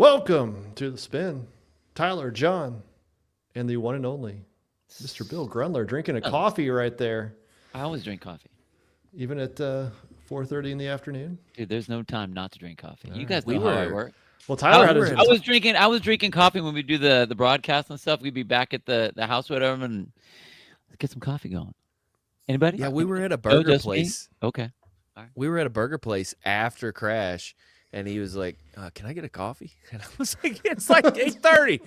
Welcome to The Spin. Tyler, John, and the one and only Mr. Bill Grunler drinking a coffee right there. I always drink coffee. Even at 4:30 in the afternoon? Dude, there's no time not to drink coffee. You right. guys know how I work. Well, Tyler had I was drinking coffee when we do the broadcast and stuff. We'd be back at the house or whatever, and let's get some coffee going. Anybody? Yeah, we were at a burger place. Me? Okay. All right. We were at a burger place after Crash, and he was like, "Can I get a coffee?" And I was like, "It's like 8:30."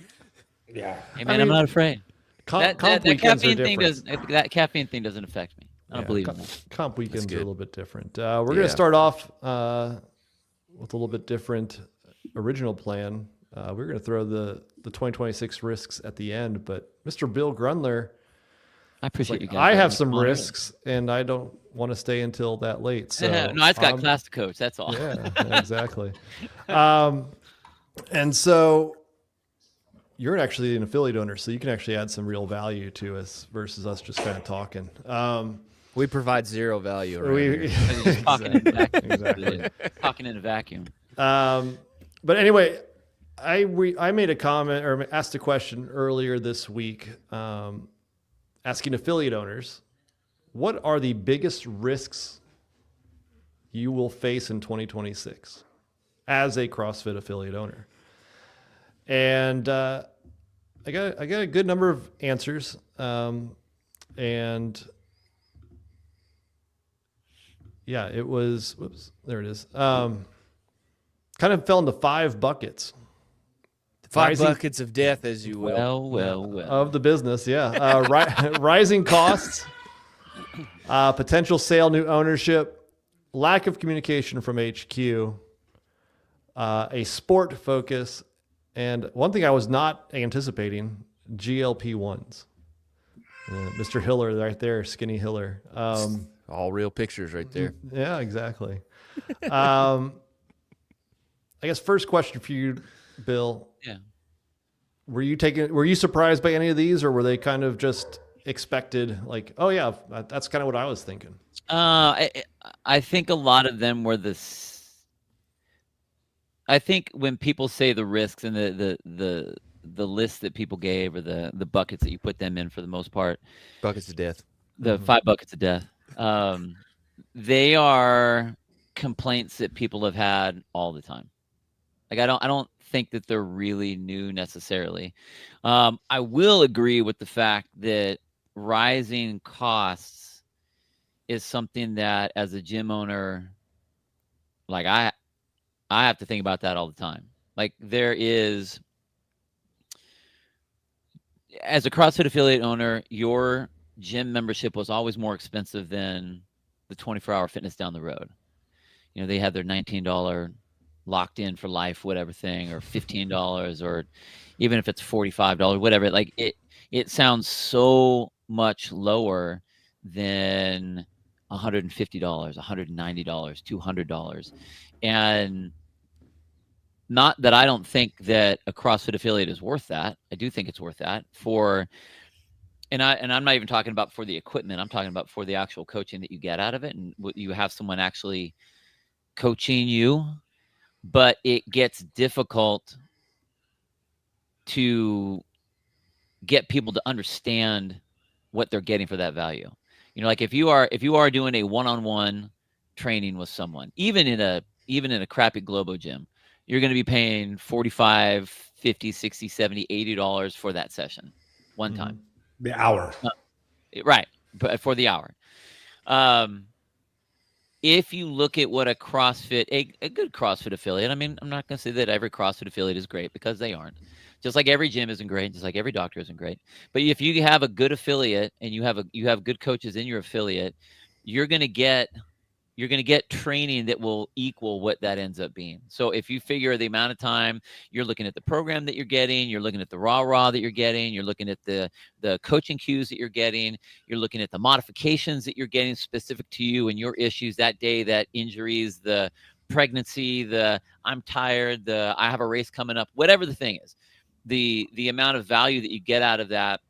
Yeah. Hey man, I'm not afraid. That caffeine thing doesn't affect me. I don't believe in that. Comp weekends are a little bit different. We're going to start off with a little bit different original plan. We're going to throw the 2026 risks at the end, but Mr. Bill Grunler, I appreciate you guys. I have some risks, and I don't want to stay until that late. So no, I've got class to coach. That's all. Yeah, exactly. And so you're actually an affiliate owner, so you can actually add some real value to us versus us just kind of talking. We provide zero value. Just talking in a vacuum. Exactly. Talking in a vacuum. But anyway, I made a comment or asked a question earlier this week, asking affiliate owners, what are the biggest risks you will face in 2026 as a CrossFit affiliate owner? And I got a good number of answers, and yeah, it was. Whoops, there it is. Kind of fell into 5 buckets. Five buckets of death, as you will. Well. Of the business, yeah. Rising costs, potential sale, new ownership, lack of communication from HQ, a sport focus, and one thing I was not anticipating, GLP-1s. Mr. Hiller right there, skinny Hiller. All real pictures right there. Yeah, exactly. I guess first question for you, Bill. Yeah. Were you surprised by any of these, or were they kind of just expected? Like, oh yeah, that's kind of what I was thinking. I think a lot of them were this. I think when people say the risks and the list that people gave, or the buckets that you put them in, for the most part, buckets of death, the 5 buckets of death, they are complaints that people have had all the time. Like I don't think that they're really new necessarily. I will agree with the fact that rising costs is something that, as a gym owner, like I have to think about that all the time. Like there is, as a CrossFit affiliate owner, your gym membership was always more expensive than the 24-hour fitness down the road. You know, they had their $19 locked in for life, whatever thing, or $15, or even if it's $45, whatever. Like it sounds so much lower than $150, $190, $200. And not that I don't think that a CrossFit affiliate is worth that. I do think it's worth that and I'm not even talking about for the equipment. I'm talking about for the actual coaching that you get out of it, and you have someone actually coaching you. But it gets difficult to get people to understand what they're getting for that value. You know, like if you are doing a one-on-one training with someone, even in a crappy Globo gym, you're going to be paying $45, $50, $60, $70, $80 for that session one time. The hour. Right. But for the hour. If you look at what a CrossFit, a good CrossFit affiliate, I mean, I'm not going to say that every CrossFit affiliate is great, because they aren't. Just like every gym isn't great, just like every doctor isn't great. But if you have a good affiliate and you have good coaches in your affiliate, you're going to get training that will equal what that ends up being. So if you figure the amount of time, you're looking at the program that you're getting, you're looking at the raw that you're getting, you're looking at the coaching cues that you're getting, you're looking at the modifications that you're getting specific to you and your issues that day, that injuries, the pregnancy, the I'm tired, the I have a race coming up, whatever the thing is, the amount of value that you get out of that,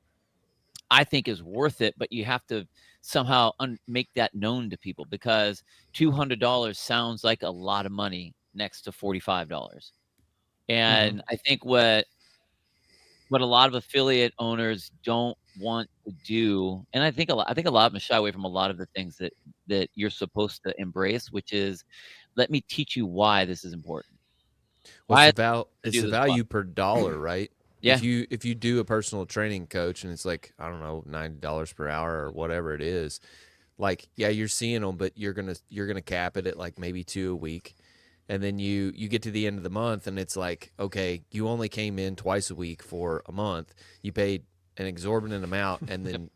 I think, is worth it. But you have to somehow make that known to people, because $200 sounds like a lot of money next to $45. And I think what a lot of affiliate owners don't want to do, and I think a lot of them shy away from a lot of the things that you're supposed to embrace, which is, let me teach you why this is important. Well, Why it's the value per dollar, right? Yeah. If you do a personal training coach and it's like, I don't know, $90 per hour or whatever it is, like, yeah, you're seeing them, but you're gonna cap it at like maybe 2 a week. And then you get to the end of the month and it's like, okay, you only came in twice a week for a month. You paid an exorbitant amount, and then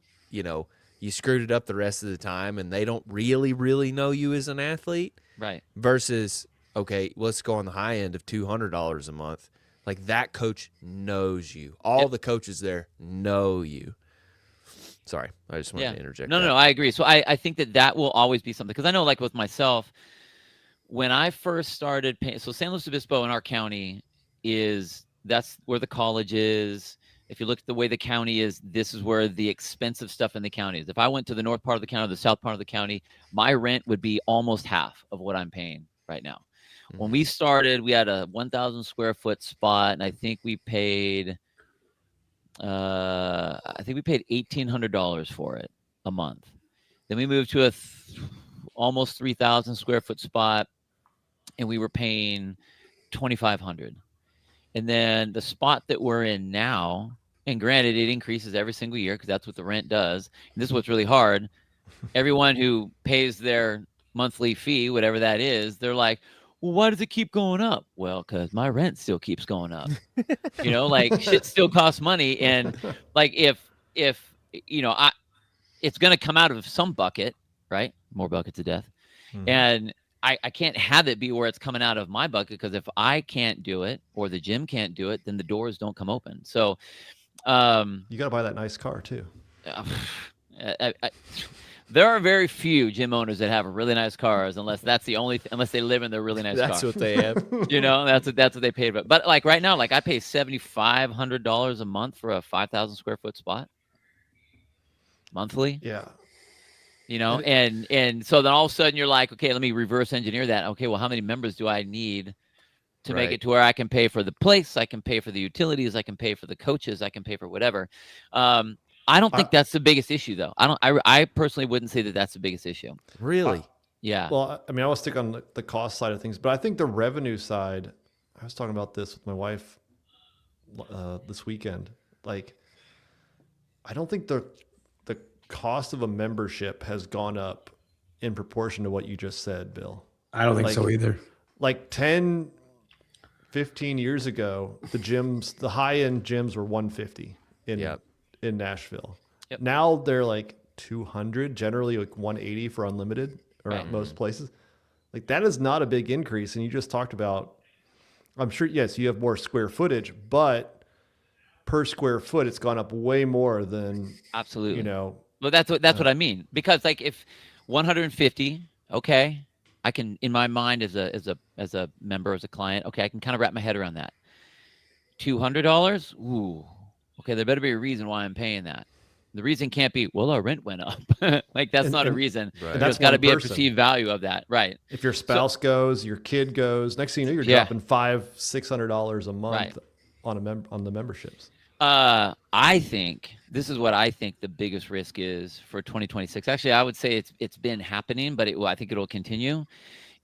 you screwed it up the rest of the time, and they don't really know you as an athlete. Right. Versus, okay, let's go on the high end of $200 a month. Like, that coach knows you. All the coaches there know you. Sorry, I just wanted to interject. No, I agree. So I think that will always be something, because I know, like with myself, when I first started paying, so San Luis Obispo in our county that's where the college is. If you look at the way the county is, this is where the expensive stuff in the county is. If I went to the north part of the county or the south part of the county, my rent would be almost half of what I'm paying right now. Mm-hmm. When we started, we had a 1,000 square foot spot, and I think we paid $1,800 for it a month. Then we moved to almost 3,000 square foot spot, and we were paying $2,500. And then the spot that we're in now, and granted, it increases every single year because that's what the rent does. And this is what's really hard. Everyone who pays their monthly fee, whatever that is, they're like, well, why does it keep going up? Well, because my rent still keeps going up. Like, shit still costs money. And like, if it's going to come out of some bucket, right? More buckets of death. Mm-hmm. And I can't have it be where it's coming out of my bucket, because if I can't do it or the gym can't do it, then the doors don't come open. So you got to buy that nice car too. There are very few gym owners that have really nice cars, unless that's the only unless they live in their really nice car. That's what they have. That's what they paid. But like right now, like I pay $7,500 a month for a 5,000 square foot spot monthly. Yeah. And so then all of a sudden you're like, okay, let me reverse engineer that. Okay, well, how many members do I need to make it to where I can pay for the place, I can pay for the utilities, I can pay for the coaches, I can pay for whatever. I don't think that's the biggest issue, though. I personally wouldn't say that that's the biggest issue. Really? Yeah. Well, I mean, I will stick on the cost side of things, but I think the revenue side, I was talking about this with my wife this weekend. Like, I don't think the cost of a membership has gone up in proportion to what you just said, Bill. I don't think so either. Like 10, 15 years ago, the high-end gyms were $150 in Nashville. Yep. Now they're like $200, generally like $180 for unlimited around most places. Like, that is not a big increase. And you just talked about, I'm sure, yes, you have more square footage, but per square foot, it's gone up way more than absolutely. Well, that's what I mean. Because like, if 150, okay, I can, in my mind as a member, as a client, okay, I can kind of wrap my head around that. $200, ooh, okay, there better be a reason why I'm paying that. The reason can't be, well, our rent went up. Like, that's not a reason. Right. There's got to be a perceived value of that, right? If your spouse goes, your kid goes, next thing you know, you're dropping $500-$600 a month on the memberships. I think this is what I think the biggest risk is for 2026. Actually, I would say it's been happening, but I think it'll continue.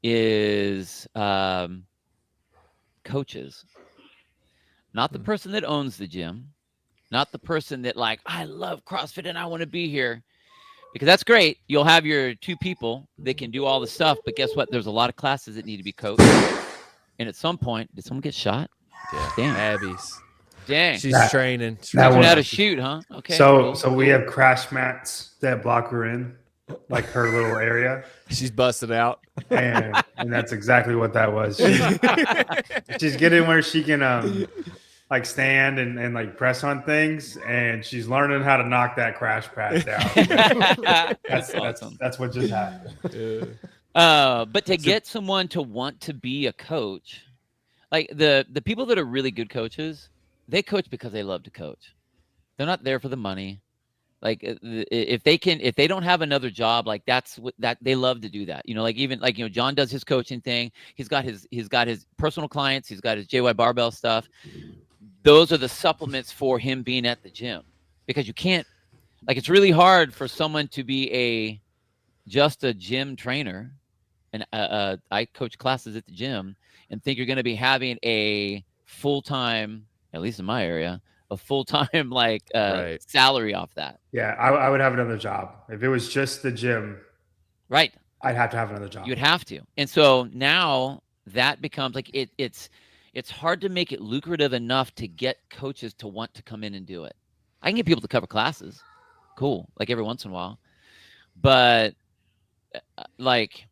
Is coaches, not the person that owns the gym, not the person that like, I love CrossFit and I want to be here, because that's great. You'll have your two people that can do all the stuff, but guess what? There's a lot of classes that need to be coached. And at some point, did someone get shot? Yeah. Damn. Abby's. Dang. She's training. She's learning how to shoot, huh? Okay. So we have crash mats that block her in, like her little area. She's busted out. And that's exactly what that was. She's getting where she can like stand and like press on things, and she's learning how to knock that crash pad down. That's awesome. That's what just happened. But to get someone to want to be a coach, like the people that are really good coaches, they coach because they love to coach. They're not there for the money. Like if they don't have another job, like that's what that they love to do that. Like even like, John does his coaching thing. He's got his personal clients. He's got his JY barbell stuff. Those are the supplements for him being at the gym, because you can't, like, it's really hard for someone to be just a gym trainer. And I coach classes at the gym and think you're going to be having a full-time, at least in my area, a full-time like salary off that. Yeah, I would have another job if it was just the gym. Right. I'd have to have another job. You'd have to. And so now that becomes like it's hard to make it lucrative enough to get coaches to want to come in and do it. I can get people to cover classes, cool, like every once in a while, but like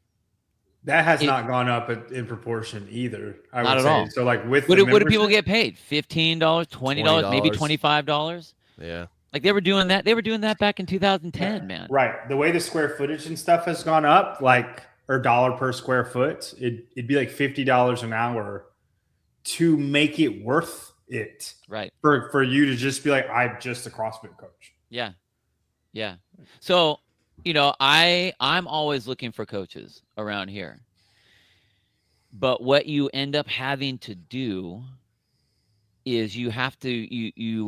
that has not gone up in proportion either. I not would at say. all. So like with what do people get paid? $15, $20, maybe $25. Yeah. Like they were doing that. They were doing that back in 2010, man. Right. The way the square footage and stuff has gone up, like, or dollar per square foot, it'd be like $50 an hour to make it worth it. Right. For you to just be like, I'm just a CrossFit coach. Yeah. Yeah. So, I'm always looking for coaches around here. But what you end up having to do is you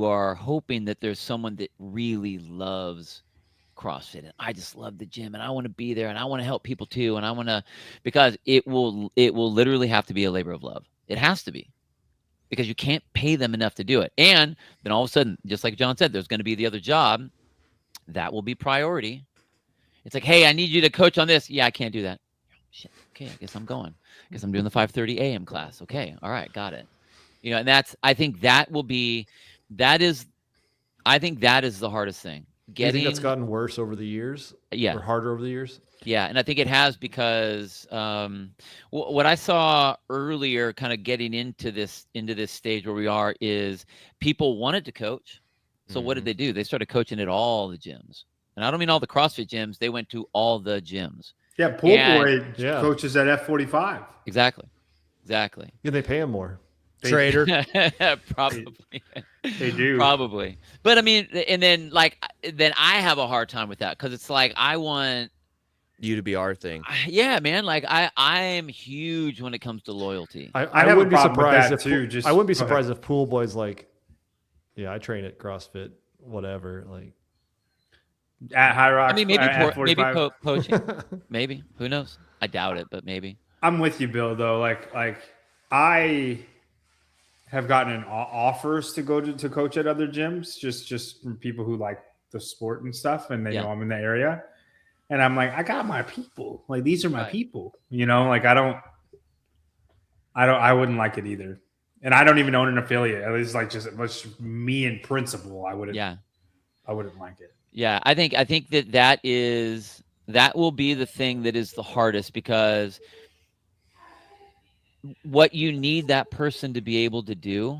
are hoping that there's someone that really loves CrossFit, and I just love the gym and I want to be there and I want to help people too, and because it will literally have to be a labor of love. It has to be, because you can't pay them enough to do it. And then all of a sudden, just like John said, there's going to be the other job that will be priority. It's like, hey, I need you to coach on this. Yeah, I can't do that. Shit. Okay, I guess I'm going. I guess I'm doing the 5:30 a.m. class. Okay, all right, got it. And I think that is the hardest thing. Do you think that's gotten worse over the years? Yeah. Or harder over the years? Yeah, and I think it has, because what I saw earlier, kind of getting into this stage where we are, is people wanted to coach. So what did they do? They started coaching at all the gyms. And I don't mean all the CrossFit gyms. They went to all the gyms. Yeah, Pool Boy coaches at F45. Exactly. Yeah, they pay him more. Trader. Probably. They do. Probably. But I mean, and then I have a hard time with that, because it's like, I want you to be our thing. Yeah, man. Like I'm huge when it comes to loyalty. I wouldn't be surprised if I wouldn't be surprised if Pool Boy's like, yeah, I train at CrossFit, whatever. Like at High Rocks. I mean, maybe poaching. Maybe. Who knows? I doubt it, but maybe. I'm with you, Bill, though. Like I have gotten offers to go to coach at other gyms, just from people who like the sport and stuff, and they know I'm in the area. And I'm like, I got my people. Like, these are my people. Like I wouldn't like it either. And I don't even own an affiliate. At least like just me in principle, I wouldn't like it. Yeah, I think that will be the thing that is the hardest, because what you need that person to be able to do,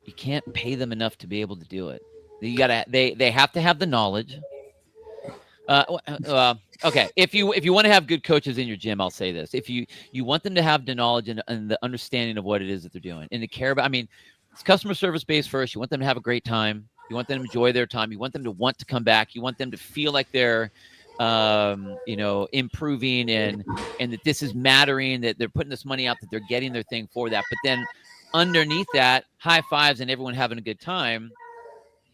you can't pay them enough to be able to do it. They have to have the knowledge. Okay, if you want to have good coaches in your gym, I'll say this: if you want them to have the knowledge and the understanding of what it is that they're doing, and to care about, I mean, it's customer service based first. You want them to have a great time. You want them to enjoy their time. You want them to want to come back. You want them to feel like they're improving and that this is mattering, that they're putting this money out, that they're getting their thing for that. But then underneath that, high fives and everyone having a good time.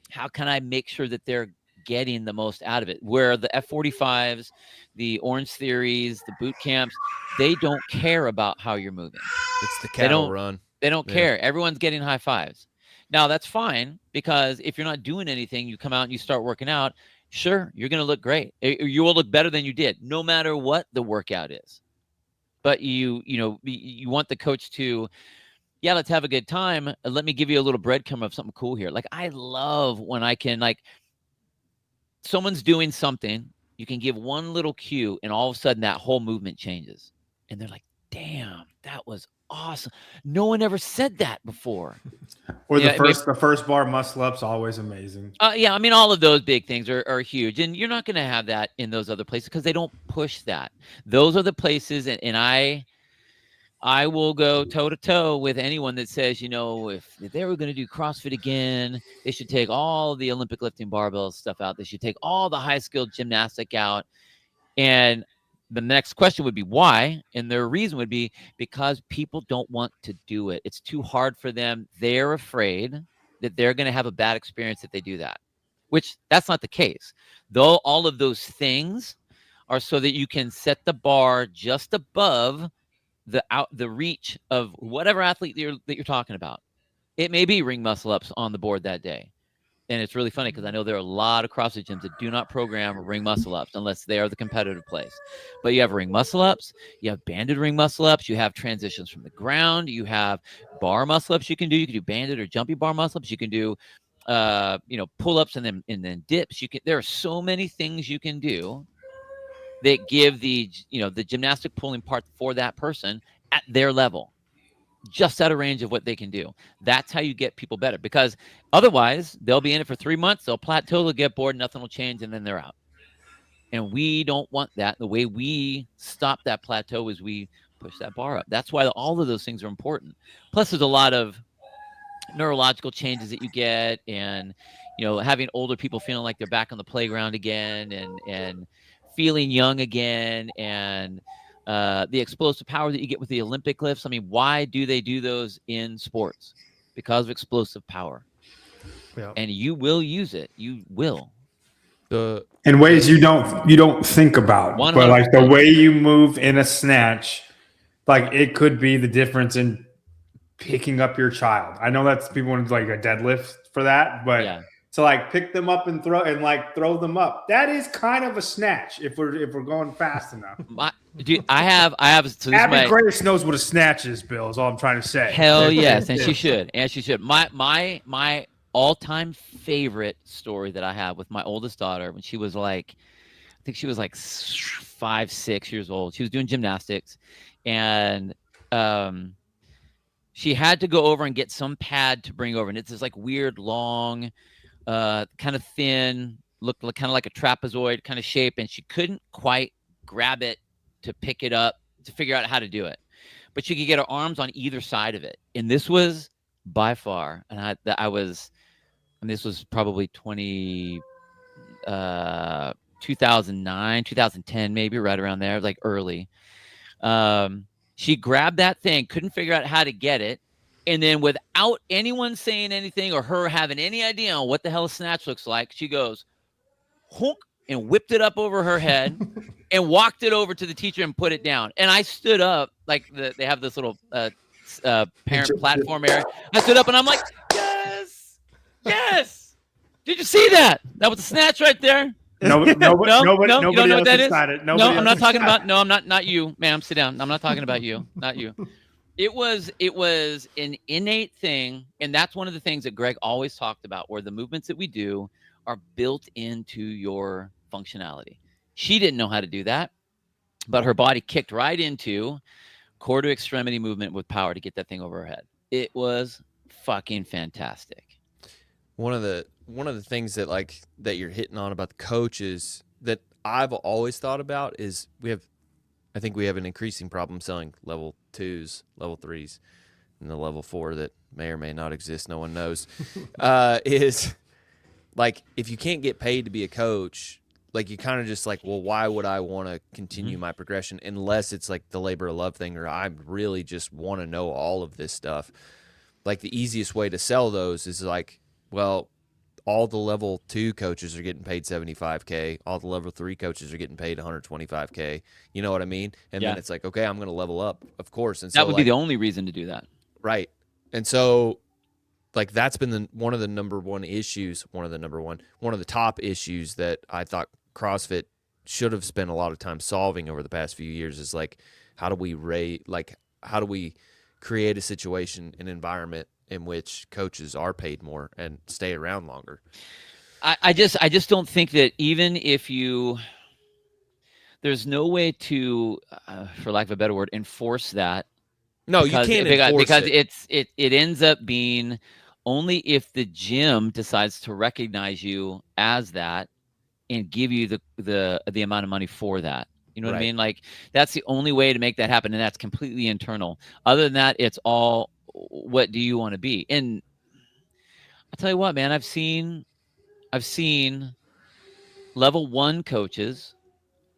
How can I make sure that they're getting the most out of it? Where the F45s, the Orange Theories, the boot camps, they don't care about how you're moving. It's the cattle run. They don't care. Everyone's getting high fives. Now that's fine, because if you're not doing anything, you come out and you start working out, sure, you're going to look great. You will look better than you did, no matter what the workout is. But you want the coach to, yeah, let's have a good time. Let me give you a little breadcrumb of something cool here. Like, I love when I can, like, someone's doing something, you can give one little cue, and all of a sudden that whole movement changes. And they're like, damn, that was awesome. No one ever said that before. Or the first bar muscle up's always amazing. Yeah, I mean, all of those big things are huge, and you're not going to have that in those other places because they don't push that. Those are the places, and I will go toe to toe with anyone that says, if they were going to do CrossFit again, they should take all the Olympic lifting barbell stuff out. They should take all the high skilled gymnastic out. And the next question would be why? And their reason would be because people don't want to do it. It's too hard for them. They're afraid that they're going to have a bad experience if they do that, which that's not the case. Though all of those things are so that you can set the bar just above the reach of whatever athlete that you're talking about. It may be ring muscle ups on the board that day. And it's really funny because I know there are a lot of CrossFit gyms that do not program ring muscle ups unless they are the competitive place. But you have ring muscle ups, you have banded ring muscle ups, you have transitions from the ground, you have bar muscle ups you can do. You can do banded or jumpy bar muscle ups. You can do pull ups and then dips. There are so many things you can do that give the gymnastic pulling part for that person at their level, just at a range of what they can do. That's how you get people better, because otherwise they'll be in it for 3 months, they'll plateau, they'll get bored, nothing will change, and then they're out. And we don't want that. The way we stop that plateau is we push that bar up. That's why all of those things are important. Plus, there's a lot of neurological changes that you get, and having older people feeling like they're back on the playground again, and feeling young again, and the explosive power that you get with the Olympic lifts. I mean, why do they do those in sports? Because of explosive power. Yeah. And you will use it. You will. In ways you don't think about. 100%. But like the way you move in a snatch, like it could be the difference in picking up your child. I know that's people want like a deadlift for that, but yeah. To like pick them up and throw them up. That is kind of a snatch if we're going fast enough. Dude, I have. So Abby Grace knows what a snatch is, Bill. Is all I'm trying to say. Hell yes, and she should. My all-time favorite story that I have with my oldest daughter when she was like, I think she was like 5, 6 years old. She was doing gymnastics, and she had to go over and get some pad to bring over, and it's this like weird long. Kind of thin, looked kind of like a trapezoid kind of shape, and she couldn't quite grab it to pick it up to figure out how to do it. But she could get her arms on either side of it, and this was by far, and this was probably 2009, 2010, maybe right around there, like early. She grabbed that thing, couldn't figure out how to get it. And then without anyone saying anything or her having any idea on what the hell a snatch looks like, she goes, honk, and whipped it up over her head and walked it over to the teacher and put it down. And I stood up, like they have this little parent platform area. I stood up and I'm like, yes. Did you see that? That was a snatch right there. Nobody you don't know what that is? No, I'm not talking about, no, I'm not you, ma'am, sit down. I'm not talking about you, not you. It was an innate thing, and that's one of the things that Greg always talked about, where the movements that we do are built into your functionality. She didn't know how to do that, but her body kicked right into core to extremity movement with power to get that thing over her head. It was fucking fantastic. One of the things that you're hitting on about the coaches that I've always thought about is I think we have an increasing problem selling level 2s, level 3s, and the level 4 that may or may not exist, no one knows, is like if you can't get paid to be a coach, like you kind of just like, well, why would I want to continue my progression unless it's like the labor of love thing, or I really just want to know all of this stuff. Like the easiest way to sell those is like, well, all the level 2 coaches are getting paid $75K. All the level 3 coaches are getting paid $125K. You know what I mean? And then it's like, okay, I'm going to level up, of course. And so that would be the only reason to do that. Right. And so like that's been one of the top issues that I thought CrossFit should have spent a lot of time solving over the past few years is like, how do we create a situation, an environment in which coaches are paid more and stay around longer? I just don't think that even if there's no way to, for lack of a better word, enforce that. No, you can't enforce because it ends up being only if the gym decides to recognize you as that and give you the amount of money for that. You know what I Right. mean? Like that's the only way to make that happen. And that's completely internal. Other than that, it's all, what do you want to be? And I'll tell you what, man, I've seen level 1 coaches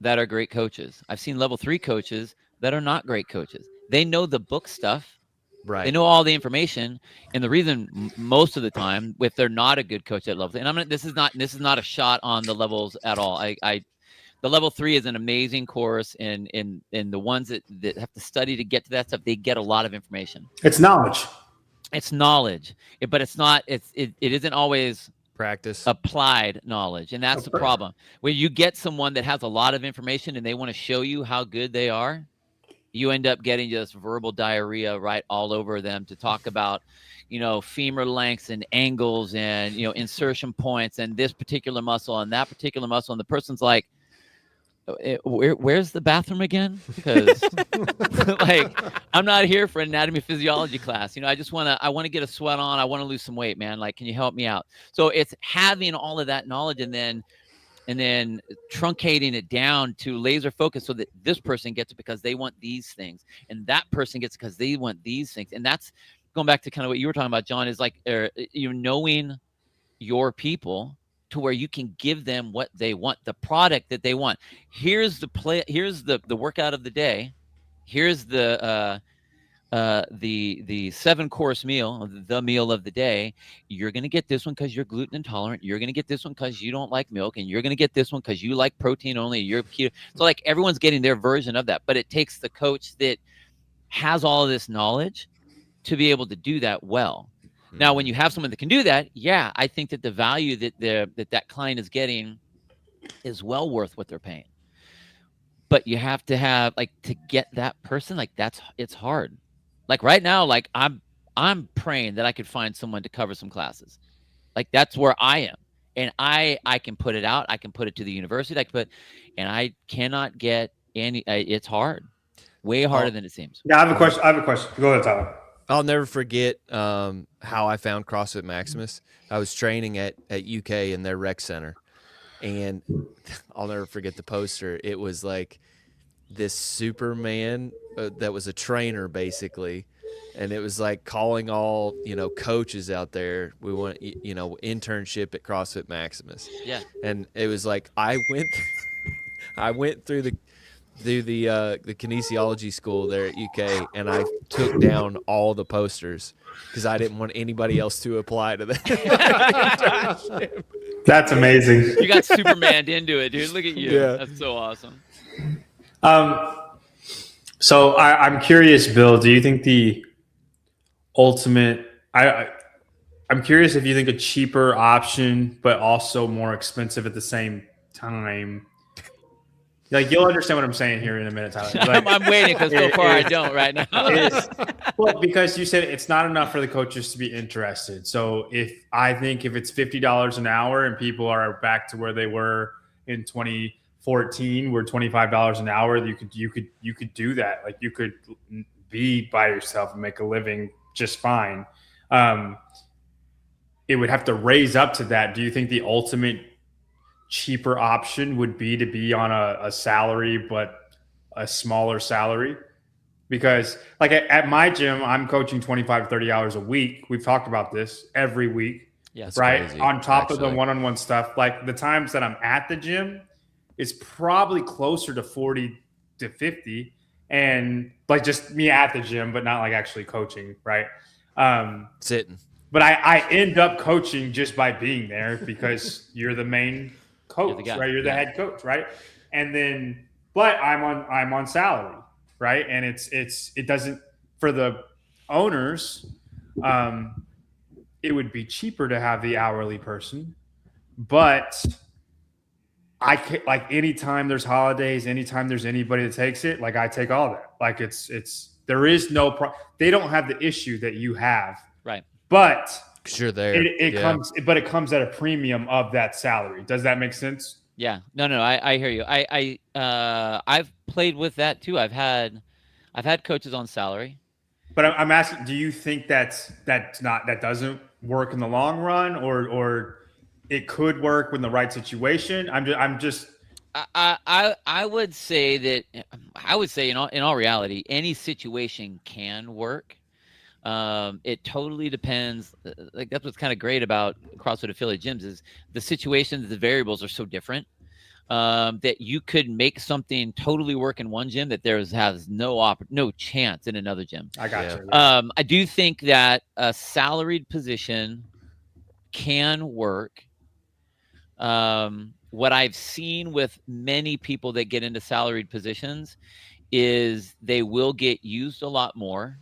that are great coaches. I've seen level 3 coaches that are not great coaches. They know the book stuff. Right. They know all the information, and the reason most of the time, if they're not a good coach at level, and this is not a shot on the levels at all. The level 3 is an amazing course, and the ones that have to study to get to that stuff, they get a lot of information. It's knowledge. It's knowledge, but it's not. It isn't always Practice. applied knowledge, and that's the problem. When you get someone that has a lot of information and they want to show you how good they are, you end up getting just verbal diarrhea right all over them to talk about, femur lengths and angles and, insertion points and this particular muscle and that particular muscle. And the person's like, where's the bathroom again? Because like, I'm not here for an anatomy physiology class. I want to get a sweat on. I want to lose some weight, man. Like, can you help me out? So it's having all of that knowledge and then truncating it down to laser focus so that this person gets it because they want these things, and that person gets it because they want these things. And that's going back to kind of what you were talking about, John, is like, knowing your people to where you can give them what they want, the product that they want. Here's the workout of the day. Here's the 7-course meal, the meal of the day. You're going to get this one because you're gluten intolerant. You're going to get this one because you don't like milk. And you're going to get this one because you like protein only. You're keto. So like everyone's getting their version of that, but it takes the coach that has all of this knowledge to be able to do that well. Now, when you have someone that can do that, yeah, I think that the value that client is getting is well worth what they're paying. But you have to have, like, to get that person, like, it's hard. Like right now, like I'm praying that I could find someone to cover some classes. Like that's where I am. And I can put it out. I can put it to the university. And I cannot get any, it's hard, way harder than it seems. Yeah, I have a question. Go ahead, Tyler. I'll never forget how I found CrossFit Maximus. I was training at UK in their rec center, and I'll never forget the poster. It was like this Superman that was a trainer basically, and it was like calling all coaches out there. We want internship at CrossFit Maximus. Yeah, and it was like I went through the kinesiology school there at UK, and I took down all the posters because I didn't want anybody else to apply to that. That's amazing. You got Supermaned into it, dude. Look at you. Yeah. That's so awesome. So I'm curious, Bill, do you think the ultimate, I'm curious if you think a cheaper option, but also more expensive at the same time. Like, you'll understand what I'm saying here in a minute, Tyler. Like, I'm waiting because so far I don't right now. Well, because you said it's not enough for the coaches to be interested. So if it's $50 an hour and people are back to where they were in 2014, where $25 an hour, you could do that. Like, you could be by yourself and make a living just fine. It would have to raise up to that. Do you think the ultimate cheaper option would be on a salary, but a smaller salary? Because like at my gym, I'm coaching 25 to 30 hours a week. We've talked about this every week. Yes. Right. Crazy, On top actually. of the one-on-one stuff, like the times that I'm at the gym, it's probably closer to 40 to 50. And like just me at the gym, but not like actually coaching. Right. Sitting. But I end up coaching just by being there because you're the main coach, the guy. right? You're the head coach, right? And then, but I'm on salary, right? And it doesn't, for the owners, it would be cheaper to have the hourly person, but I can, like, anytime there's holidays, anytime there's anybody that takes it, like I take all that. Like there is no they don't have the issue that you have, Right. but Sure, there. it comes at a premium of that salary. Does that make sense? Yeah. No, I hear you. I've played with that too. I've had coaches on salary. But I'm asking, do you think that doesn't work in the long run, or it could work in the right situation? I'm just I would say that in all reality, any situation can work. It totally depends. Like that's what's kind of great about CrossFit affiliate gyms is the situations, the variables are so different that you could make something totally work in one gym that has no chance in another gym. I got Yeah. you. Yeah. I do think that a salaried position can work. What I've seen with many people that get into salaried positions is they will get used a lot more.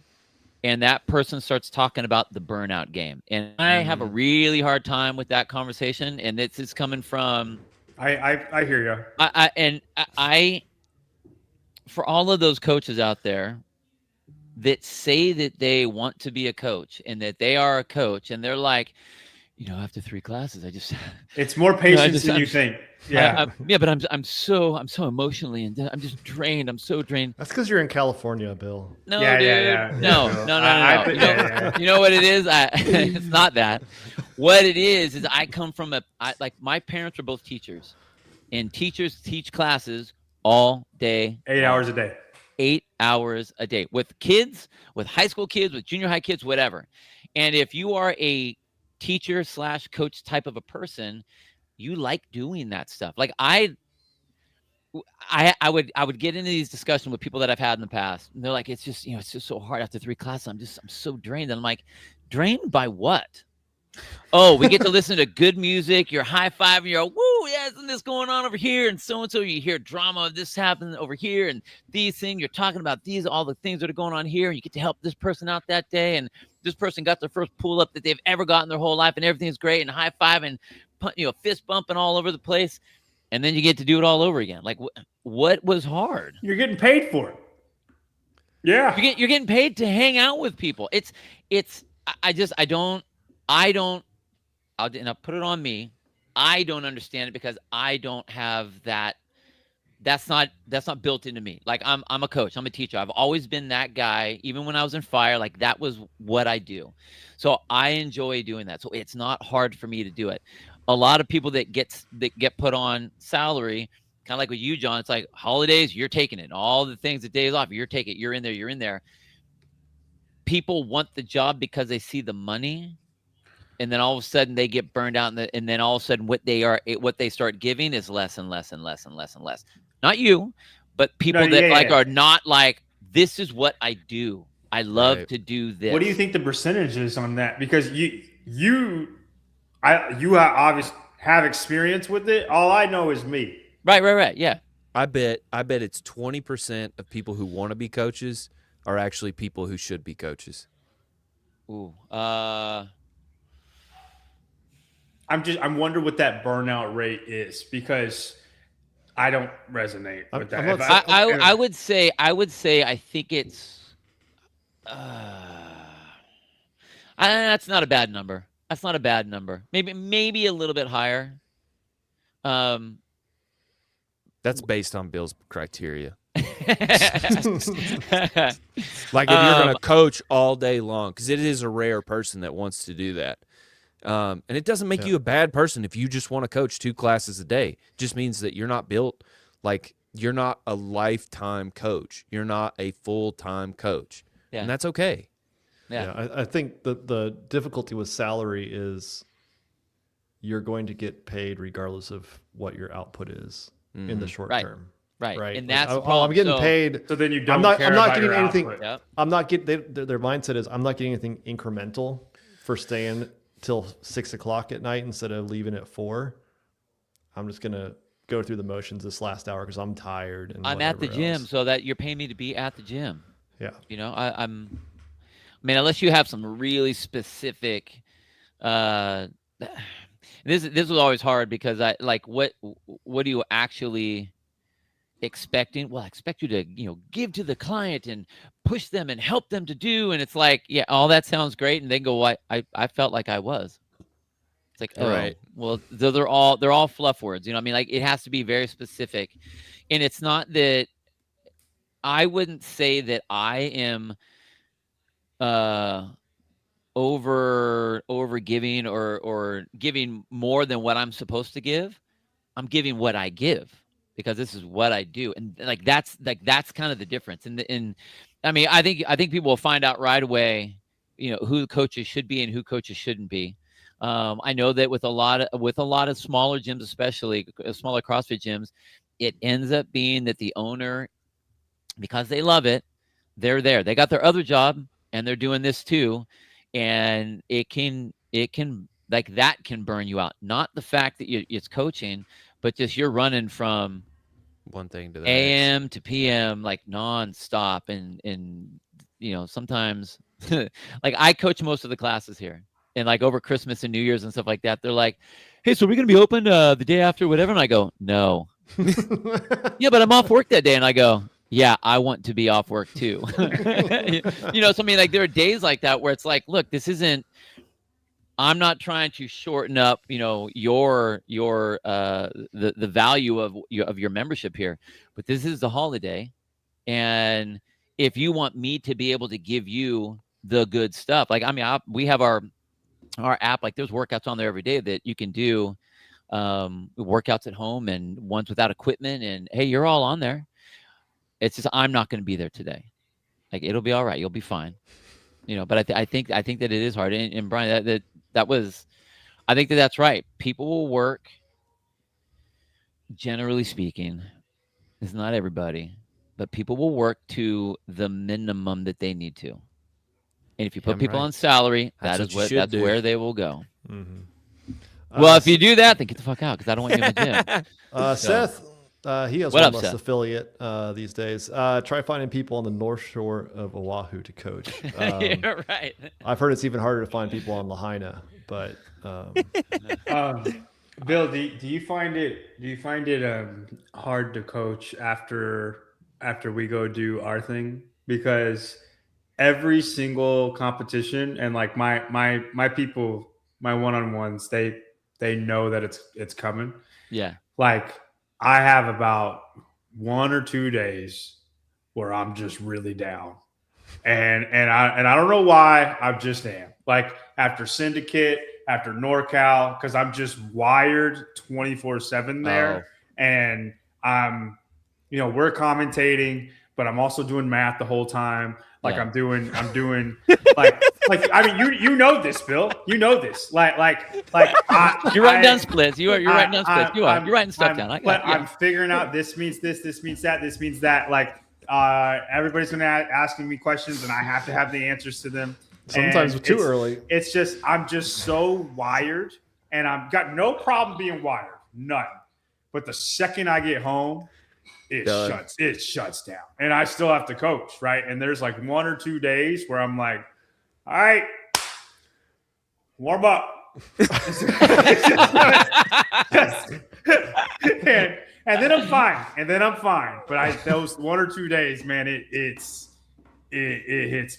And that person starts talking about the burnout game. And I have a really hard time with that conversation. And this is coming from, I hear you. I for all of those coaches out there that say that they want to be a coach and that they are a coach and they're like, after 3 classes, It's more patience than you think. Yeah. But I'm so emotionally and I'm just drained. I'm so drained. That's because you're in California, Bill. No, Yeah, dude. yeah. No. You know what it is? It's not that. What it is I come from my parents are both teachers, and teachers teach classes all day. 8 hours a day. 8 hours a day with kids, with high school kids, with junior high kids, whatever. And if you are a teacher / coach type of a person, you like doing that stuff. Like I would get into these discussions with people that I've had in the past, and they're like, it's just so hard after 3 classes. I'm so drained. And I'm like, drained by what? Oh, we get to listen to good music. You're high-fiving. You're woo, yeah, isn't this going on over here? And so you hear drama. This happened over here, and these things. You're talking about all the things that are going on here, and you get to help this person out that day. And this person got their first pull-up that they've ever gotten their whole life, and everything's great, and high-fiving, fist bumping all over the place. And then you get to do it all over again. Like, what was hard? You're getting paid for it. Yeah. You're getting paid to hang out with people. I'll put it on me. I don't understand it because I don't have that. That's not built into me. Like I'm a coach. I'm a teacher. I've always been that guy. Even when I was in fire, like that was what I do. So I enjoy doing that. So it's not hard for me to do it. A lot of people that get put on salary, kind of like with you, John, it's like holidays, you're taking it. All the things, the days off, you're taking it. You're in there. People want the job because they see the money. And then all of a sudden they get burned out, and then all of a sudden what they start giving is less and less and less and less and less. Not you, but people are not like, this is what I do. I love to do this. What do you think the percentage is on that? Because you obviously have experience with it. All I know is me. Right. Yeah. I bet it's 20% of people who want to be coaches are actually people who should be coaches. Ooh. I'm wondering what that burnout rate is, because I don't resonate with that. I would say I think it's that's not a bad number. That's not a bad number. Maybe a little bit higher. That's based on Bill's criteria. Like if you're going to coach all day long, because it is a rare person that wants to do that. And it doesn't make you a bad person if you just want to coach 2 classes a day. It just means that you're not built, like you're not a lifetime coach. You're not a full-time coach. Yeah. And that's okay. Yeah. I think the difficulty with salary is you're going to get paid regardless of what your output is in the short term. Right. And like, that's I'm getting paid. So then you don't I'm not getting anything. Output. I'm not getting their mindset is I'm not getting anything incremental for staying till 6 o'clock at night instead of leaving at 4. I'm just gonna go through the motions this last hour because I'm tired and I'm at the gym, else. so that you're paying me to be at the gym. Yeah. I mean, unless you have some really specific, this was always hard because I like what are you actually expecting? Well, I expect you to give to the client and push them and help them to do, and it's like, yeah, all that sounds great, and they go, I felt like I was. It's like, right. Well, they're all fluff words, I mean, like it has to be very specific, and it's not that I wouldn't say that I am over giving or giving more than what I'm supposed to give. I'm giving what I give because this is what I do. And that's kind of the difference. And I mean, I think people will find out right away, who coaches should be and who coaches shouldn't be. I know that with a lot of smaller gyms, especially smaller CrossFit gyms, it ends up being that the owner, because they love it, they're there. They got their other job and they're doing this too. And it can like that can burn you out. Not the fact that it's coaching, but just you're running from one thing to the AM next. to PM like nonstop. And sometimes like I coach most of the classes here. And like over Christmas and New Year's and stuff like that, they're like, hey, so we're going to be open the day after, whatever. And I go, no. Yeah, but I'm off work that day. And I go, yeah, I want to be off work too. So I mean, like there are days like that where it's like, look, this isn't, I'm not trying to shorten up, your the value of your membership here, but this is the holiday. And if you want me to be able to give you the good stuff, like, I mean, we have our app, like there's workouts on there every day that you can do, workouts at home and ones without equipment. And hey, you're all on there. It's just, I'm not going to be there today. Like, it'll be all right. You'll be fine. But I think that it is hard. And Brian, that was, I think that's right. People will work, generally speaking, it's not everybody, but people will work to the minimum that they need to. And if you put people on salary, that's where they will go. Mm-hmm. Well, if you do that, then get the fuck out, because I don't want you in my gym. Seth, he has What one up, less Seth? affiliate these days. Try finding people on the North Shore of Oahu to coach. You're right. I've heard it's even harder to find people on Lahaina, but Bill, do you find it hard to coach after we go do our thing? Because every single competition, and like my people, my one-on-ones, they know that it's coming. Yeah. Like, I have about 1 or 2 days where I'm just really down, and I don't know why. I just am. Like, after Syndicate, after NorCal, because I'm just wired 24/7 there, and I'm, we're commentating, but I'm also doing math the whole time. Like, yeah. I'm doing like I mean, you know this, Bill. You know this. Like you're writing down splits. You're writing down splits. You're writing stuff down. I'm figuring out this means this means that, this means that. Like, everybody's gonna asking me questions, and I have to have the answers to them. Sometimes too early. It's just, I'm just so wired, and I've got no problem being wired, none. But the second I get home, it shuts down, and I still have to coach, right? And there's like 1 or 2 days where I'm like, all right, warm up. and then I'm fine. But those 1 or 2 days, man, it hits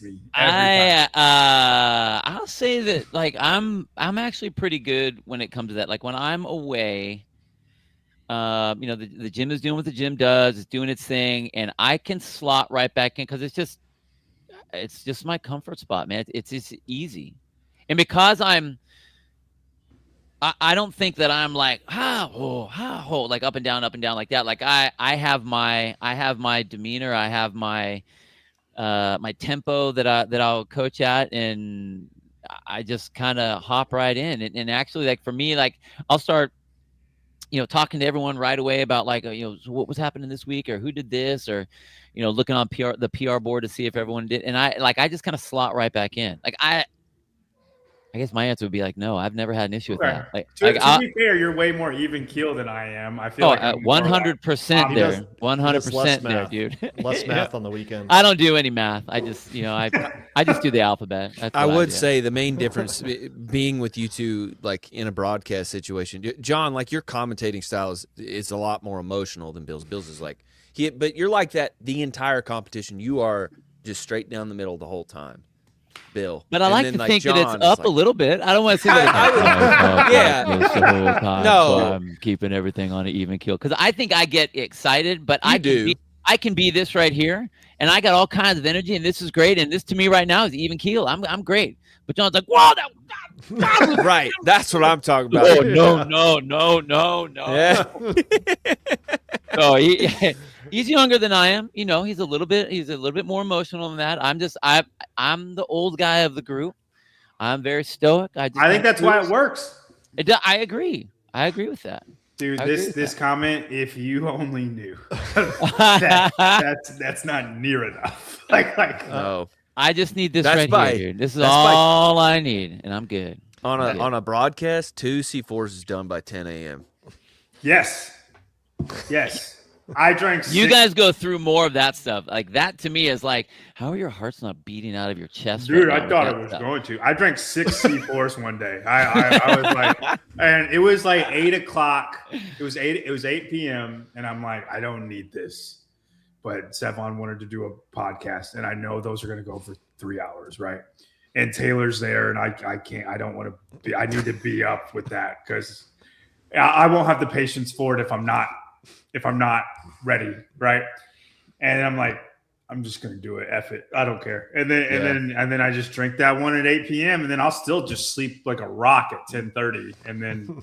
me every time. I'll say that, like, I'm actually pretty good when it comes to that. Like, when I'm away, the gym is doing what the gym does, it's doing its thing, and I can slot right back in, because it's just my comfort spot, man. It's just easy. And because I don't think that I'm like, like up and down like that. Like, I have my demeanor, I have my tempo that I'll coach at, and I just kind of hop right in. And actually, like, for me, like, I'll start, talking to everyone right away about, like, what was happening this week, or who did this, or, looking on the PR board to see if everyone did. And I just kind of slot right back in. Like, I guess my answer would be like, no, I've never had an issue with that. Like, to be fair, you're way more even keel than I am. I feel like 100% there, 100% there, dude. Less math on the weekend. I don't do any math. I just, I just do the alphabet. That's I would say the main difference being with you two, like, in a broadcast situation, John, like, your commentating style is a lot more emotional than Bill's. Bill's is like, but you're like that the entire competition. You are just straight down the middle the whole time. Bill. But I like to think that it's up a little bit. I don't want to say that. The whole time, no, so I'm keeping everything on an even keel, because I think I get excited, but I can be this right here, and I got all kinds of energy, and this is great, and this to me right now is even keel. I'm great. But John's like, whoa, that right. That's what I'm talking about. Oh, no. Yeah. So he's younger than I am. You know, he's a little bit more emotional than that. I'm the old guy of the group. I'm very stoic. I think that's why it works. I agree. I agree with that. Dude, I agree with this that. comment, if you only knew, that's not near enough. No. I just need this That's right here, dude. This is all I need, and I'm good. On a broadcast, 2 C4s is done by 10 a.m. Yes. I drank. You guys go through more of that stuff. Like that to me is like, how are your hearts not beating out of your chest? Dude, right I thought it was going to. I drank 6 C4s one day. I was like, and it was like 8 o'clock. It was 8 p.m. And I'm like, I don't need this. But Sevon wanted to do a podcast, and I know those are going to go for 3 hours, right? And Taylor's there, and I can't. I don't want to be. I need to be up with that because I won't have the patience for it if I'm not ready, right? And I'm like, I'm just gonna do it. F it. I don't care. And then I just drink that one at 8 p.m. and then I'll still just sleep like a rock at 10:30 and then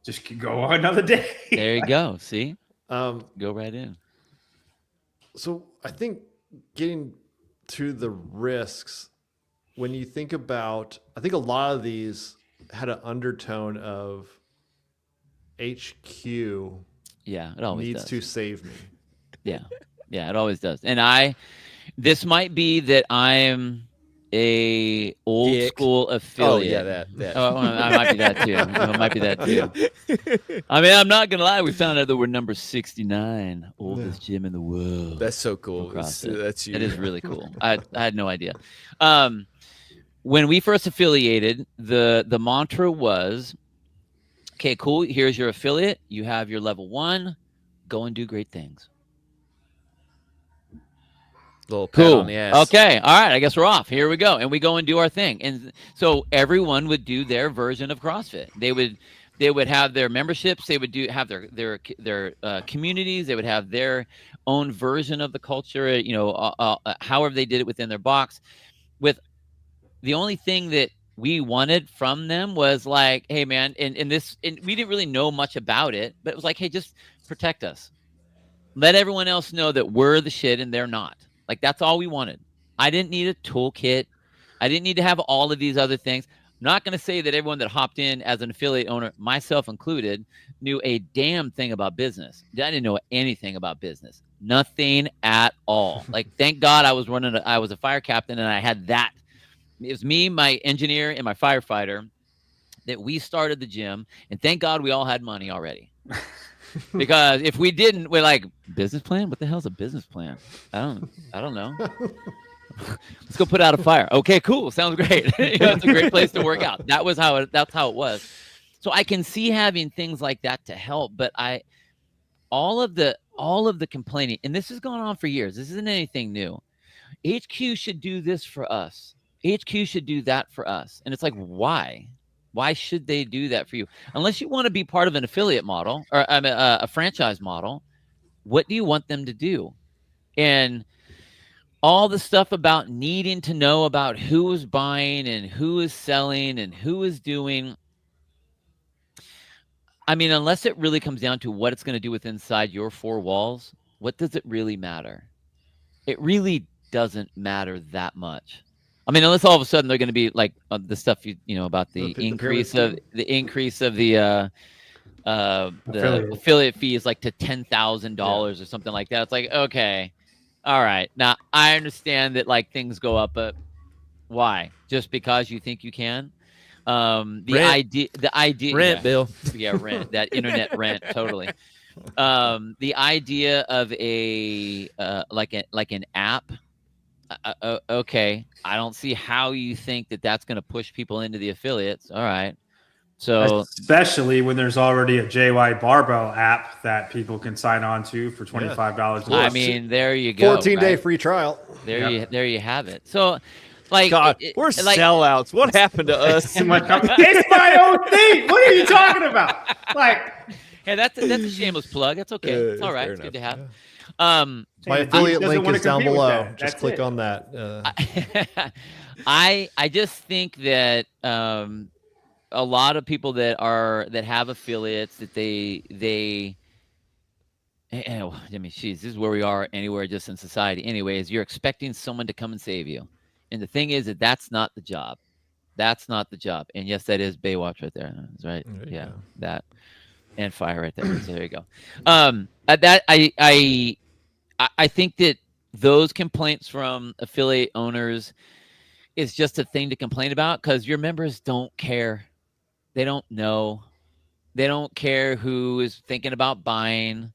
just go another day. There you go. See? Um, Go right in. So I think getting to the risks, when you think about, I think a lot of these had an undertone of HQ Yeah, it always needs does. to save me. Yeah, it always does. And this might be that I'm a old Dick. school Oh, affiliate. yeah, that. Oh, I might be that too. It might be that too. I mean, I'm not gonna lie. We found out that we're number 69, oldest gym in the world. That's so cool. CrossFit. That's you. It is really cool. I had no idea. When we first affiliated, the mantra was, okay, cool. Here's your affiliate. You have your level 1. Go and do great things. Little pat Cool. on the ass. Okay. All right. I guess we're off. Here we go. And we go and do our thing. And so everyone would do their version of CrossFit. They would have their memberships. They would have their communities. They would have their own version of the culture. You know, however they did it within their box. With the only thing that we wanted from them was like, hey man, and we didn't really know much about it, but it was like, hey, just protect us. Let everyone else know that we're the shit and they're not. Like, that's all we wanted. I didn't need a toolkit. I didn't need to have all of these other things. I'm not going to say that everyone that hopped in as an affiliate owner, myself included, knew a damn thing about business. I didn't know anything about business. Nothing at all. Like, thank God I was a fire captain and I had that. It was me, my engineer, and my firefighter that we started the gym. And thank God we all had money already. Because if we didn't, we're like, business plan? What the hell's a business plan? I don't know. Let's go put out a fire. Okay, cool. Sounds great. It's a great place to work out. That's how it was. So I can see having things like that to help, but all of the complaining, and this has gone on for years. This isn't anything new. HQ should do this for us. HQ should do that for us. And it's like, why? Why should they do that for you? Unless you want to be part of an affiliate model or a franchise model, what do you want them to do? And all the stuff about needing to know about who is buying and who is selling and who is doing. I mean, unless it really comes down to what it's going to do with inside your 4 walls, what does it really matter? It really doesn't matter that much. I mean, unless all of a sudden they're going to be like the stuff you know about the increase of the affiliate fees like to $10,000 or something like that. It's like, okay, all right. Now I understand that like things go up, but why? Just because you think you can? The idea, Rent, Bill. Yeah, rent, that internet rent, totally. The idea of a like an app. Okay, I don't see how you think that that's going to push people into the affiliates. All right, so especially when there's already a JY Barbell app that people can sign on to for $25. I mean, there you go. 14-day free trial. There you have it. So, like, God, we're like, sellouts. What happened to us? It's my own thing. What are you talking about? Like, hey, that's a shameless plug. That's okay. It's all right. It's good to have. My affiliate link is down below. Just That's click it. on that. I just think that a lot of people that have affiliates that they I mean, geez, this is where we are anywhere just in society. Anyway, is you're expecting someone to come and save you. And the thing is that that's not the job. That's not the job. And yes, that is Baywatch right there. That's right. There you Yeah, go. that and fire right there. So there you go. That I think that those complaints from affiliate owners is just a thing to complain about because your members don't care. They don't know. They don't care who is thinking about buying.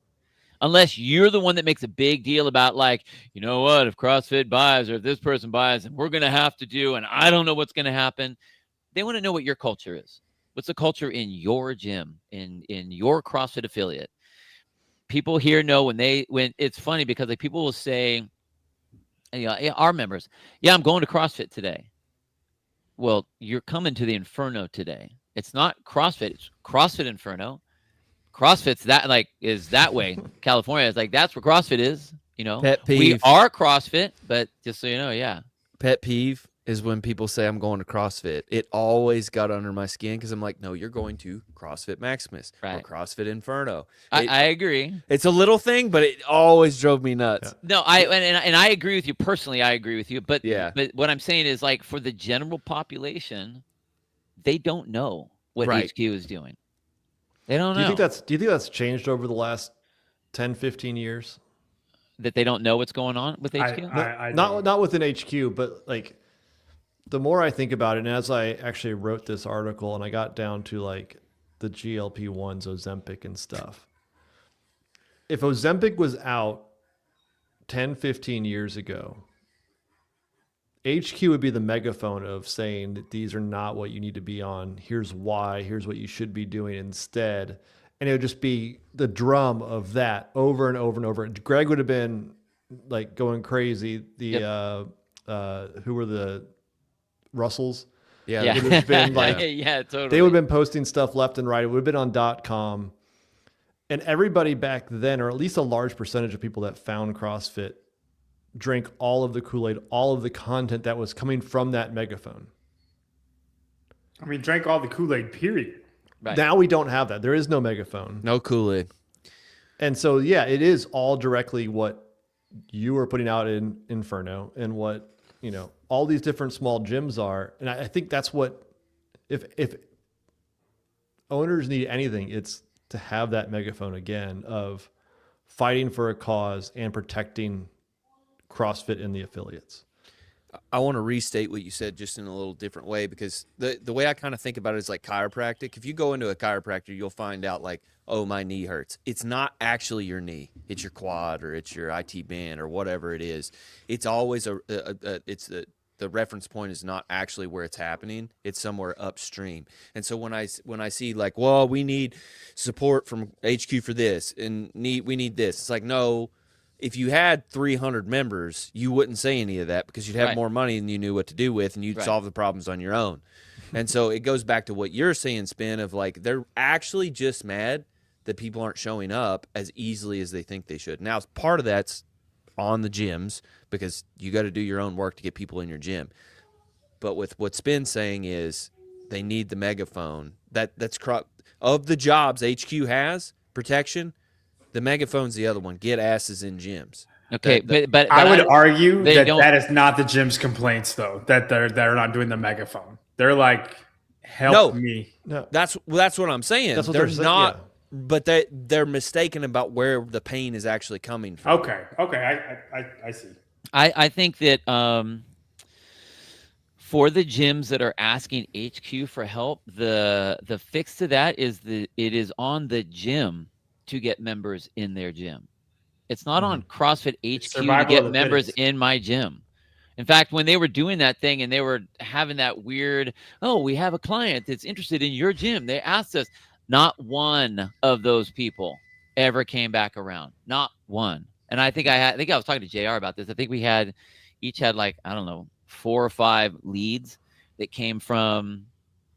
Unless you're the one that makes a big deal about, like, you know what, if CrossFit buys or if this person buys and we're going to have to do, and I don't know what's going to happen. They want to know what your culture is. What's the culture in your gym, in your CrossFit affiliate? People here know when it's funny because like people will say, our members, yeah, I'm going to CrossFit today. Well, you're coming to the Inferno today. It's not CrossFit. It's CrossFit Inferno. CrossFit's is that way. California is like, that's where CrossFit is. Pet peeve. We are CrossFit, but just so you know, yeah. Pet peeve is when people say I'm going to CrossFit. It always got under my skin because I'm like, no, you're going to CrossFit Maximus or CrossFit Inferno. I agree. It's a little thing, but it always drove me nuts. Yeah. No, I agree with you personally. I agree with you, but Yeah. But what I'm saying is, like, for the general population, they don't know what HQ is doing. They don't know. Do you think that's changed over the last 10, 15 years? That they don't know what's going on with HQ? Not within HQ, but like the more I think about it, and as I actually wrote this article and I got down to like the GLP-1s, Ozempic and stuff. If Ozempic was out 10, 15 years ago, HQ would be the megaphone of saying that these are not what you need to be on. Here's why. Here's what you should be doing instead. And it would just be the drum of that over and over and over. Greg would have been like going crazy. Who were the Russells? Yeah. It would have been like, yeah, totally. they would have been posting stuff left and right. It would have been on .com. And everybody back then, or at least a large percentage of people that found CrossFit, drank all of the Kool-Aid, all of the content that was coming from that megaphone. I mean, drank all the Kool-Aid, period. Right. Now we don't have that. There is no megaphone. No Kool-Aid. And so, yeah, it is all directly what you are putting out in Inferno and what, all these different small gyms are. And I think that's what, if owners need anything, it's to have that megaphone again of fighting for a cause and protecting CrossFit and the affiliates. I want to restate what you said just in a little different way, because the way I kind of think about it is like chiropractic. If you go into a chiropractor, you'll find out like, oh, my knee hurts. It's not actually your knee. It's your quad or it's your IT band or whatever it is. It's always the reference point is not actually where it's happening. It's somewhere upstream. And so when I see like, well, we need support from HQ for this and we need this. It's like, no. If you had 300 members, you wouldn't say any of that because you'd have more money than you knew what to do with, and you'd solve the problems on your own. And so it goes back to what you're saying, Spin, of like they're actually just mad that people aren't showing up as easily as they think they should. Now, part of that's on the gyms because you got to do your own work to get people in your gym. But with what Spin's saying is they need the megaphone. That's of the jobs HQ has, protection, the megaphone's the other one. Get asses in gyms. Okay, but I would argue that is not the gym's complaints, though. That they're not doing the megaphone. They're like, help me. No, that's what I'm saying. That's what they're saying, not, yeah. But they're mistaken about where the pain is actually coming from. Okay, I see. I think that for the gyms that are asking HQ for help, the fix to that is it is on the gym to get members in their gym. It's not on CrossFit HQ to get members in my gym. In fact, when they were doing that thing and they were having that weird, we have a client that's interested in your gym. They asked us, not one of those people ever came back around. Not one. And I think I was talking to JR about this. I think we each had like, I don't know, 4 or 5 leads that came from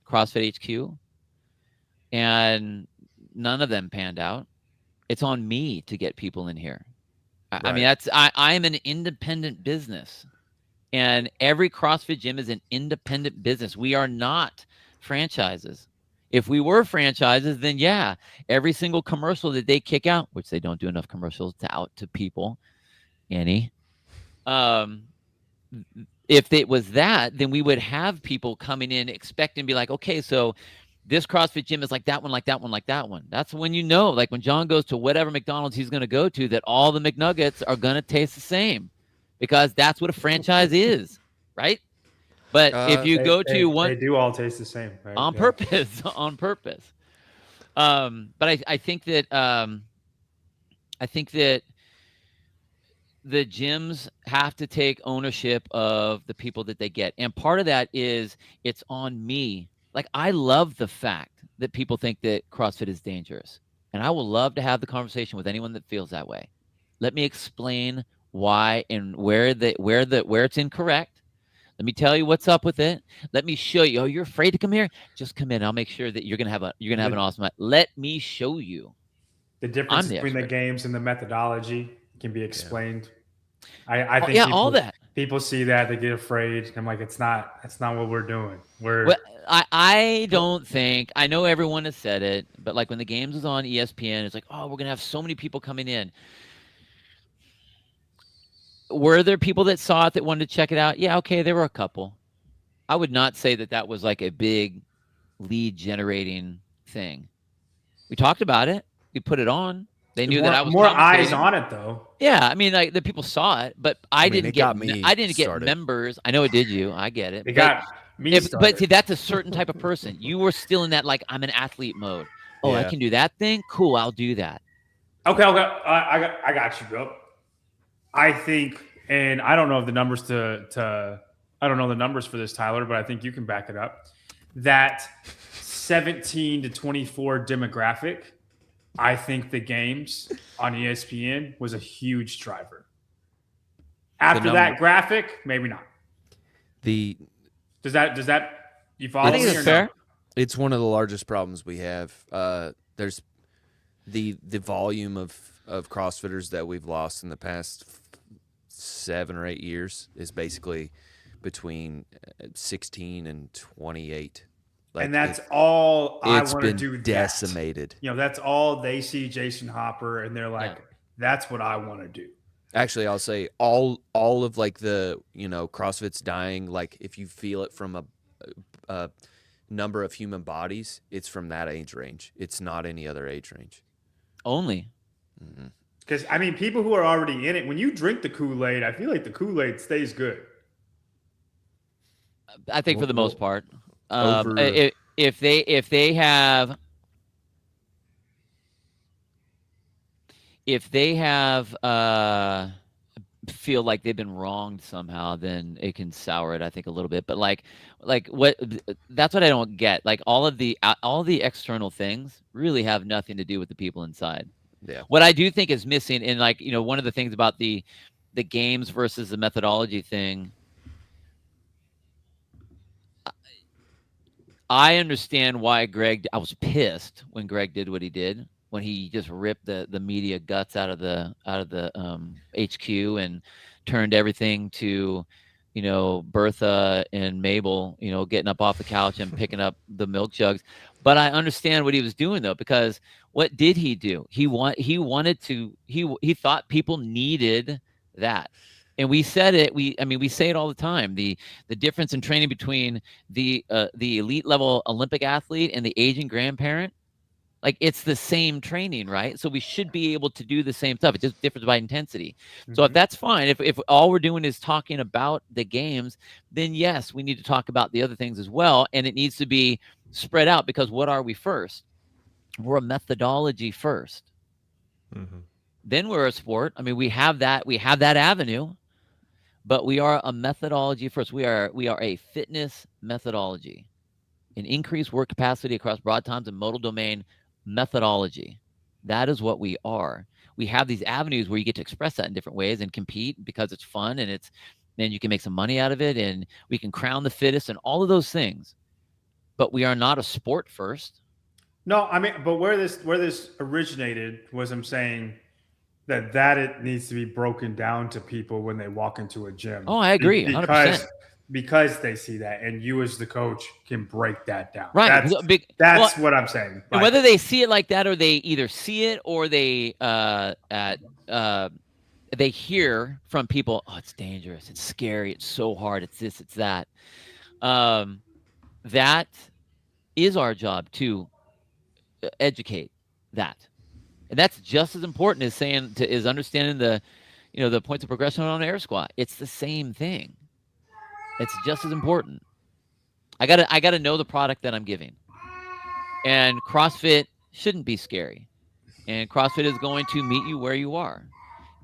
CrossFit HQ. And none of them panned out. It's on me to get people in here. I mean, I'm an independent business, and every CrossFit gym is an independent business. We are not franchises. If we were franchises, then yeah, every single commercial that they kick out, which they don't do enough commercials to out to people, any. If it was that, then we would have people coming in expecting to be like, okay, so this CrossFit gym is like that one, like that one, like that one. That's when you know, like when John goes to whatever McDonald's he's going to go to, that all the McNuggets are going to taste the same, because that's what a franchise is, right? But if you go to one, they do all taste the same, right? on purpose, on purpose. But I think that the gyms have to take ownership of the people that they get. And part of that is it's on me. Like, I love the fact that people think that CrossFit is dangerous. And I will love to have the conversation with anyone that feels that way. Let me explain why and where it's incorrect. Let me tell you what's up with it. Let me show you. Oh, you're afraid to come here? Just come in. I'll make sure that you're gonna have an awesome night. Let me show you. The difference between the games and the methodology can be explained. I think all that. People see that, they get afraid. I'm like, that's not what we're doing. I don't think, I know everyone has said it, but like when the games was on ESPN, it's like, oh, we're gonna have so many people coming in. Were there people that saw it that wanted to check it out? Yeah, okay, there were a couple. I would not say that was like a big lead generating thing. We talked about it. We put it on. They knew that I was more eyes on it, though. Yeah, I mean, like the people saw it, but I didn't get started. members. I know it did you. I get it. It got me started. But see, that's a certain type of person. You were still in that, like, I'm an athlete mode. Oh, I can do that thing. Cool, I'll do that. Okay. I got you, bro. I think, and I don't know the numbers I don't know the numbers for this, Tyler, but I think you can back it up. That 17 to 24 demographic, I think the games on ESPN was a huge driver. After that graphic, maybe not. Does that you follow? I think me that's fair. No? It's one of the largest problems we have. There's the volume of CrossFitters that we've lost in the past 7 or 8 years is basically between 16 and 28. Like, and that's all I want to do. Decimated. That's all they see Jason Hopper, and they're like, that's what I want to do. Actually, I'll say all of like the CrossFit's dying. Like if you feel it from a number of human bodies, it's from that age range. It's not any other age range. Only. Because I mean, people who are already in it, when you drink the Kool-Aid, I feel like the Kool-Aid stays good. I think for the most part. If they have feel like they've been wronged somehow, then it can sour it, I think, a little bit. But like what, that's what I don't get. Like all the external things really have nothing to do with the people inside. Yeah. What I do think is missing, and like, one of the things about the games versus the methodology thing, I understand why I was pissed when Greg did what he did, when he just ripped the media guts out of the HQ and turned everything to, Bertha and Mabel, getting up off the couch and picking up the milk jugs. But I understand what he was doing, though, because what did he do? He thought people needed that. And we said it. We say it all the time. The difference in training between the elite level Olympic athlete and the aging grandparent, like, it's the same training, right? So we should be able to do the same stuff. It's just different by intensity. Mm-hmm. So if that's fine, if all we're doing is talking about the games, then yes, we need to talk about the other things as well, and it needs to be spread out, because what are we first? We're a methodology first. Mm-hmm. Then we're a sport. I mean, we have that avenue. But we are a methodology first. We are a fitness methodology, an increased work capacity across broad times and modal domain methodology. That is what we are. We have these avenues where you get to express that in different ways and compete because it's fun, and you can make some money out of it, and we can crown the fittest and all of those things. But we are not a sport first. No, I mean, but where this originated was, I'm saying that it needs to be broken down to people when they walk into a gym. Oh, I agree, 100%. because they see that, and you as the coach can break that down. Right. That's what I'm saying. And whether they see it like that, or they either see it, or they hear from people, oh, it's dangerous, it's scary, it's so hard, it's this, it's that. That is our job, to educate that. And that's just as important as is understanding the points of progression on an air squat. It's the same thing. It's just as important. I gotta know the product that I'm giving. And CrossFit shouldn't be scary. And CrossFit is going to meet you where you are.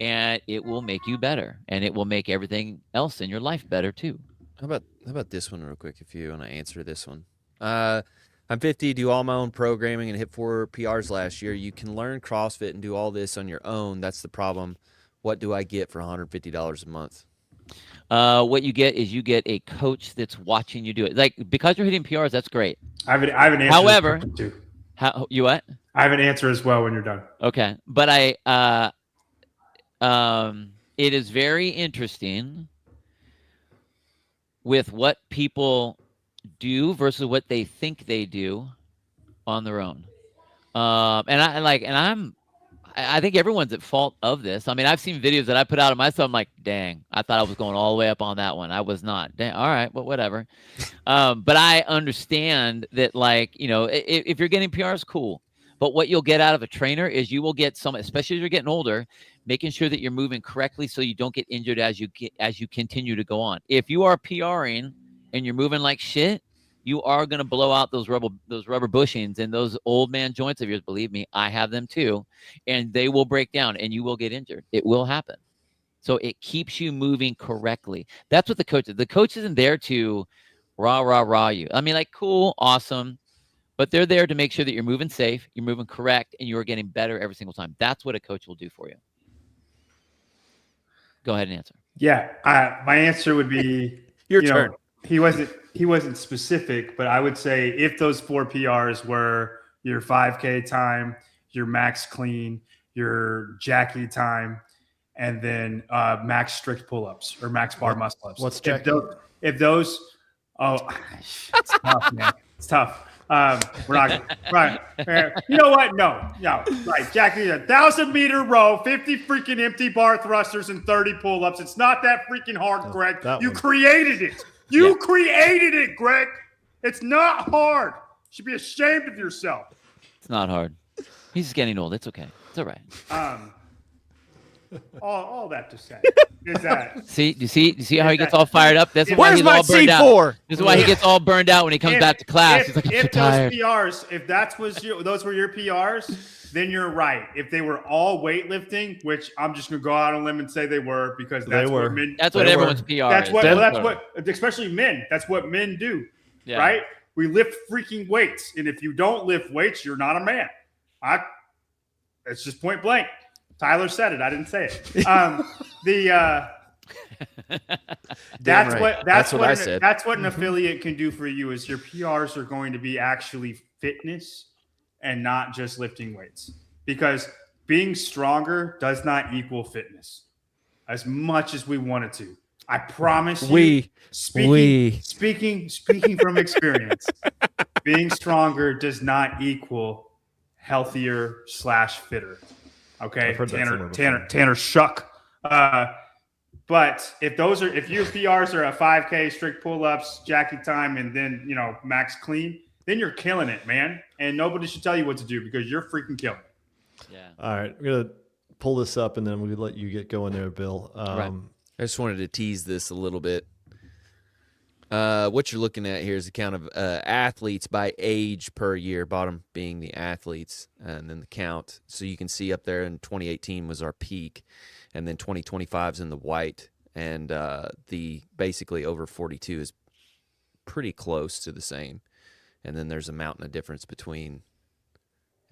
And it will make you better. And it will make everything else in your life better too. How about this one real quick, if you want to answer this one? I'm 50, do all my own programming, and hit 4 PRs last year. You can learn CrossFit and do all this on your own. That's the problem. What do I get for $150 a month? What you get is a coach that's watching you do it. Like, because you're hitting PRs, that's great. I have an answer. However, too. You what? I have an answer as well when you're done. Okay, but it is very interesting with what people do versus what they think they do on their own. I think everyone's at fault of this. I mean, I've seen videos that I put out of myself. I'm like, dang, I thought I was going all the way up on that one. I was not. Dang, all right, well, whatever. But I understand that, like, if you're getting PRs, cool. But what you'll get out of a trainer is you will get some, especially as you're getting older, making sure that you're moving correctly so you don't get injured as you continue to go on. If you are PRing and you're moving like shit, you are going to blow out those rubber bushings and those old man joints of yours. Believe me, I have them too. And they will break down and you will get injured. It will happen. So it keeps you moving correctly. That's what the coach isn't there to rah you. I mean, like, cool, awesome. But they're there to make sure that you're moving safe, you're moving correct, and you're getting better every single time. That's what a coach will do for you. Go ahead and answer. Yeah, my answer would be Your turn. He wasn't specific, but I would say if those 4 PRs were your 5K time, your max clean, your Jackie time, and then max strict pull-ups or max bar muscle ups. What's Jackie? If those, it's tough, man. It's tough. We're not right. You know what? No. Right. Jackie, 1,000-meter row, 50 freaking empty bar thrusters, and 30 pull-ups. It's not that freaking hard, Greg. You created it. You created it, Greg. It's not hard. You should be ashamed of yourself. It's not hard. He's just getting old. It's okay. It's all right. All that to say is that. See, do you see how he gets all fired up? That's why Where's he's my all burned out. C4? This is why he gets all burned out when he comes back to class. He's like, I'm so tired. If those were your PRs, then you're right. If they were all weightlifting, which I'm just gonna go out on a limb and say they were, because that's what men. That's what everyone's PR That's is. what. That's what, especially men. That's what men do, right? We lift freaking weights, and if you don't lift weights, you're not a man. It's just point blank. Tyler said it. I didn't say it. That's what an affiliate can do for you. Is your PRs are going to be actually fitness and not just lifting weights, because being stronger does not equal fitness as much as we want it to. I promise you. Speaking from experience, being stronger does not equal healthier / fitter. Okay, Tanner Shuck. But if your PRs are a 5K strict pull-ups, Jackie time, and then max clean, then you're killing it, man. And nobody should tell you what to do, because you're freaking killing it. Yeah. All right, I'm gonna pull this up and then we'll let you get going there, Bill. Right. I just wanted to tease this a little bit. What you're looking at here is a count of athletes by age per year, bottom being the athletes, and then the count. So you can see up there in 2018 was our peak, and then 2025 is in the white, and the basically over 42 is pretty close to the same. And then there's a mountain of difference between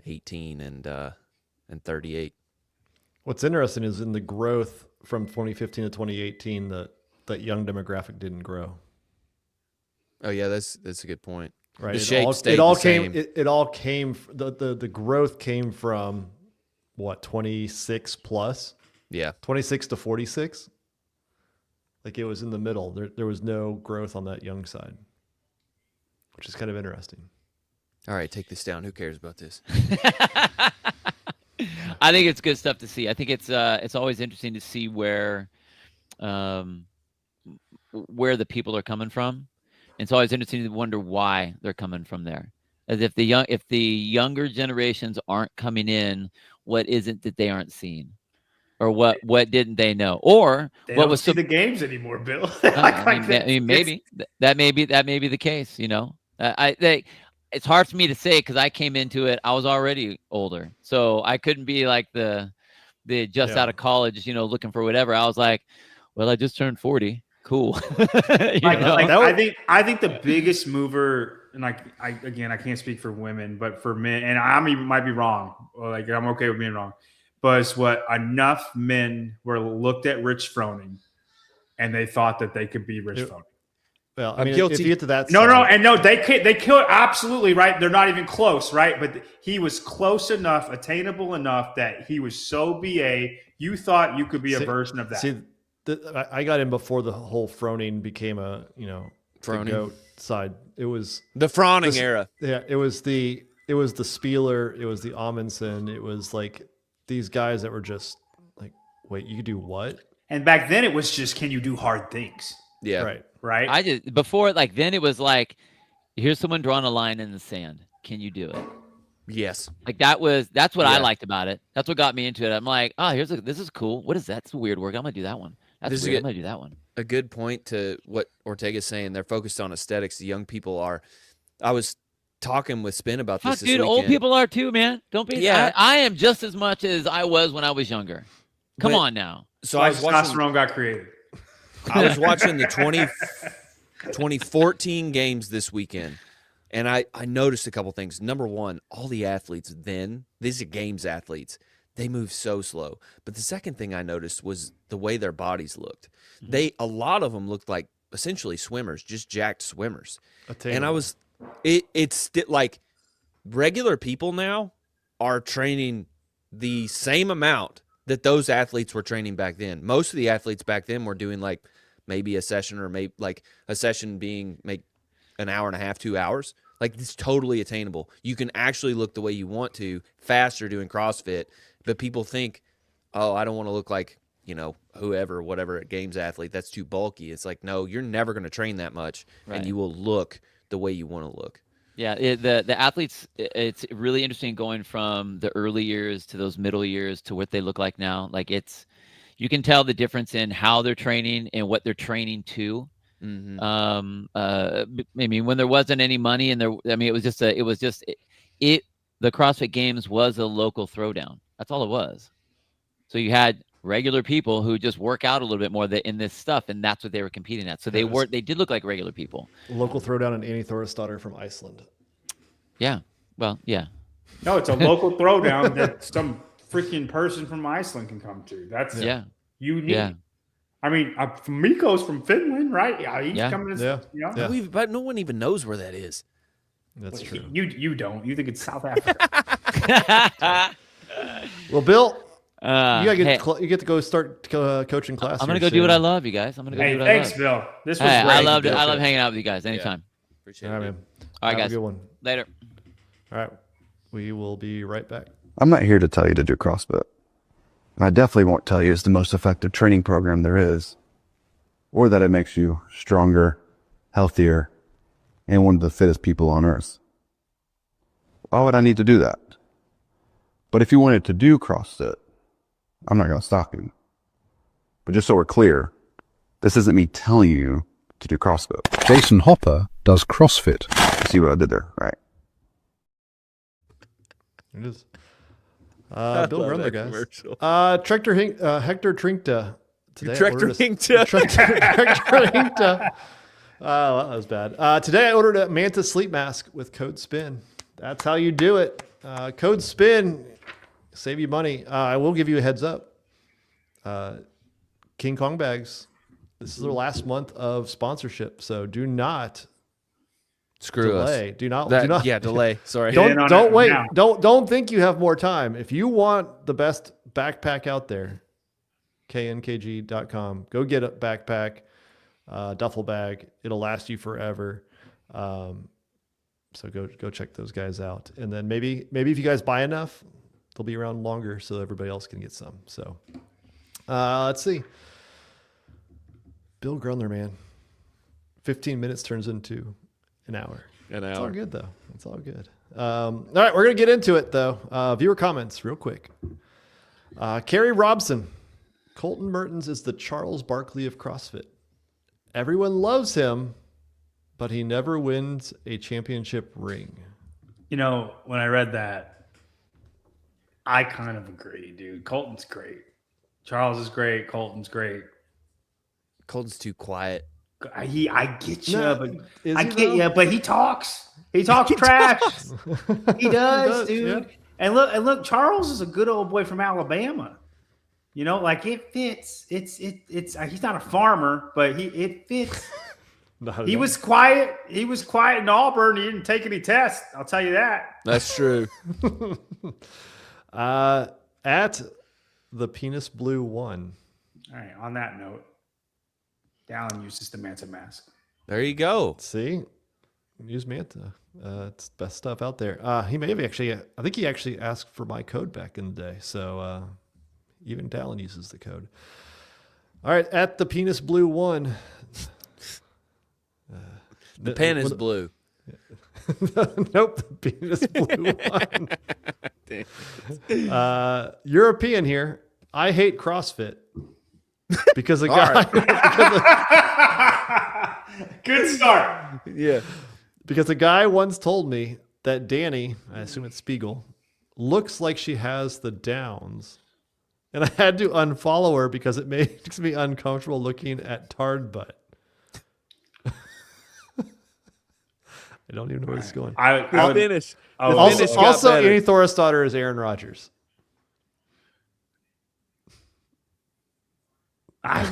18 and 38. What's interesting is in the growth from 2015 to 2018, that young demographic didn't grow. Oh yeah, that's a good point. Right. The shape stayed the same. The growth came from what, 26 plus? Yeah. 26 to 46. Like it was in the middle. There was no growth on that young side, which is kind of interesting. All right, take this down. Who cares about this? I think it's good stuff to see. I think it's always interesting to see where the people are coming from. It's always interesting to wonder why they're coming from there. As if the younger generations aren't coming in, what isn't that they aren't seeing, or what didn't they know, or They what don't was see the games anymore, Bill. maybe that may be the case. You know, it's hard for me to say because I came into it. I was already older, so I couldn't be like the just out of college, looking for whatever. I was like, well, I just turned 40. Cool. I think the biggest mover, and I can't speak for women, but for men, and might be wrong. Like I'm okay with being wrong, but it's what enough men were looked at Rich Froning, and they thought that they could be Rich Froning. Well, I'm guilty. If you get to that, they kill absolutely right. They're not even close, right? But he was close enough, attainable enough that he was so BA. You thought you could be a version of that. See, I got in before the whole Froning became a Froning. the goat side. It was The Froning era. Yeah, it was the Spieler, it was the Amundsen, it was like these guys that were just like, wait, you could do what? And back then it was just, can you do hard things? Yeah. Right. I just before like then it was like, here's someone drawing a line in the sand. Can you do it? Yes. Like that's what I liked about it. That's what got me into it. I'm like, oh, this is cool. What is that? It's a weird work. I'm gonna do that one. That's weird. I'm gonna do that one. A good point to what Ortega's saying. They're focused on aesthetics. The young people are. I was talking with Spin about this Dude, weekend. old people are too, man. Don't be. Yeah. I am just as much as I was when I was younger. Come on now. So I was watching. Testosterone got created. I was watching the 2014 games this weekend, and I noticed a couple things. Number one, all the athletes these are games athletes, they move so slow. But the second thing I noticed was the way their bodies looked. A lot of them looked like essentially swimmers, just jacked swimmers. And I was, it's like regular people now are training the same amount that those athletes were training back then. Most of the athletes back then were doing like maybe a session, or maybe like a session being an hour and a half, 2 hours. Like it's totally attainable. You can actually look the way you want to faster doing CrossFit, but people think, oh, I don't want to look like, whatever games athlete, that's too bulky. It's like, no, you're never going to train that much, and you will look the way you want to look. Yeah, the athletes, it's really interesting going from the early years to those middle years to what they look like now. Like you can tell the difference in how they're training and what they're training to. Mm-hmm. I mean, when there wasn't any money and it was just the CrossFit Games was a local throwdown. That's all it was. So you had regular people who just work out a little bit more in this stuff, and that's what they were competing at. So they did look like regular people. Local throwdown and Annie Thorisdottir from Iceland. Yeah. Well, yeah. No, it's a local throwdown that some freaking person from Iceland can come to. That's unique. Yeah. I mean, Mikko's from Finland, right? Yeah, he's coming to, But no one even knows where that is. That's true. You don't. You think it's South Africa. Well, Bill, you get to go start coaching class. I'm gonna go do what I love, you guys. I'm gonna go do what I love. Thanks, Bill. This was great. I love hanging out with you guys anytime. Appreciate it. All right, man. All right, Have guys. a good one. Later. All right. We will be right back. I'm not here to tell you to do CrossFit. And I definitely won't tell you it's the most effective training program there is, or that it makes you stronger, healthier, and one of the fittest people on earth. Why would I need to do that? But if you wanted to do CrossFit, I'm not going to stop you. But just so we're clear, this isn't me telling you to do CrossFit. Jason Hopper does CrossFit. See what I did there, right? It is. Bill Remler, guys. Hector Trinkta. Hector Trinkta. Oh, that was bad. Today I ordered a Manta sleep mask with code SPIN. That's how you do it. Code SPIN, save you money. I will give you a heads up. King Kong Bags, this is their last month of sponsorship, so do not delay. Us. Do not. Delay. Sorry. Don't wait. Now. Don't think you have more time. If you want the best backpack out there, knkg.com. Go get a backpack. duffel bag. It'll last you forever. So go check those guys out. And then maybe if you guys buy enough, they'll be around longer so everybody else can get some. So let's see. Bill Grunler, man. 15 minutes turns into an hour. It's all good, though. It's all good. All right, we're going to get into it, though. Viewer comments real quick. Carrie Robson. Colton Mertens is the Charles Barkley of CrossFit. Everyone loves him, but he never wins a championship ring. You know, when I read that, I kind of agree, dude. Colton's great. Charles is great. Colton's great. Colton's too quiet. I get you, No, but is I he, get though? you, but he talks. He talks trash. He does, dude. Yeah. And look, Charles is a good old boy from Alabama. You know, like it fits. It's he's not a farmer, but it fits. He was quiet. He was quiet in Auburn. He didn't take any tests. I'll tell you that. That's true. At the Penis Blue 1. All right. On that note, Dallin uses the Manta mask. There you go. See, use Manta. It's the best stuff out there. He may have actually, I think he actually asked for my code back in the day. So even Dallin uses the code. All right, at the Penis Blue 1. The pen is blue. Nope, the Penis Blue 1. European here. I hate CrossFit because a guy. Good start. Yeah. Because a guy once told me that Danny, I assume it's Spiegel, looks like she has the Downs. And I had to unfollow her because it makes me uncomfortable looking at Tard Butt. I don't even know where this is going. I would Finish. Also, Annie Thorisdottir is Aaron Rodgers.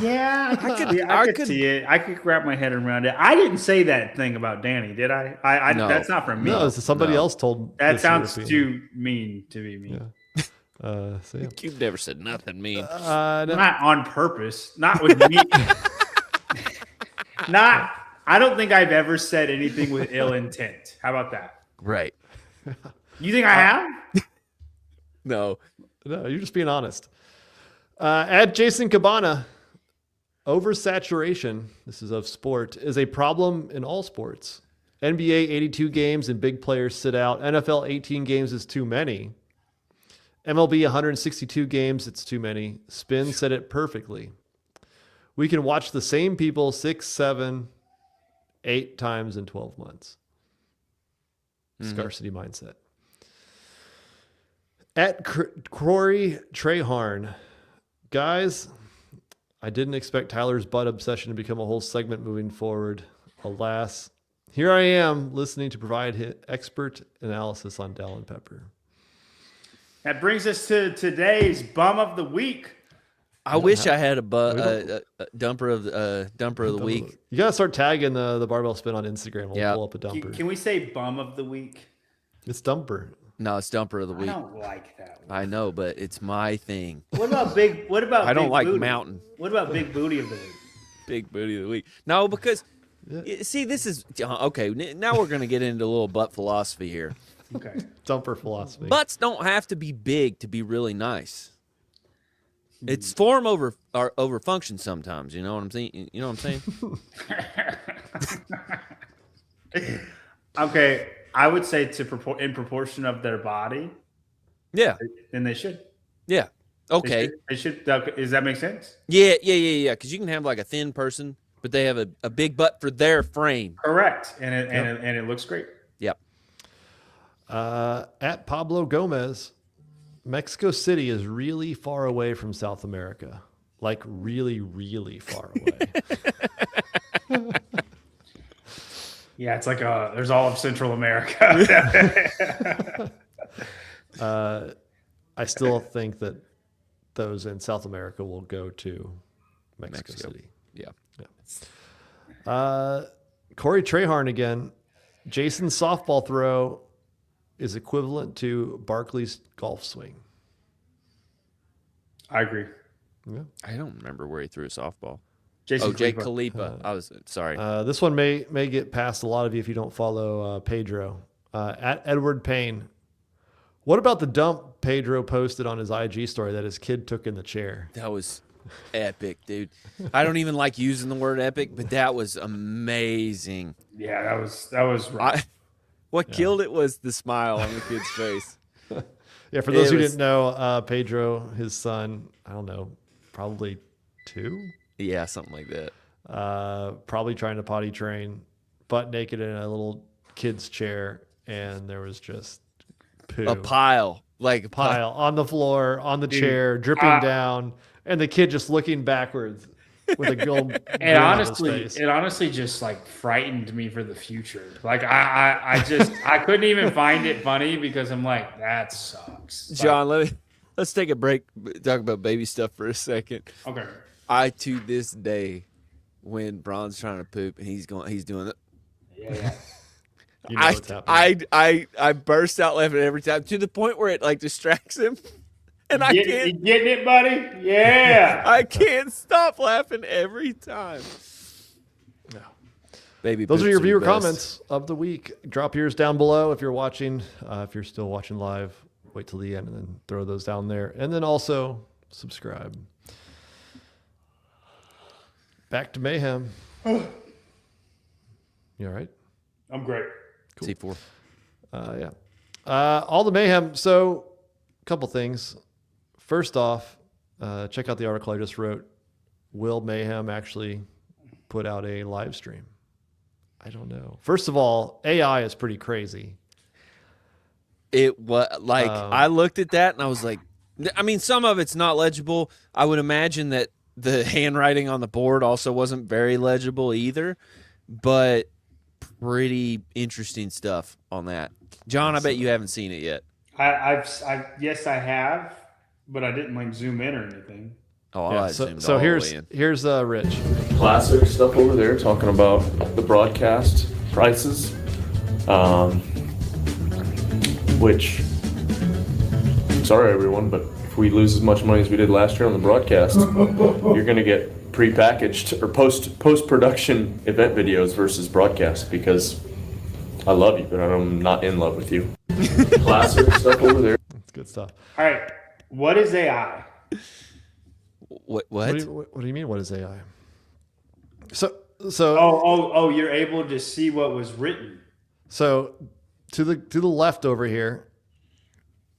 Yeah, I could see it. I could wrap my head around it. I didn't say that thing about Danny, did I? No. That's not from me. No, somebody else told That this sounds European. too mean to be mean. Yeah. So yeah. You've never said nothing mean. No. Not on purpose. Not with me. I don't think I've ever said anything with ill intent. How about that? Right. You think I have? No. No, you're just being honest. At Jason Cabana, oversaturation, this is of sport, is a problem in all sports. NBA 82 games and big players sit out. NFL 18 games is too many. MLB 162 games, it's too many. Spin said it perfectly. We can watch the same people 6, 7, 8 times in 12 months. Scarcity mindset. At Corey Treharn, guys, I didn't expect Tyler's butt obsession to become a whole segment moving forward. Alas, here I am listening to provide expert analysis on Dallin Pepper. That brings us to today's bum of the week. I wish I had a dumper of the week. You gotta start tagging the barbell spin on Instagram. We'll pull up a dumper. Can we say bum of the week? It's dumper. No, it's dumper of the I week. don't like that one. I know, but it's my thing. What about big? What about? I don't big like booty? mountain. What about big booty of the week? Big booty of the week. No, because see, this is okay. Now we're gonna get into a little butt philosophy here. Okay. Dumper philosophy. Butts don't have to be big to be really nice. It's form over function sometimes. You know what I'm saying? You know what I'm saying? Okay, I would say in proportion of their body, Yeah. then they should. Yeah. Okay. They should. Does that make sense? Yeah. Because you can have like a thin person, but they have a big butt for their frame. Correct, and it looks great. Yep. At Pablo Gomez, Mexico City is really far away from South America. Like really, really far away. Yeah, it's like there's all of Central America. I still think that those in South America will go to Mexico City. Yeah. Corey Treharn again. Jason's softball throw is equivalent to Barkley's golf swing. I agree. Yeah. I don't remember where he threw a softball. Jason Oh, Jake Khalipa. Khalipa. I was sorry. This one may get past a lot of you if you don't follow Pedro at Edward Payne. What about the dump Pedro posted on his IG story that his kid took in the chair? That was epic, dude. I don't even like using the word epic, but that was amazing. Yeah, that was right. What killed it was the smile on the kid's face. Yeah, for those who didn't know, Pedro, his son, I don't know, probably 2? Yeah, something like that. Probably trying to potty train, butt naked in a little kid's chair, and there was just poo. A pile. Like a Pile on the floor, on the chair, dripping down, and the kid just looking backwards with a gold It honestly just like frightened me for the future. Like I couldn't even find it funny because I'm like, that sucks. John, let's take a break. Talk about baby stuff for a second. Okay. I to this day, when Braun's trying to poop and he's doing it. Yeah. You know what's happening. I burst out laughing every time to the point where it like distracts him, and I can't. You getting it, buddy? Yeah. I can't stop laughing every time. No. Baby, Those are your poops viewer the best. comments of the week. Drop yours down below if you're watching. If you're still watching live, wait till the end and then throw those down there. And then also subscribe. Back to Mayhem. You all right? I'm great. Cool. C4. Yeah. All the Mayhem. So, a couple things. First off, check out the article I just wrote. Will Mayhem actually put out a live stream? I don't know. First of all, AI is pretty crazy. It was like I looked at that and I was like, I mean, some of it's not legible. I would imagine that the handwriting on the board also wasn't very legible either, but pretty interesting stuff on that. John, I bet you haven't seen it yet. Yes, I have, but I didn't like zoom in or anything. Oh, Yeah, I so zoomed all the way in. here's Rich. Classic stuff over there talking about the broadcast prices, which, sorry everyone, but if we lose as much money as we did last year on the broadcast, you're going to get pre-packaged or post-production event videos versus broadcast, because I love you, but I'm not in love with you. Classic stuff over there. That's good stuff. All right. What is AI? What? What do you mean? What is AI? So Oh, you're able to see what was written. So to the left over here,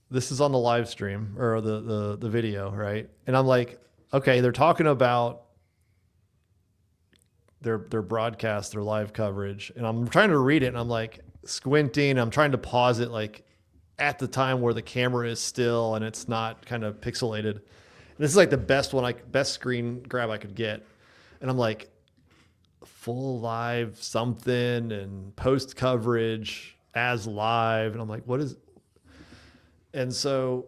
this is on the live stream or the video, right? And I'm like, okay, they're talking about their broadcast, their live coverage, and I'm trying to read it, and I'm like squinting. I'm trying to pause it like at the time where the camera is still and it's not kind of pixelated. And this is like the best screen grab I could get, and I'm like, full live something and post coverage as live, and I'm like, what is? And so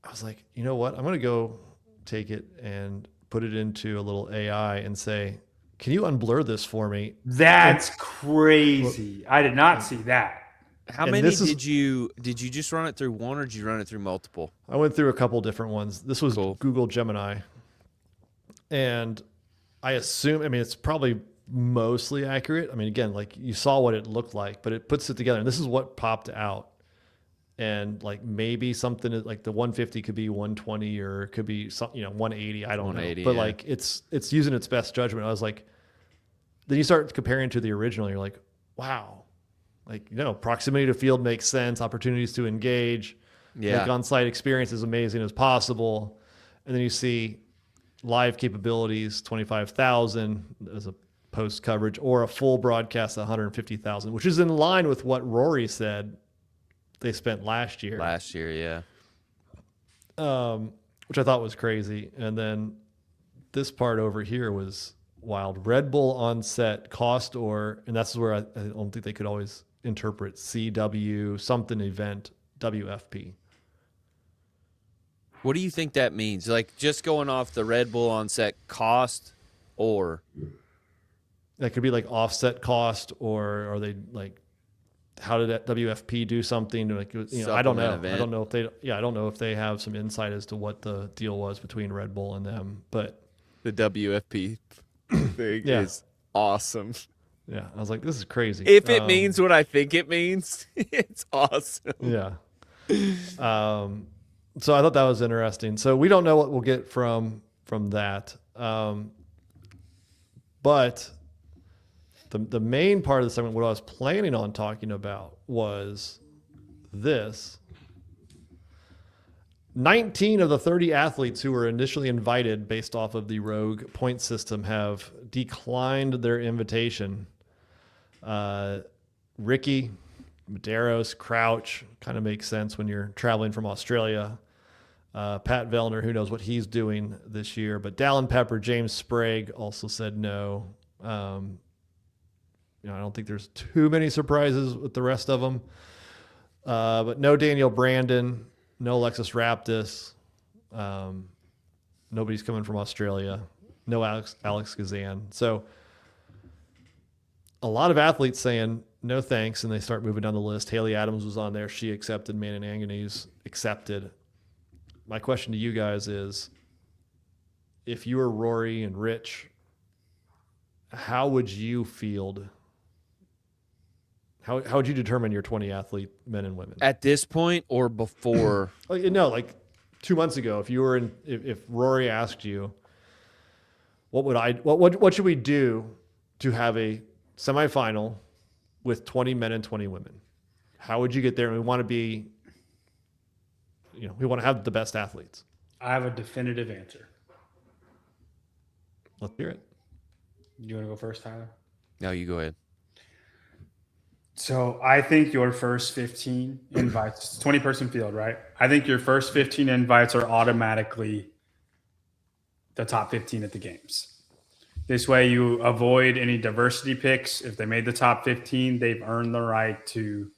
I was like, you know what? I'm gonna go take it and put it into a little AI and say, can you unblur this for me? That's crazy. I did not see that. How And many this is- did you just run it through one, or did you run it through multiple? I went through a couple different ones. This was Cool. Google Gemini, and I assume, I mean, it's probably mostly accurate. I mean, again, like you saw what it looked like, but it puts it together, and this is what popped out. And like maybe something like the 150 could be 120 or it could be some, 180. I don't know. 180, But yeah. like it's using its best judgment. I was like, then you start comparing to the original. And you're like, wow, like, proximity to field makes sense. Opportunities to engage, Yeah. make on-site experience as amazing as possible. And then you see live capabilities, 25,000 as a post coverage, or a full broadcast, 150,000, which is in line with what Rory said they spent last year. Last year, yeah. Which I thought was crazy. And then this part over here was wild. Red Bull on set cost, and that's where I don't think they could always interpret CW something event WFP. What do you think that means? Like just going off the Red Bull on set cost, or That could be like offset cost, or are they like, how did that WFP do something? Like, I don't know. Supplement event. I don't know if they have some insight as to what the deal was between Red Bull and them. But The WFP thing Yeah. is awesome. Yeah, I was like, this is crazy. If it means what I think it means, it's awesome. Yeah. So I thought that was interesting. So we don't know what we'll get from that. But the main part of the segment, what I was planning on talking about was this. 19 of the 30 athletes who were initially invited based off of the Rogue point system have declined their invitation. Ricky, Medeiros, Crouch, kind of makes sense when you're traveling from Australia. Pat Vellner, who knows what he's doing this year. But Dallin Pepper, James Sprague also said no. I don't think there's too many surprises with the rest of them. But no Daniel Brandon, no Alexis Raptis. Nobody's coming from Australia. No Alex Gazan. So a lot of athletes saying no thanks, and they start moving down the list. Haley Adams was on there. She accepted. Manon Anganese accepted. My question to you guys is, if you were Rory and Rich, how would you field? How would you determine your 20 athlete men and women? At this point or before? Like 2 months ago, if you were if Rory asked you, what should we do to have a semifinal with 20 men and 20 women? How would you get there? And we want to be, we want to have the best athletes. I have a definitive answer. Let's hear it. You want to go first, Tyler? No, you go ahead. So I think your first 15 invites, 20-person field, right? I think your first 15 invites are automatically the top 15 at the games. This way you avoid any diversity picks. If they made the top 15, they've earned the right to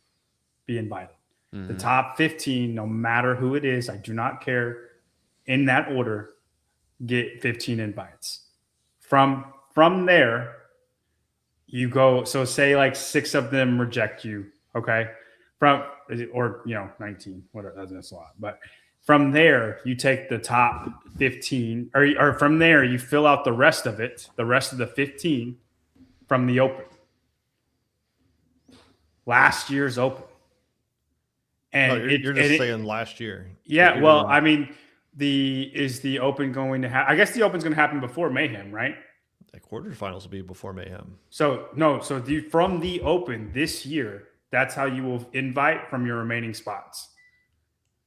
be invited. Mm-hmm. The top 15, no matter who it is, I do not care, in that order, get 15 invites. From there, you go, so say like 6 of them reject you, okay? 19, whatever, that's a lot. But from there, you take the top 15, or from there, you fill out the rest of it, the rest of the 15 from the open. Last year's open. And you're just saying last year. Yeah, well, I mean, is the open going to happen? I guess the open's going to happen before Mayhem, right? The quarterfinals will be before Mayhem. So from the open this year, that's how you will invite from your remaining spots.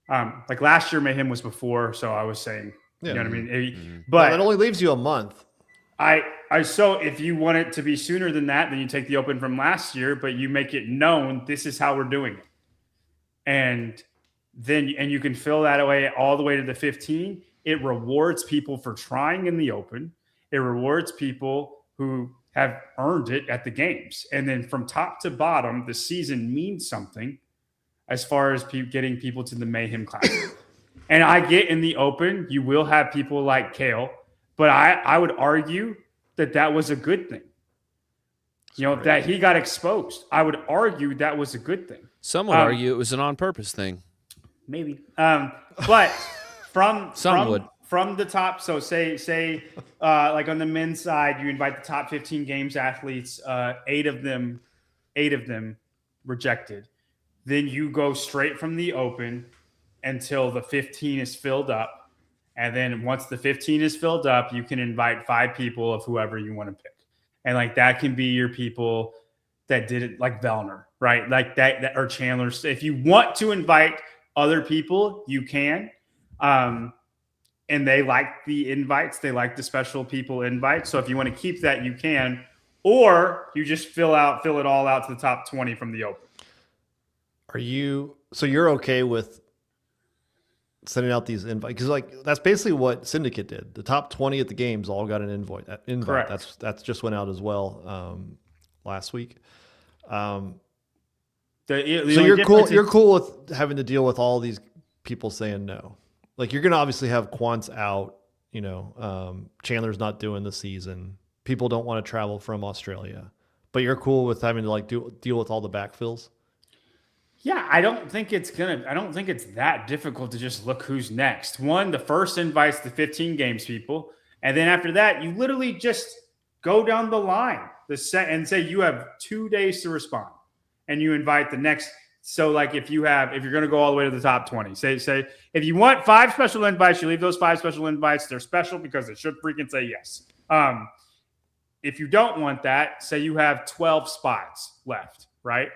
Like last year, Mayhem was before, so I was saying, you know what I mean? Mm-hmm. But that only leaves you a month. So if you want it to be sooner than that, then you take the open from last year, but you make it known this is how we're doing it. And you can fill that away all the way to the 15. It rewards people for trying in the open. It rewards people who have earned it at the games. And then from top to bottom, the season means something as far as getting people to the Mayhem Classic. And I get in the open, you will have people like Kale, but I would argue that was a good thing. That he got exposed. I would argue that was a good thing. Some would argue it was an on-purpose thing. Maybe. But from the top, so say like on the men's side, you invite the top 15 games athletes, 8 of them rejected. Then you go straight from the open until the 15 is filled up. And then once the 15 is filled up, you can invite 5 people of whoever you want to pick. And like that can be your people that did it, like Vellner, right? Like that or Chandler. If you want to invite other people, you can. And they like the invites. They like the special people invites. So if you want to keep that, you can. Or you just fill it all out to the top 20 from the open. So you're okay with sending out these invites? Because like that's basically what Syndicate did. The top 20 at the games all got an invite. Correct. That's just went out as well last week. So you're cool with having to deal with all these people saying no. Like you're gonna obviously have quants out. Chandler's not doing the season. People don't want to travel from Australia, but you're cool with having to like deal with all the backfills. Yeah, I don't think it's that difficult to just look who's next. One, the first invites the 15 games people, And then after that, you literally just go down the line and say you have 2 days to respond, and you invite the next. So like if you're going to go all the way to the top 20, say if you want 5 special invites, you leave those 5 special invites. They're special because they should freaking say yes. If you don't want that, say you have 12 spots left, right?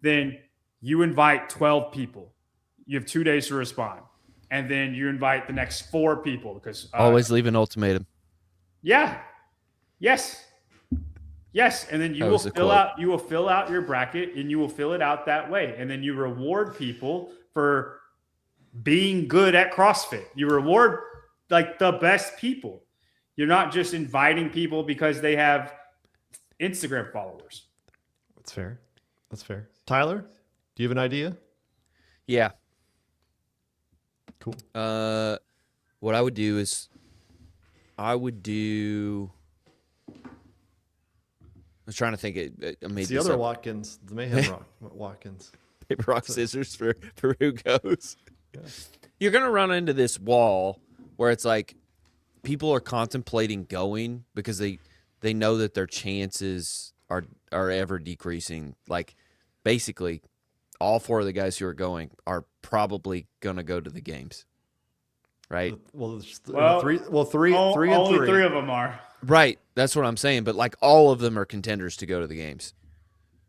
Then you invite 12 people. You have 2 days to respond. And then you invite the next 4 people because Always leave an ultimatum. Yeah. Yes. And then you will fill out your bracket, and you will fill it out that way. And then you reward people for being good at CrossFit. You reward like the best people. You're not just inviting people because they have Instagram followers. That's fair. Tyler, do you have an idea? Yeah. Cool. What I would do is I was trying to think. I made It's the this other up. Watkins, the Mayhem Watkins. Paper, rock, scissors for who goes. Yeah. You're going to run into this wall where it's like people are contemplating going because they know that their chances are ever decreasing. Like basically all 4 of the guys who are going are probably going to go to the games. Right? Three and 3. Only 3 of them are. Right. That's what I'm saying. But like all of them are contenders to go to the games.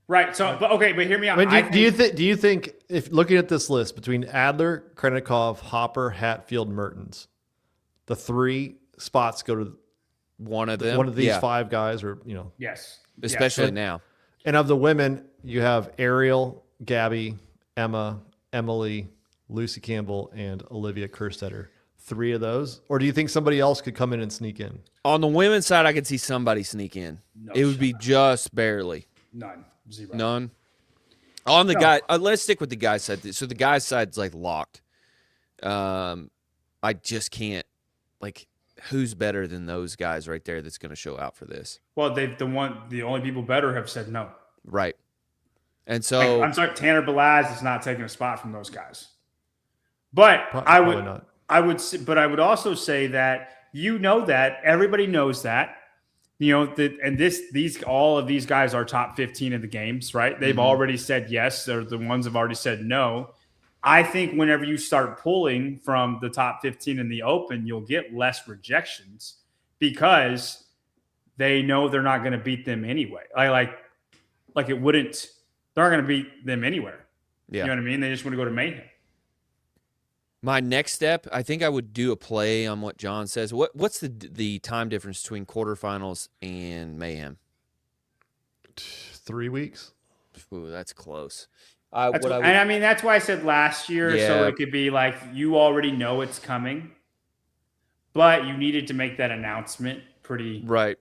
Right. So, but hear me out. I mean, do you think if looking at this list between Adler, Krennikov, Hopper, Hatfield, Mertens, the 3 spots go to One of them. one of these yeah. 5 guys, or Yes. Especially Yes. now. And of the women, you have Ariel, Gabby, Emma, Emily, Lucy Campbell, and Olivia Kerstetter. 3 of those, or do you think somebody else could come in and sneak in? On the women's side, I could see somebody sneak in. No It would be just barely. None. 0. None. On the guy, let's stick with the guy's side. So the guy's side's like locked. I just can't. Like, who's better than those guys right there that's going to show out for this? Well, the only people better have said no. Right. And so I'm sorry, Tanner Balaz is not taking a spot from those guys. But Probably not. I would also say that that everybody knows that. All of these guys are top 15 in the games, right? They've already said yes. They're the ones have already said no. I think whenever you start pulling from the top 15 in the open, you'll get less rejections because they know they're not going to beat them anyway. They're not going to beat them anywhere. yeah. You know what I mean? They just want to go to Mayhem. My next step, I think I would do a play on what John says. What's the time difference between quarterfinals and Mayhem? 3 weeks. Ooh, that's close. That's why I said last year, Yeah. so it could be like you already know it's coming, but you needed to make that announcement pretty. Right.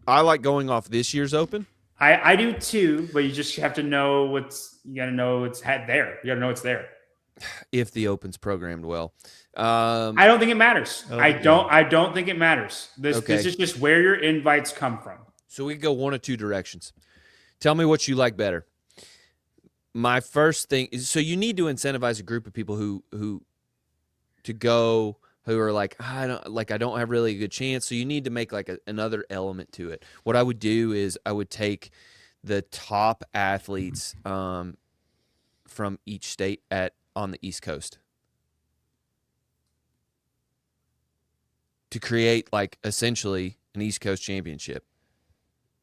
I like going off this year's Open. I do too, but you just have to know you got to know it's there. You got to know it's there. If the Open's programmed well. I don't think it matters. I don't think it matters. This is just where your invites come from. So we could go one of 2 directions. Tell me what you like better. My first thing is, so you need to incentivize a group of people who are like, I don't have really a good chance. So you need to make like another element to it. What I would do is I would take the top athletes from each state on the East Coast to create like essentially an East Coast championship.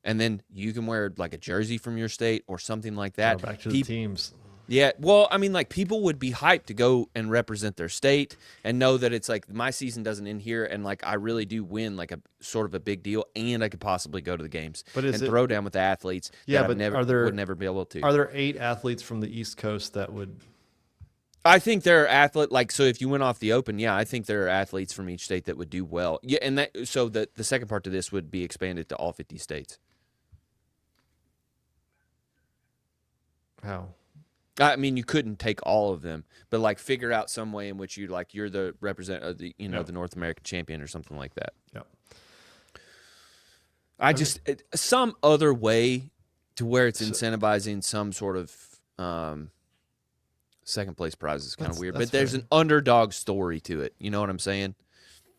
And then you can wear like a jersey from your state or something like that. Back to the teams. Yeah. Well, I mean, like people would be hyped to go and represent their state and know that it's like my season doesn't end here. And like, I really do win like a sort of a big deal and I could possibly go to the games throw down with the athletes. Yeah. That But would never be able to. Are there 8 athletes from the East Coast that would? I think there are so if you went off the Open, yeah, I think there are athletes from each state that would do well. Yeah. And so the second part to this would be expanded to all 50 states. How? I mean, you couldn't take all of them, but like figure out some way in which you're the representative, the North American champion or something like that. Yeah. Some other way to where it's incentivizing some sort of second place prize is kind of weird, but there's an underdog story to it. You know what I'm saying?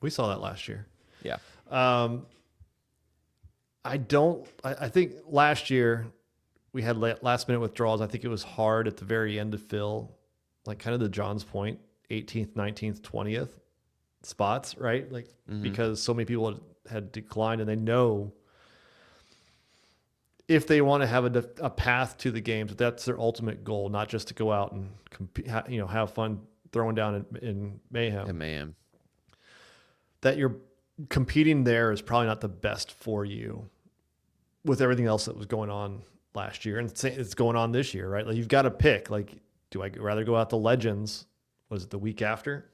We saw that last year. Yeah. I think last year we had last minute withdrawals. I think it was hard at the very end to fill, like kind of to John's point, 18th, 19th, 20th spots, right? Like because so many people had declined, and they know if they want to have a path to the games, that's their ultimate goal, not just to go out and compete, have fun throwing down in Mayhem. Yeah, man. That you're competing there is probably not the best for you with everything else that was going on last year, and it's going on this year, right? Like you've got to pick. Like, do I rather go out to Legends? Was it the week after?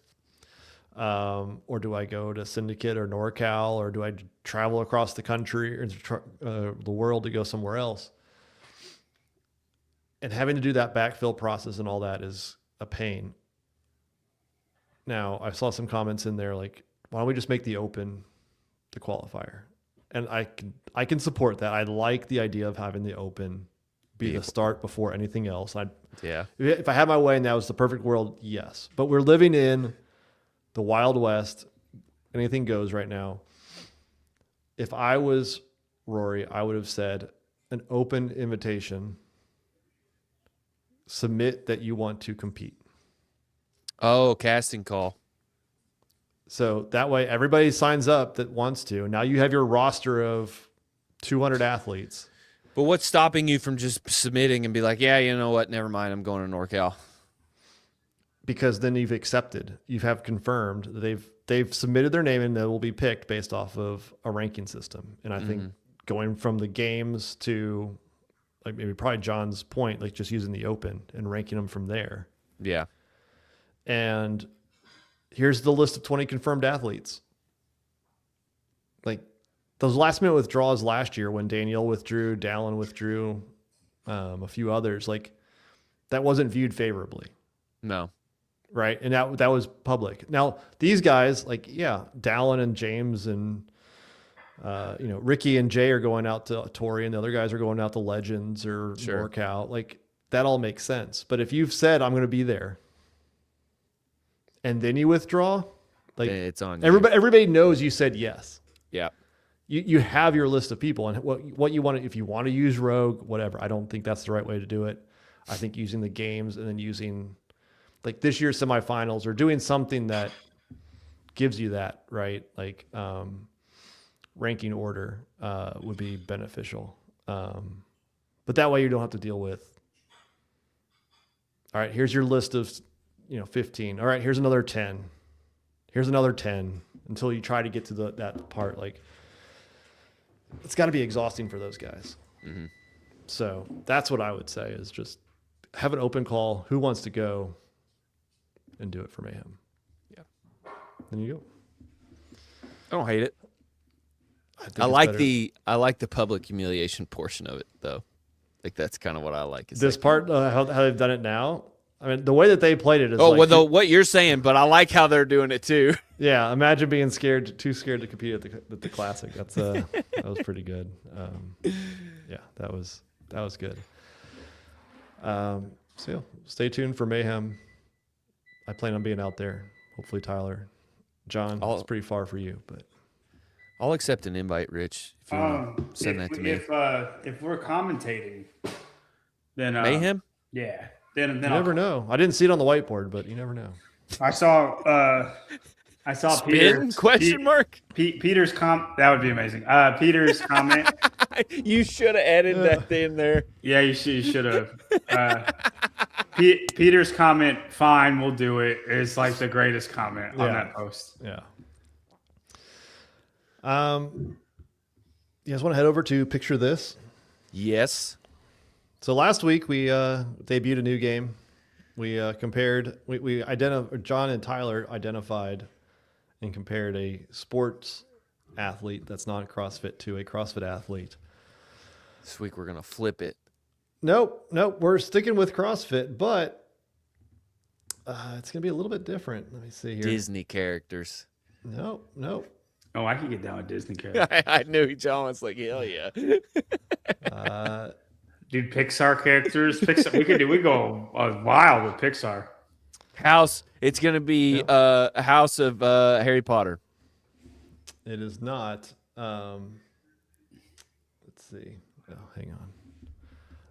Or do I go to Syndicate or NorCal, or do I travel across the country or the world to go somewhere else? And having to do that backfill process and all that is a pain. Now, I saw some comments in there like, why don't we just make the Open the qualifier? And I can support that. I like the idea of having the Open be the start before anything else. If I had my way and that was the perfect world, yes. But we're living in the Wild West. Anything goes right now. If I was Rory, I would have said an open invitation. Submit that you want to compete. Oh, casting call. So that way everybody signs up that wants to. Now you have your roster of 200 athletes. But what's stopping you from just submitting and be like, yeah, you know what? Never mind. I'm going to NorCal. Because then you've accepted, you have confirmed that they've submitted their name and they will be picked based off of a ranking system. And I think going from the games to like maybe probably John's point, like just using the Open and ranking them from there. Yeah. And here's the list of 20 confirmed athletes. Like those last minute withdrawals last year when Danielle withdrew, Dallin withdrew, a few others, like that wasn't viewed favorably. No. Right. And that was public. Now these guys, like, yeah, Dallin and James and, Ricky and Jay are going out to Tori and the other guys are going out to Legends or NorCal. Like that all makes sense. But if you've said, I'm going to be there and then you withdraw, like it's on you. Everybody knows you said yes. Yeah. You have your list of people and what you want to, if you want to use Rogue, whatever. I don't think that's the right way to do it. I think using the games and then using like this year's semifinals or doing something that gives you that, right? Like ranking order would be beneficial. But that way you don't have to deal with, all right, here's your list of, 15. All right, here's another 10. Here's another 10 until you try to get to that part. Like it's got to be exhausting for those guys. Mm-hmm. So that's what I would say is just have an open call. Who wants to go? And do it for Mayhem. Yeah. Then you go. I don't hate it. I like the public humiliation portion of it though. Like that's kind of what I like. This part, how they've done it now. I mean, the way that they played it is. What you're saying, but I like how they're doing it too. Yeah, imagine being too scared to compete at the classic. That's that was pretty good. Yeah, that was good. So yeah, stay tuned for Mayhem. I plan on being out there. Hopefully, Tyler, John, it's pretty far for you, but I'll accept an invite, Rich. If you want to send that to me. If we're commentating, then Mayhem. Yeah. Then you never know. I didn't see it on the whiteboard, but you never know. I saw Spin? Peter's Question mark. Peter's that would be amazing. Peter's comment. You should have added that in there. Yeah, you should have. Peter's comment, fine, we'll do it, is like the greatest comment on that post. Yeah. You guys want to head over to Picture This? Yes. So last week we debuted a new game. We compared. John and Tyler identified and compared a sports athlete that's not CrossFit to a CrossFit athlete. This week we're gonna flip it. Nope. We're sticking with CrossFit, but it's gonna be a little bit different. Let me see here. Disney characters. Nope. Oh, I can get down with Disney characters. I knew John was like, hell yeah. Dude, Pixar characters. We go wild with Pixar. House. It's gonna be a house of Harry Potter. It is not. Let's see. Oh, hang on.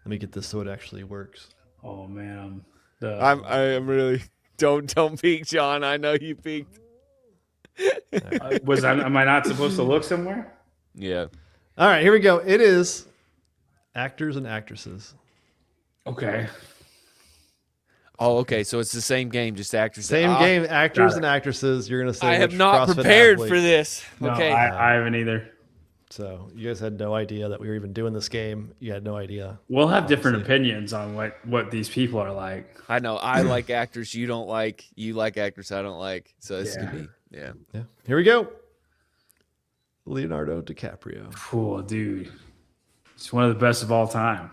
Let me get this so it actually works. Oh man, I am really don't peek, John. I know you peeked. am I not supposed to look somewhere? Yeah. All right, here we go. It is actors and actresses. Okay. Oh, okay. So it's the same game, just actors. Same game, actors and actresses. You're gonna say I have which not CrossFit prepared athlete. for this. No, Okay. I haven't either. So you guys had no idea that we were even doing this game. You had no idea. We'll have different opinions on what these people are like. I know. I like actors you don't like. You like actors I don't like. So this could be, yeah. Yeah. Here we go. Leonardo DiCaprio. Cool, dude. It's one of the best of all time.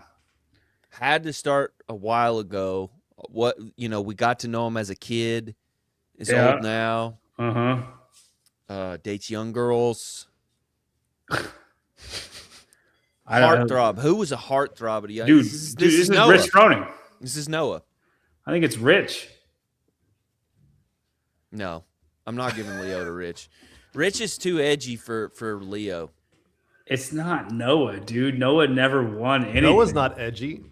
Had to start a while ago. We got to know him as a kid. Is old now. Dates young girls. Heartthrob. Who was a heartthrob? Dude, this is Noah. Rich Froning. This is Noah. I think it's Rich. No, I'm not giving Leo to Rich. Rich is too edgy for Leo. It's not Noah, dude. Noah never won anything. Noah's not edgy.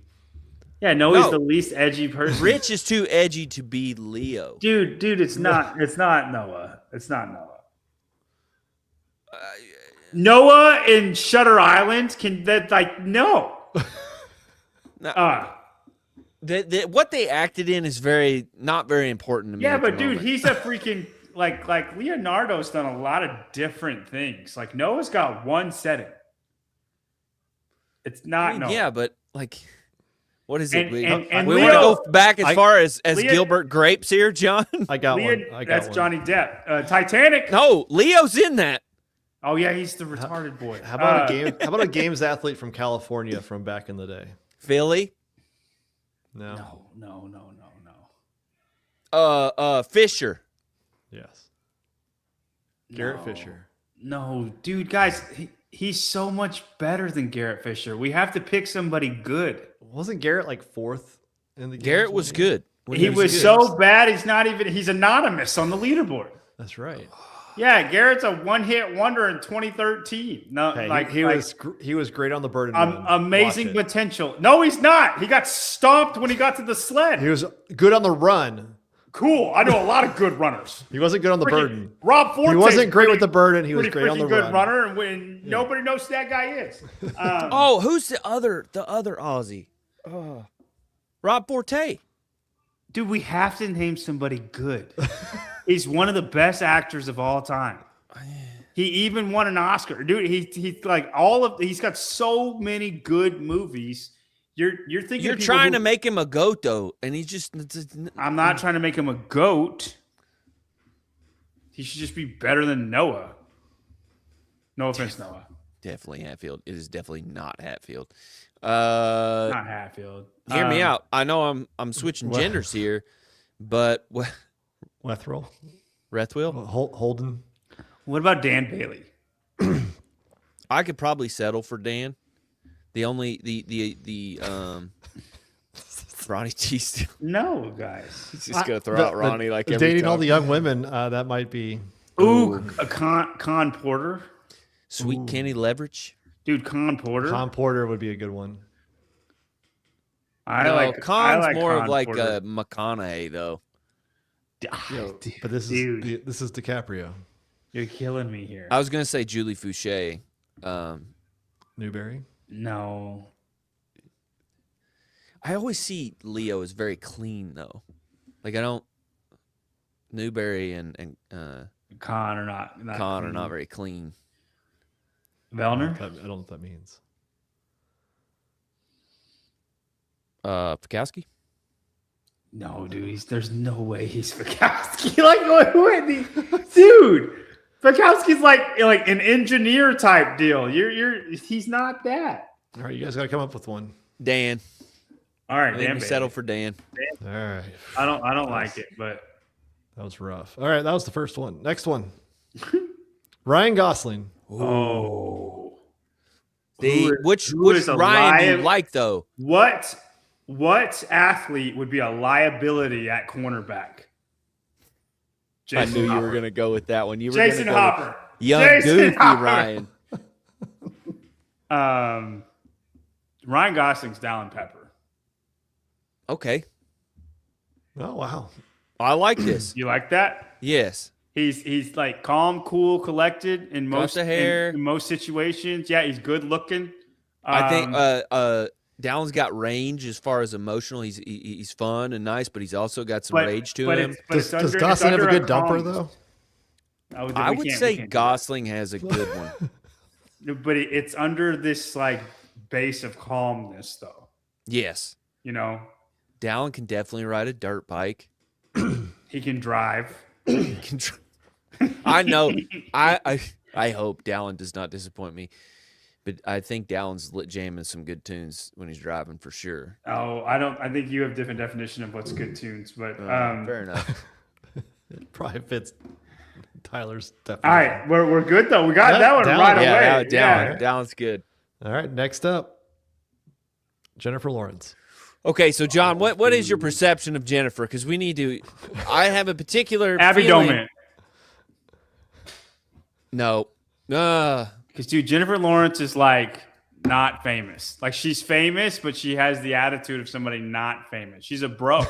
Yeah, Noah's the least edgy person. Rich is too edgy to be Leo. Dude, it's not. It's not Noah. It's not Noah. Noah in Shutter Island no. What they acted in is not very important to me. Yeah, at the but dude, moment. he's a freaking like Leonardo's done a lot of different things. Like Noah's got one setting. It's not Noah. Yeah, but like, what is it? We and want to Leo- go back as far as Leo- Gilbert Grapes here, John. I got Leo, one. I got that's one. Johnny Depp. Titanic. No, Leo's in that. Oh yeah, he's the retarded boy. How about How about a games athlete from California from back in the day? Philly. No. No. Fisher. Yes. Garrett Fisher. No, dude, guys, he's so much better than Garrett Fisher. We have to pick somebody good. Wasn't Garrett like fourth in the games? Garrett was good. He was so bad. He's anonymous on the leaderboard. That's right. Yeah, Garrett's a one-hit wonder in 2013. No, Hey, he was great on the burden. Amazing potential. No, he's not. He got stomped when he got to the sled. He was good on the run. Cool. I know a lot of good runners. He wasn't good on the burden. Rob Forte. He wasn't great with the burden. He was pretty great on the good run. runner, and when nobody knows who that guy is. Who's the other Aussie? Rob Forte. Dude, we have to name somebody good. He's one of the best actors of all time. He even won an Oscar. Dude, he's like he's got so many good movies. You're thinking You're trying to make him a goat though, and he's just I'm not trying to make him a goat. He should just be better than Noah. No offense, Noah. definitely Hatfield. It is definitely not Hatfield. Not Hatfield. Hear me out. I know I'm switching genders here, but Wetherill. Rethwell? Holden. What about Dan Bailey? I could probably settle for Dan. The Ronnie T still. No, guys. He's just gonna throw out Ronnie like every dating time. all the young women. That might be. Ooh, a Con Porter. Sweet Kenny Leverage. Dude, Con Porter. Con Porter would be a good one. Con's more Con of like Porter. a McConaughey though. But this is DiCaprio. You're killing me here. I was gonna say Julie Fouché. Newberry. No. I always see Leo as very clean though. Like I don't. Newberry and Con are not Con are not very clean. Vellner? I don't know what that means. Fikowski? No, dude. There's no way he's Fikowski. Dude. Fikowski's like an engineer type deal. He's not that. All right, you guys got to come up with one. Dan. All right, I think Dan we Bailey. settle for Dan. All right. I don't like it, but That was rough. All right, that was the first one. Next one. Ryan Gosling. oh. Which is a Ryan do you live- like though? What athlete would be a liability at cornerback? I knew you were Hopper. gonna go with that one. You were Jason gonna go Hopper. Young Jason goofy Howard. Ryan. Ryan Gosling's Dallin Pepper. Okay. Oh wow. I like this. You like that? Yes. He's like calm, cool, collected in most the hair. in most situations. Yeah, he's good looking. I think Dallin's got range as far as emotional. He's fun and nice, but he's also got some rage to him. Does Gosling have a good dumper though? I would say Gosling has a good one. But it's under this like base of calmness, though. Yes. You know, Dallin can definitely ride a dirt bike. he can drive. I know. I hope Dallin does not disappoint me, but I think Dallin's jamming some good tunes when he's driving for sure. Oh, I think you have different definition of what's good tunes, but Fair enough. It probably fits Tyler's all definition. right, we're good though. We got that one Dallin. right Yeah, away. Dallin's good. All right, next up, Jennifer Lawrence. Okay, so John, what is your perception of Jennifer? Because we need to. I have a particular Abby feeling. Doman. No. Because dude, Jennifer Lawrence is like not famous. Like she's famous, but she has the attitude of somebody not famous. She's a bro.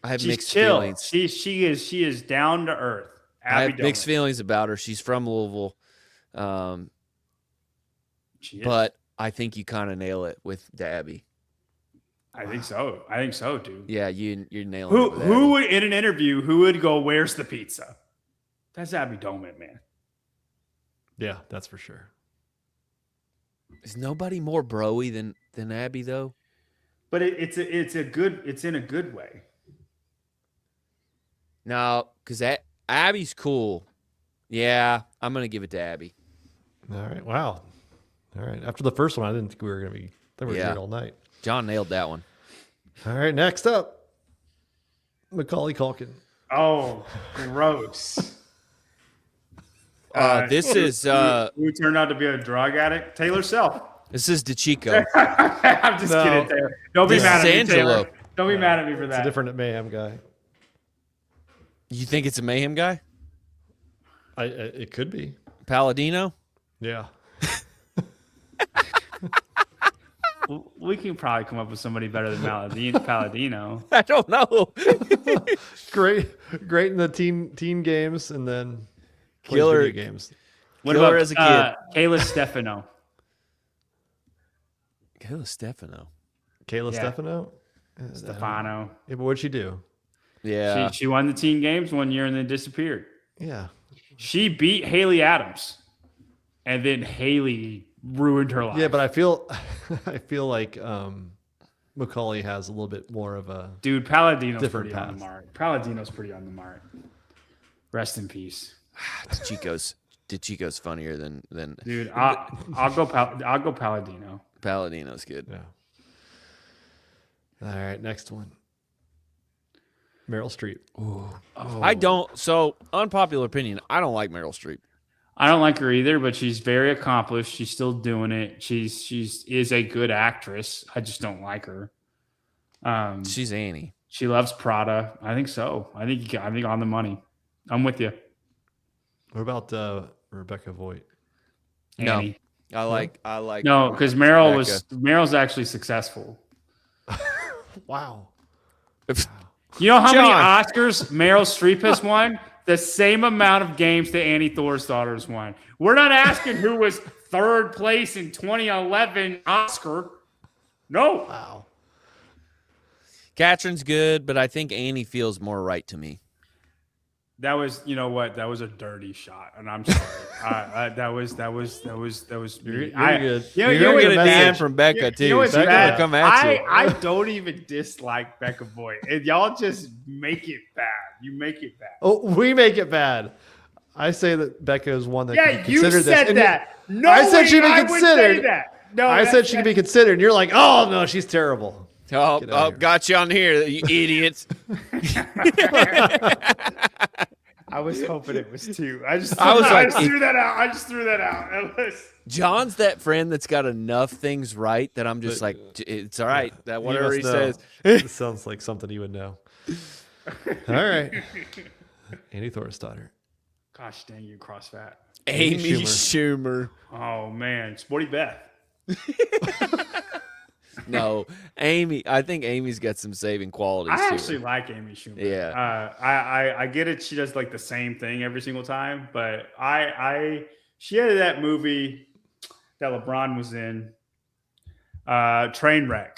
I have She's mixed chill. feelings. She is down to earth. I Abby have mixed feelings about her. She's from Louisville, She is. but I think you kind of nail it with Abby. I think so. I think so, dude. Yeah, you're nailing it. With Who Abby. would in an interview? Who would go? Where's the pizza? That's Abby Doman, man. Yeah, that's for sure. Is nobody more broy than Abby though? But it's in a good way. No, because Abby's cool. Yeah, I'm gonna give it to Abby. All right. Wow. All right. After the first one, I didn't think we were going to be. I think we were here all night. John nailed that one. All right. Next up, Macaulay Culkin. Oh, gross. This is who turned out to be a drug addict? Taylor Self. this is DeChico. I'm just kidding, Taylor. Don't be This mad is at me, Taylor. Angelo. Don't be mad at me for It's a that. different Mayhem guy. You think it's a Mayhem guy? It could be. Palladino? Yeah. We can probably come up with somebody better than Palladino. I don't know. Great in the teen games, and then plays Killer- video games. What Killer about as a kid. Kayla Stefano? Kayla Stefano. Kayla Yeah. Stefano. Stefano. Yeah, but what'd she do? Yeah. She won the teen games one year and then disappeared. Yeah. She beat Haley Adams, and then Haley ruined her life. Yeah, but I feel like Macaulay has a little bit more of a dude, Palladino's different pretty on the path. mark. Palladino's pretty on the mark. Rest in peace, DeChico's funnier than dude. I'll go Palladino. Palladino's good. Yeah. All right, next one. Meryl Streep. I don't. So unpopular opinion. I don't like Meryl Streep. I don't like her either, but she's very accomplished. She's still doing it. She's is a good actress. I just don't like her. She's Annie. She loves Prada. I think so. I think on the money. I'm with you. What about Rebecca Voigt? No. Annie. I like. No, because Meryl's actually successful. Wow. You know how many John. Oscars Meryl Streep has won? The same amount of games that Annie Thor's daughter's won. We're not asking who was third place in 2011 Oscar. No. Wow. Catherine's good, but I think Annie feels more right to me. That was, you know what? That was a dirty shot, and I'm sorry. That was. You're I- good. You know, You're what's gonna DM bad? from Becca too. You know what's Becca bad? will come at you. I don't even dislike Becca Boyd. And y'all just make it bad. You make it bad. Oh, we make it bad. I say that Becca is one that Yeah, can be you considered said this. And that. No, I said she'd be I would considered. say that. No, I said she could be considered. And you're like, oh no, she's terrible. Oh, Get out of here. got you on here, you idiots. I was hoping it was two. I just like, threw that out. I just threw that out. It was. John's that friend that's got enough things right that I'm just But- like, it's all right. That You whatever must he know. says. This sounds like something you would know. All right. Annie Thor's daughter. Gosh dang you, CrossFit. Amy Amy Schumer. Oh man, Sporty Beth. No, Amy. I think Amy's got some saving qualities. I to actually her. like Amy Schumer. Yeah. I get it. She does like the same thing every single time, but she had that movie that LeBron was in, Trainwreck,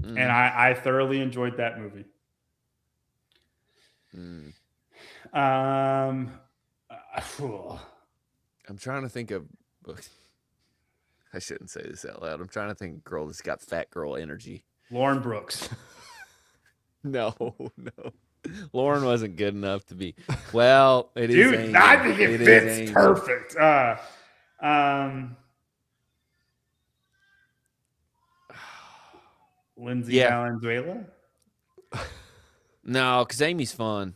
Mm. and I thoroughly enjoyed that movie. Mm. I'm trying to think of. I shouldn't say this out loud. I'm trying to think of a girl that's got fat girl energy. Lauren Brooks. No. Lauren wasn't good enough to be. Well, it is. Dude, Amy. I think it is fits Amy. perfect. Lindsay Yeah. Valenzuela. No, because Amy's fun.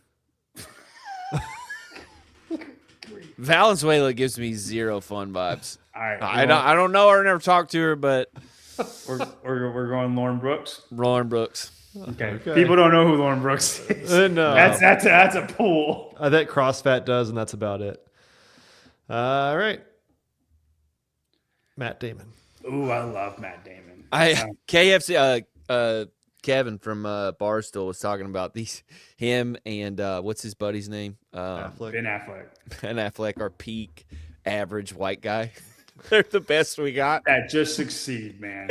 Valenzuela gives me zero fun vibes. All right, I don't know her, never talked to her, but we're going Lauren Brooks. Lauren Brooks. Okay. Okay. People don't know who Lauren Brooks is. No. That's a pool. I bet CrossFit does, and that's about it. All right. Matt Damon. Ooh, I love Matt Damon. KFC. Kevin from Barstool was talking about him and what's his buddy's name? Affleck. Ben Affleck. Ben Affleck, our peak average white guy. They're the best we got. That just succeed, man.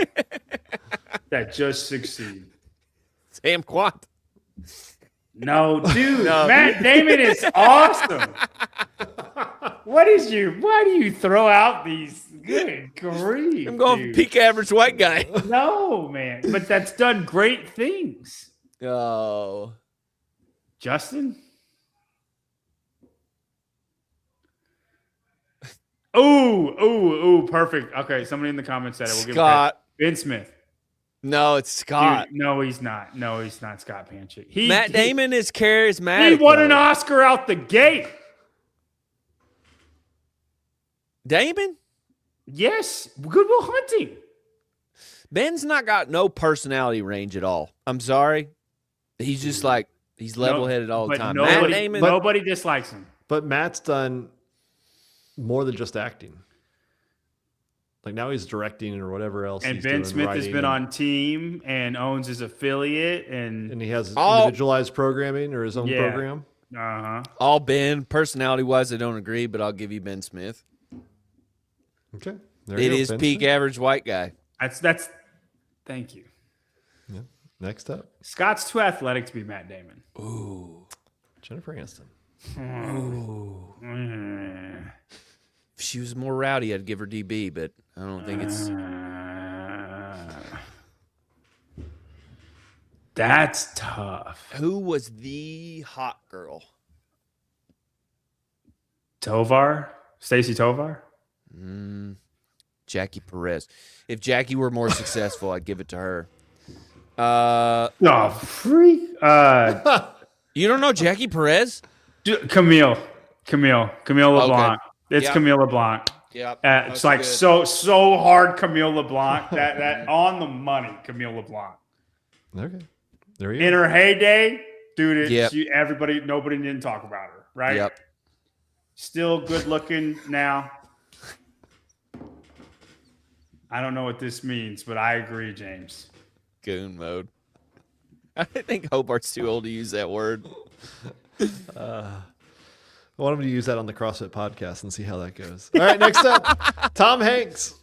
That just succeed. Sam Quant. No, dude. No. Matt Damon is awesome. Why do you throw out these? Good grief. I'm going dude. peak average white guy. No, man. But that's done great things. Oh. Justin? Ooh, perfect. Okay, somebody in the comments said it. We'll Scott. give it Ben Smith. No, it's Scott. Dude, no, he's not. No, he's not Scott Panchik. Matt Damon is charismatic. He won an though. Oscar out the gate. Damon? Yes. Good Will Hunting. Ben's not got no personality range at all. I'm sorry. He's just like, he's level-headed all the But time. Matt nobody, Damon. nobody dislikes him. But Matt's done more than just acting. Like now he's directing or whatever else. And he's Ben doing, Smith has writing, been on team and owns his affiliate. And and he has All- individualized programming or his own Yeah. program. all Ben, personality-wise, I don't agree, but I'll give you Ben Smith. Okay, there It you go, is Ben peak Smith. average white guy. that's thank you. Yeah. Next up, Scott's too athletic to be Matt Damon. Ooh. Jennifer Aniston. Mm. If she was more rowdy, I'd give her DB, but I don't think it's... That's tough. Who was the hot girl? Tovar? Stacey Tovar? Jackie Perez. If Jackie were more successful, I'd give it to her. Oh, freak. You don't know Jackie Perez? Camille LeBlanc. It's Yep. Camille LeBlanc. Yep. It's like so hard Camille LeBlanc. that on the money Camille LeBlanc. Okay, there you In go. her heyday, dude, Yep. nobody didn't talk about her, right? Yep. Still good looking now. I don't know what this means, but I agree, James. Goon mode. I think Hobart's too old to use that word. I want him to use that on the CrossFit podcast and see how that goes. All right, next up, Tom Hanks.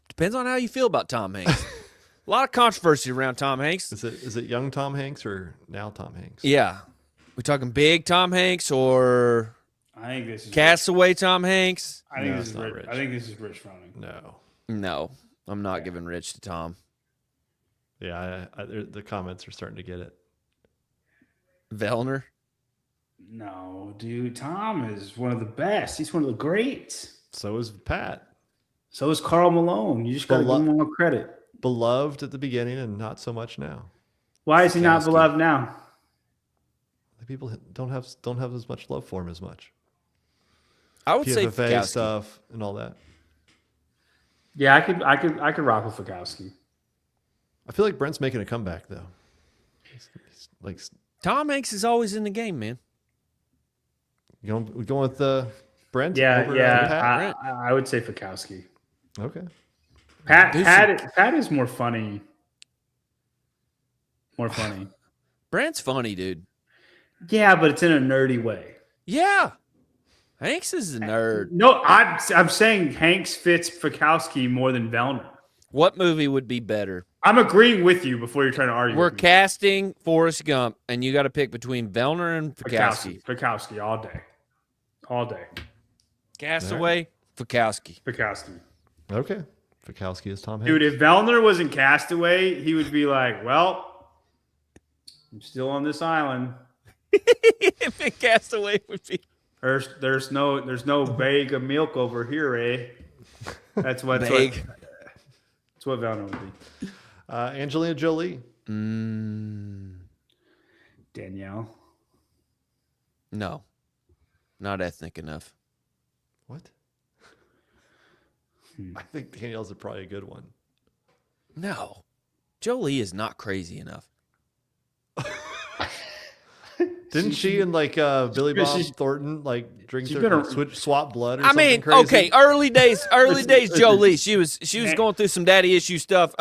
Depends on how you feel about Tom Hanks. A lot of controversy around Tom Hanks. Is it young Tom Hanks or now Tom Hanks? Yeah. We talking big Tom Hanks or I think this is Castaway Tom Hanks? I think No, this it's is not Rich. Rich. I think this is Rich Froning. No. No, I'm not giving Rich to Tom. Yeah, the comments are starting to get it. Vellner? No, dude, Tom is one of the best. He's one of the greats. So is Pat. So is Carl Malone. You just got to give him more credit. Beloved at the beginning and not so much now. Why is he not Kowski. beloved now? The people don't have as much love for him as much. I would say PFFA Kowski. stuff and all that. Yeah, I could rock with Fakowski. I feel like Brent's making a comeback though. He's like Tom Hanks is always in the game, man. We going with Brent? Yeah, over, yeah. Pat? I would say Fikowski. Okay. Pat is more funny. More funny. Brent's funny, dude. Yeah, but it's in a nerdy way. Yeah. Hanks is a nerd. No, I'm saying Hanks fits Fikowski more than Vellner. What movie would be better? I'm agreeing with you before you're trying to argue. We're with me. casting Forrest Gump, and you got to pick between Vellner and Fikowski. Fikowski all day. All day. Castaway, Fikowski. Fikowski. Okay. Fikowski is Tom Hanks. Dude, if Vellner was in Castaway, he would be like, well, I'm still on this island. If Castaway would be. There's no bag of milk over here, eh? That's what Vellner would be. Angelina Jolie. Danielle. No. Not ethnic enough. What? I think Danielle's probably a good one. No. Jolie is not crazy enough. Didn't she and Billy Bob Thornton drink their swap blood or something crazy? Okay, early days Jolie. She was going through some daddy issue stuff.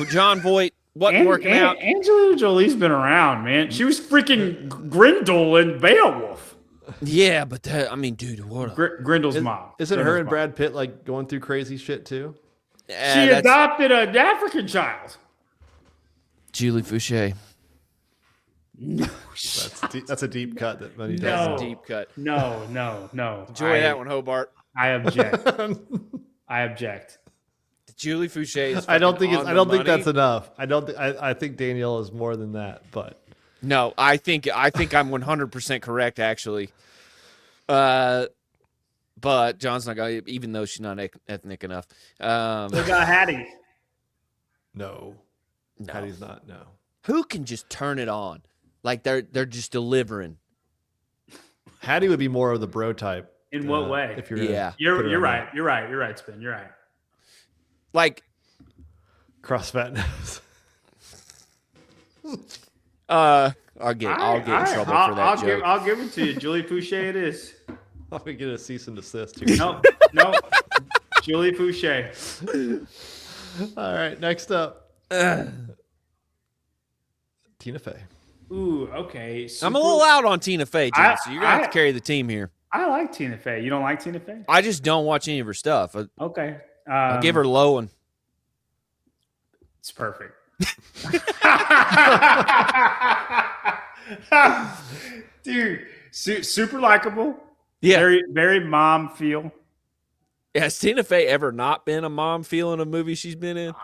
John Voight wasn't working out. Angelina Jolie's been around, man. She was freaking Grindel in Beowulf. Yeah, but dude, what? Grindel's mom. Isn't her and Brad Pitt going through crazy shit too? She adopted an African child. Julie Fouché. No, that's a deep cut. That's a deep cut. No. Enjoy that one, Hobart. I object. Julie Fouché is. I don't think that's enough. I think Danielle is more than that, but no, I think I'm 100% correct actually. But John's not going, even though she's not ethnic enough. They got Hattie. No, Hattie's not. No. Who can just turn it on? Like they're just delivering. Hattie would be more of the bro type. In what way? If you're you're right. You're right, Spin. You're right. Like CrossFit knows. I'll get in trouble for that joke. I'll give it to you. Julie Fouché it is. I'm gonna get a cease and desist here. No. Julie Fouché. All right, next up. Tina Fey. Ooh, okay. I'm a little out on Tina Fey, John, so you're going to have to carry the team here. I like Tina Fey. You don't like Tina Fey? I just don't watch any of her stuff. Okay. I'll give her low one. It's perfect. Dude, super likable. Yeah. Very, very mom feel. Has Tina Fey ever not been a mom feel in a movie she's been in?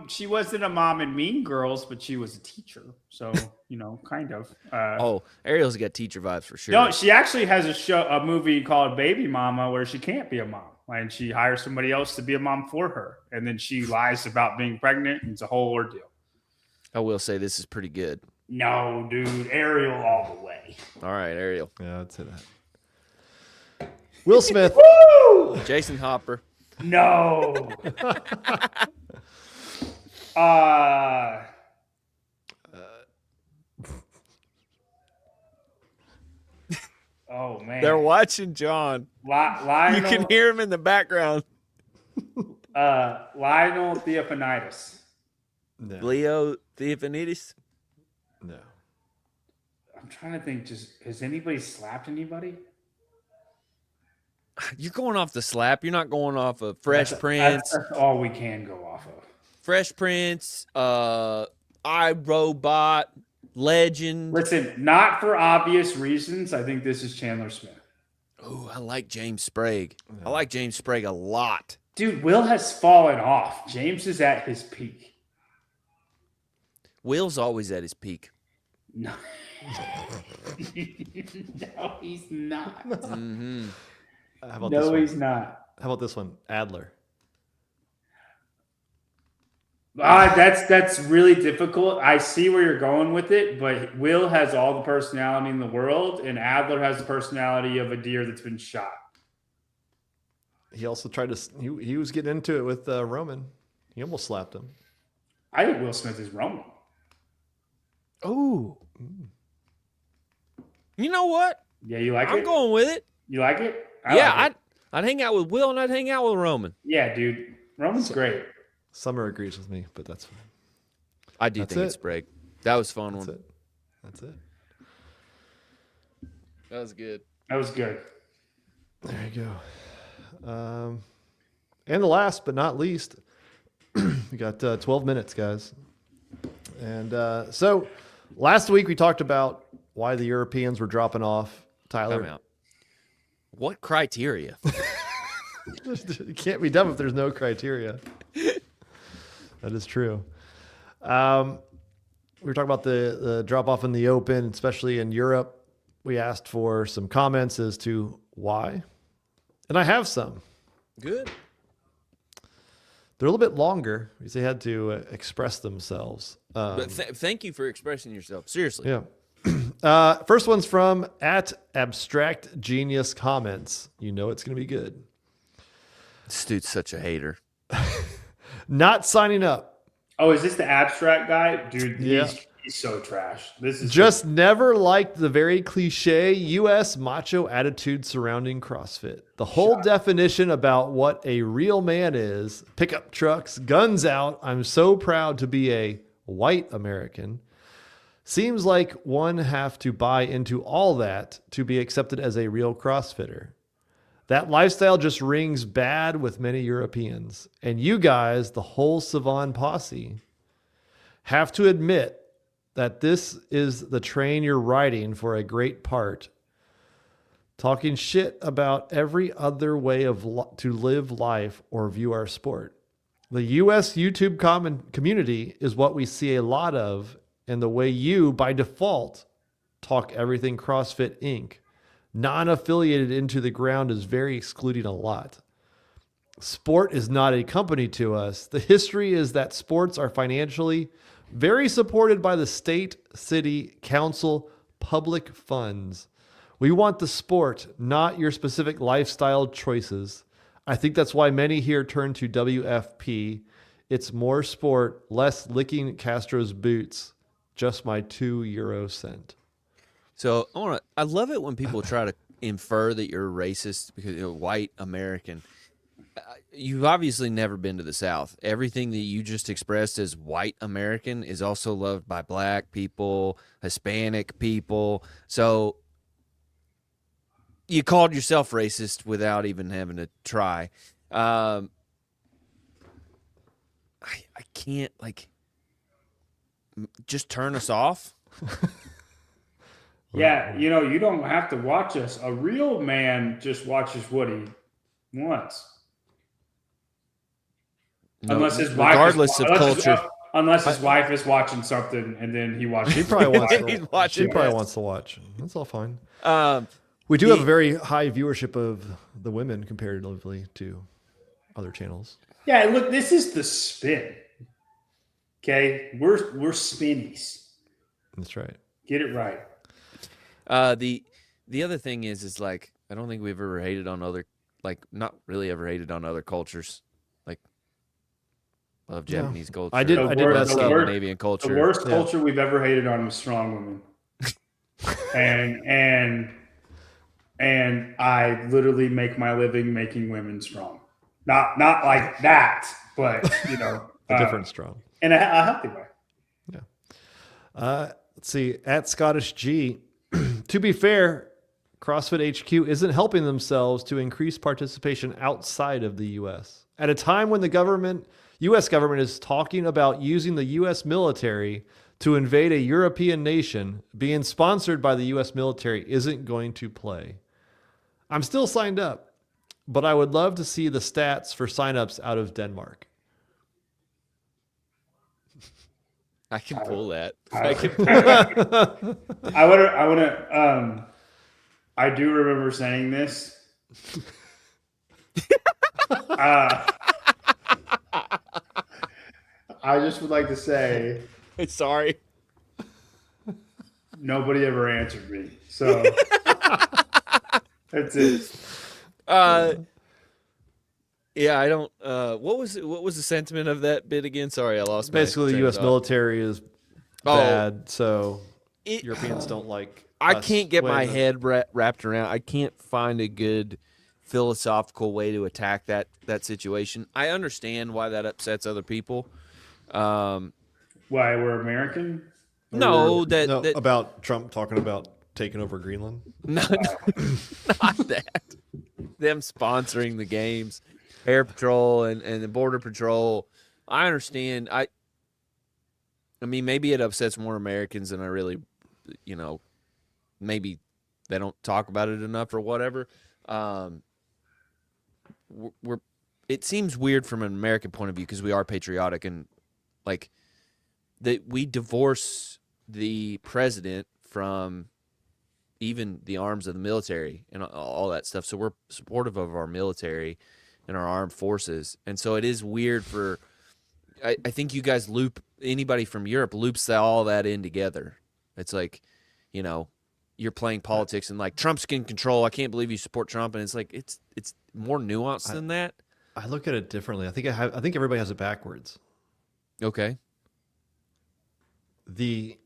She wasn't a mom in Mean Girls, but she was a teacher. So, kind of. Ariel's got teacher vibes for sure. No, she actually has a movie called Baby Mama where she can't be a mom. And she hires somebody else to be a mom for her. And then she lies about being pregnant. And it's a whole ordeal. I will say this is pretty good. No, dude. Ariel all the way. All right, Ariel. Yeah, I'd say that. Will Smith. Woo! Jason Hopper. No. Oh man. They're watching John. Lionel, You can hear him in the background. Lionel Theophanitis. No. Leo Theophanides. No. I'm trying to think. Has anybody slapped anybody? You're going off the slap. You're not going off of Fresh Prince. That's all we can go off of. Fresh Prince, iRobot, Legend. Listen, not for obvious reasons. I think this is Chandler Smith. Oh, I like James Sprague. I like James Sprague a lot. Dude, Will has fallen off. James is at his peak. Will's always at his peak. No. No, he's not. Mm-hmm. How about No, this he's one? not. How about this one? Adler. That's really difficult. I see where you're going with it, but Will has all the personality in the world, and Adler has the personality of a deer that's been shot. He also tried to. He was getting into it with Roman. He almost slapped him. I think Will Smith is Roman. Oh. You know what? Yeah, you like I'm it? going with it. You like it? Yeah, like it. I'd hang out with Will and I'd hang out with Roman. Yeah, dude. Roman's great. Summer agrees with me, but that's fine. I do That's think it. it's break. That was a fun That's one. it. That's it. That was good. That was good. There you go. And the last but not least, we got 12 minutes, guys. And so last week we talked about why the Europeans were dropping off. Tyler, Time out. What criteria? it can't be done if there's no criteria. That is true. We were talking about the drop off in the open, especially in Europe. We asked for some comments as to why. And I have some. Good. They're a little bit longer because they had to express themselves. But thank you for expressing yourself. Seriously. Yeah. First one's from @AbstractGenius Comments. You know it's going to be good. This dude's such a hater. Not signing up. Oh, is this the abstract guy? Dude, Yeah. he's so trash. This is Just never liked the very cliche U.S. macho attitude surrounding CrossFit. The whole definition about what a real man is, pickup trucks, guns out, I'm so proud to be a white American. Seems like one have to buy into all that to be accepted as a real CrossFitter. That lifestyle just rings bad with many Europeans. And you guys, the whole Savan posse, have to admit that this is the train you're riding for a great part. Talking shit about every other way of to live life or view our sport. The U.S. YouTube community is what we see a lot of, and the way you, by default, talk everything CrossFit Inc. Non-affiliated into the ground is very excluding a lot. Sport is not a company to us. The history is that sports are financially very supported by the state, city, council, public funds. We want the sport, not your specific lifestyle choices. I think that's why many here turn to WFP. It's more sport, less licking Castro's boots. Just my €2 cent. So I love it when people try to infer that you're racist because you're white American. You've obviously never been to the South. Everything that you just expressed as white American is also loved by black people, Hispanic people. So you called yourself racist without even having to try. I can't just turn us off. Yeah, you don't have to watch us. A real man just watches what he wants. No, Unless his wife regardless of culture. Unless his wife is watching something and then he watches. She probably wants He's to, watching she probably this. wants to watch. That's all fine. Um, We do have a very high viewership of the women comparatively to other channels. Yeah, look, this is the spin. Okay, we're spinnies. That's right. Get it right. the other thing is like I don't think we've ever hated on other not really ever hated on other cultures. Like love Japanese culture. I did mess up. Scandinavian culture. The worst culture we've ever hated on was strong women. and I literally make my living making women strong. Not like that, but A different strong. in a healthy way. Let's see. @Scottish G. To be fair, CrossFit HQ isn't helping themselves to increase participation outside of the U.S. At a time when the U.S. government is talking about using the U.S. military to invade a European nation, being sponsored by the U.S. military isn't going to play. I'm still signed up, but I would love to see the stats for signups out of Denmark. I can pull that. I do remember saying this. I just would like to say Sorry. nobody ever answered me. So that's it. Yeah, I don't. What was the sentiment of that bit again? Sorry, I lost. Basically, the U.S. military is bad, so Europeans don't like. I us can't get my weighing the- head wrapped around. I can't find a good philosophical way to attack that situation. I understand why that upsets other people. Why we're American? No, that about Trump talking about taking over Greenland. no, not that. Them sponsoring the games, Air Patrol and the Border Patrol. I understand. I mean, maybe it upsets more Americans than I really, maybe they don't talk about it enough or whatever. It seems weird from an American point of view because we are patriotic and like that we divorce the president from even the arms of the military and all that stuff. So we're supportive of our military and our armed forces. And so it is weird for, I think you guys anybody from Europe loops all that in together. It's like, you're playing politics and like Trump's in control. I can't believe you support Trump. And it's like, it's more nuanced than that. I look at it differently. I think everybody has it backwards. Okay. The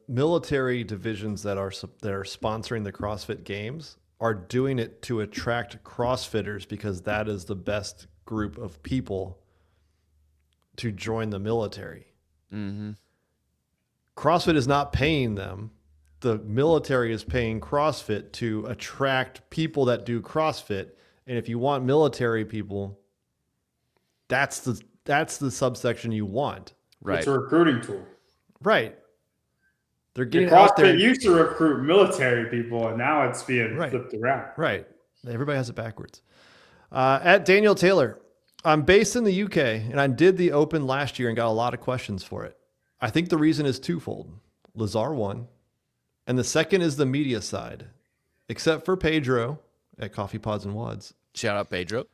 military divisions that are sponsoring the CrossFit Games are doing it to attract CrossFitters because that is the best group of people to join the military. Mm-hmm. CrossFit is not paying them. The military is paying CrossFit to attract people that do CrossFit. And if you want military people, that's the subsection you want. Right. It's a recruiting tool. Right. They're getting CrossFit out there. used to recruit military people, and now it's being Right. flipped around. Right. Everybody has it backwards. At Daniel Taylor, I'm based in the UK, and I did the Open last year and got a lot of questions for it. I think the reason is twofold. Lazar won, and the second is the media side. Except for Pedro at Coffee Pods and Wads. Shout out Pedro.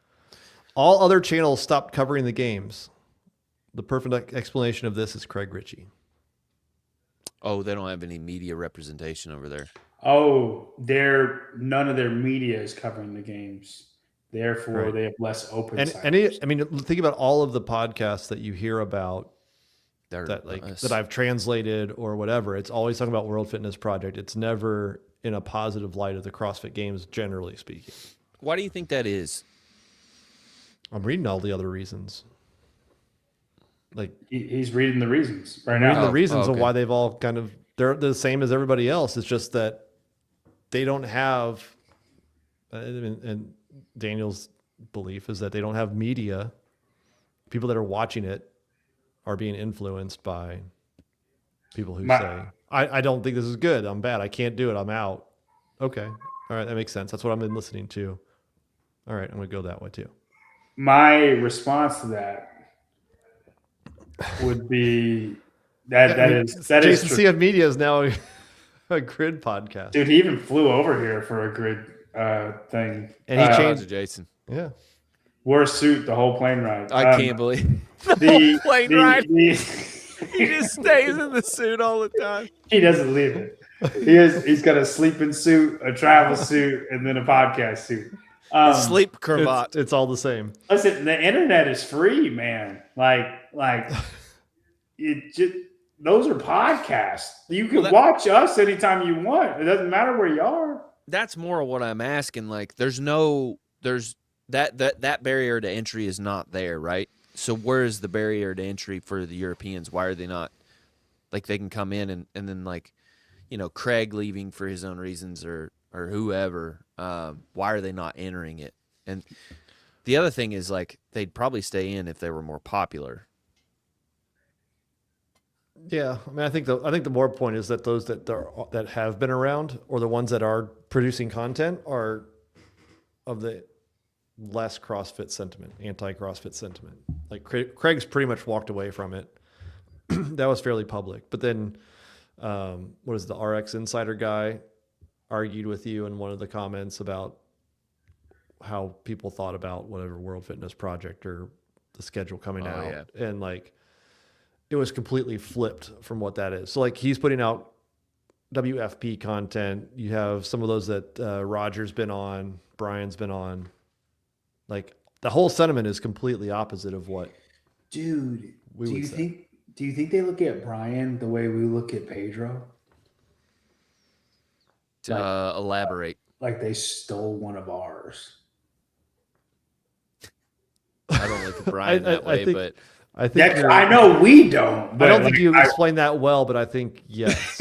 All other channels stopped covering the games. The perfect explanation of this is Craig Ritchie. Oh, they don't have any media representation over there. Oh, none of their media is covering the games. Therefore, Right. they have less open And sites. think about all of the podcasts that you hear about They're that I've translated or whatever. It's always talking about World Fitness Project. It's never in a positive light of the CrossFit Games, generally speaking. Why do you think that is? I'm reading all the other reasons. Like He's reading the reasons right reading now. the reasons of okay. why they've all they're the same as everybody else. It's just that they don't have, and Daniel's belief is that they don't have media. People that are watching it are being influenced by people who say, I don't think this is good. I'm bad. I can't do it. I'm out. Okay. All right. That makes sense. That's what I've been listening to. All right. I'm going to go that way too. My response to that would be that is Jason true. CF Media is now a grid podcast. Dude, he even flew over here for a grid thing. And he Shout out changed. to Jason. Yeah. Wore a suit the whole plane ride. I can't believe the plane ride. He just stays in the suit all the time. He doesn't leave it. He's got a sleeping suit, a travel suit, and then a podcast suit. Sleep cravat. It's all the same. Listen, the internet is free, man. Like it just those are podcasts. You can watch us anytime you want. It doesn't matter where you are. That's more of what I'm asking. Like, there's that barrier to entry is not there, right? So where is the barrier to entry for the Europeans? Why are they not, like, they can come in and then, like, Craig leaving for his own reasons or whoever, why are they not entering it? And the other thing is, like, they'd probably stay in if they were more popular. Yeah, I mean, I think the more point is that those that have been around or the ones that are producing content are of the less CrossFit sentiment, anti-CrossFit sentiment. Like Craig's pretty much walked away from it. That was fairly public. But then, what is the RX Insider guy argued with you in one of the comments about how people thought about whatever World Fitness Project or the schedule coming out, yeah. and like. It was completely flipped from what that is. So like he's putting out WFP content. You have some of those that Roger's been on, Brian's been on. Like the whole sentiment is completely opposite of what Dude, we would say. Do you think they look at Brian the way we look at Pedro? Elaborate. Like they stole one of ours. I don't look at Brian that way, but I think I know we don't. I But don't think like, you explained that well, but I think yes.